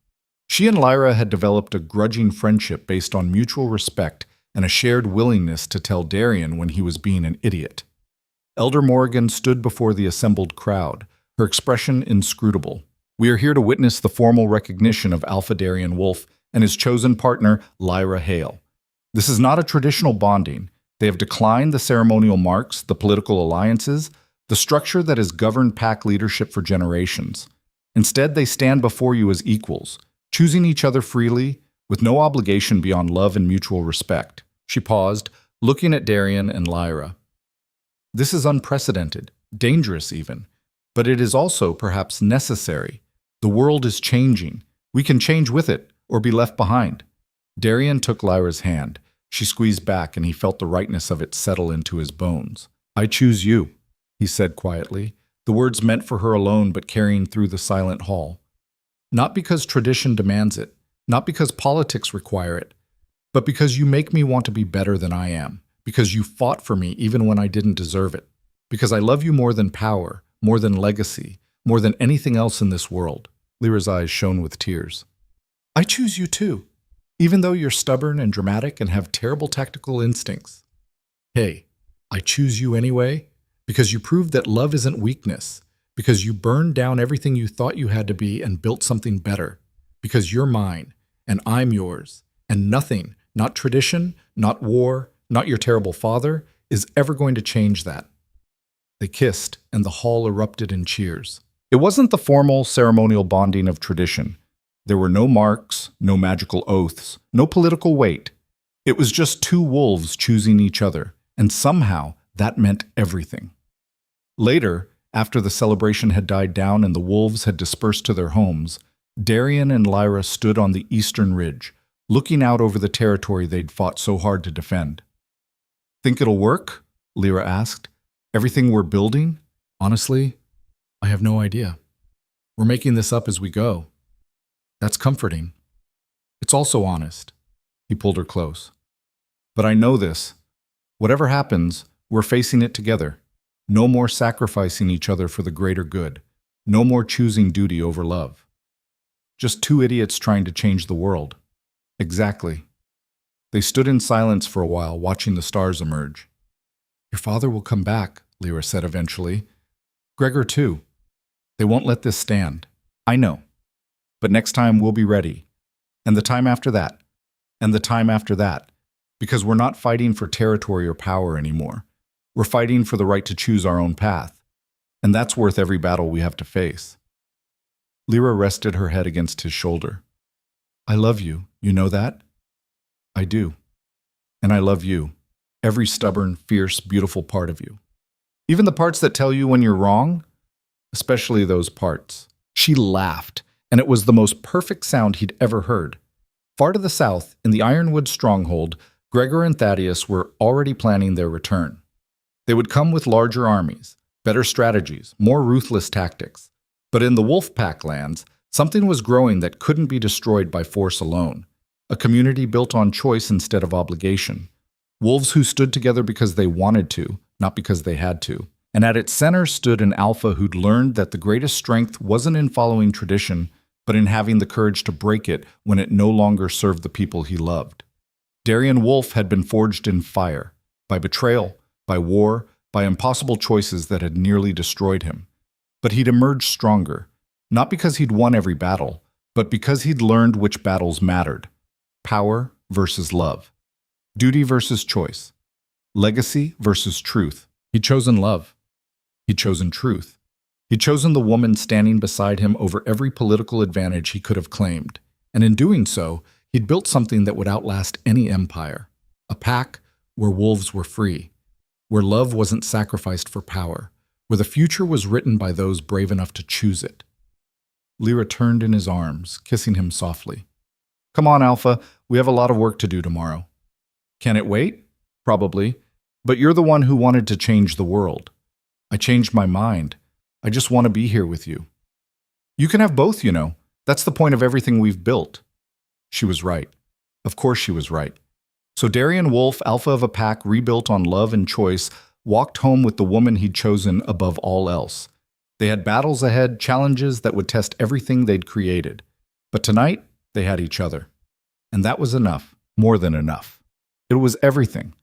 She and Lyra had developed a grudging friendship based on mutual respect and a shared willingness to tell Darian when he was being an idiot. Elder Morgan stood before the assembled crowd, her expression inscrutable. "We are here to witness the formal recognition of Alpha Darian Wolf and his chosen partner, Lyra Hale. This is not a traditional bonding. They have declined the ceremonial marks, the political alliances, the structure that has governed pack leadership for generations. Instead, they stand before you as equals, choosing each other freely, with no obligation beyond love and mutual respect." She paused, looking at Darian and Lyra. "This is unprecedented, dangerous even, but it is also perhaps necessary. The world is changing. We can change with it, or be left behind." Darian took Lyra's hand. She squeezed back, and he felt the rightness of it settle into his bones. "I choose you," he said quietly, the words meant for her alone but carrying through the silent hall. "Not because tradition demands it, not because politics require it, but because you make me want to be better than I am, because you fought for me even when I didn't deserve it, because I love you more than power, more than legacy, more than anything else in this world." Lyra's eyes shone with tears. "I choose you too, even though you're stubborn and dramatic and have terrible tactical instincts." Hey, I choose you anyway because you proved that love isn't weakness, because you burned down everything you thought you had to be and built something better, because you're mine and I'm yours, and nothing, not tradition, not war, not your terrible father, is ever going to change that. They kissed, and the hall erupted in cheers. It wasn't the formal ceremonial bonding of tradition. There were no marks, no magical oaths, no political weight. It was just two wolves choosing each other, and somehow that meant everything. Later, after the celebration had died down and the wolves had dispersed to their homes, Darian and Lyra stood on the eastern ridge, looking out over the territory they'd fought so hard to defend. "Think it'll work?" Lyra asked. "Everything we're building?" "Honestly, I have no idea. We're making this up as we go." "That's comforting. It's also honest." He pulled her close. "But I know this. Whatever happens, we're facing it together. No more sacrificing each other for the greater good. No more choosing duty over love. Just two idiots trying to change the world." "Exactly." They stood in silence for a while, watching the stars emerge. "Your father will come back," Lyra said eventually. "Gregor too. They won't let this stand." "I know. But next time we'll be ready. And the time after that. And the time after that. Because we're not fighting for territory or power anymore. We're fighting for the right to choose our own path. And that's worth every battle we have to face." Lyra rested her head against his shoulder. "I love you, you know that?" "I do. And I love you. Every stubborn, fierce, beautiful part of you. Even the parts that tell you when you're wrong, especially those parts." She laughed, and it was the most perfect sound he'd ever heard. Far to the south, in the Ironwood stronghold, Gregor and Thaddeus were already planning their return. They would come with larger armies, better strategies, more ruthless tactics. But in the Wolfpack lands, something was growing that couldn't be destroyed by force alone. A community built on choice instead of obligation. Wolves who stood together because they wanted to, not because they had to. And at its center stood an alpha who'd learned that the greatest strength wasn't in following tradition, but in having the courage to break it when it no longer served the people he loved. Darian Wolf had been forged in fire, by betrayal, by war, by impossible choices that had nearly destroyed him. But he'd emerged stronger, not because he'd won every battle, but because he'd learned which battles mattered. Power versus love. Duty versus choice. Legacy versus truth. He'd chosen love. He'd chosen truth. He'd chosen the woman standing beside him over every political advantage he could have claimed. And in doing so, he'd built something that would outlast any empire. A pack where wolves were free, where love wasn't sacrificed for power, where the future was written by those brave enough to choose it. Lyra turned in his arms, kissing him softly. "Come on, Alpha, we have a lot of work to do tomorrow." "Can it wait?" "Probably. But you're the one who wanted to change the world." "I changed my mind. I just want to be here with you." "You can have both, you know. That's the point of everything we've built." She was right. Of course she was right. So Darian Wolf, alpha of a pack rebuilt on love and choice, walked home with the woman he'd chosen above all else. They had battles ahead, challenges that would test everything they'd created. But tonight, they had each other. And that was enough, more than enough. It was everything.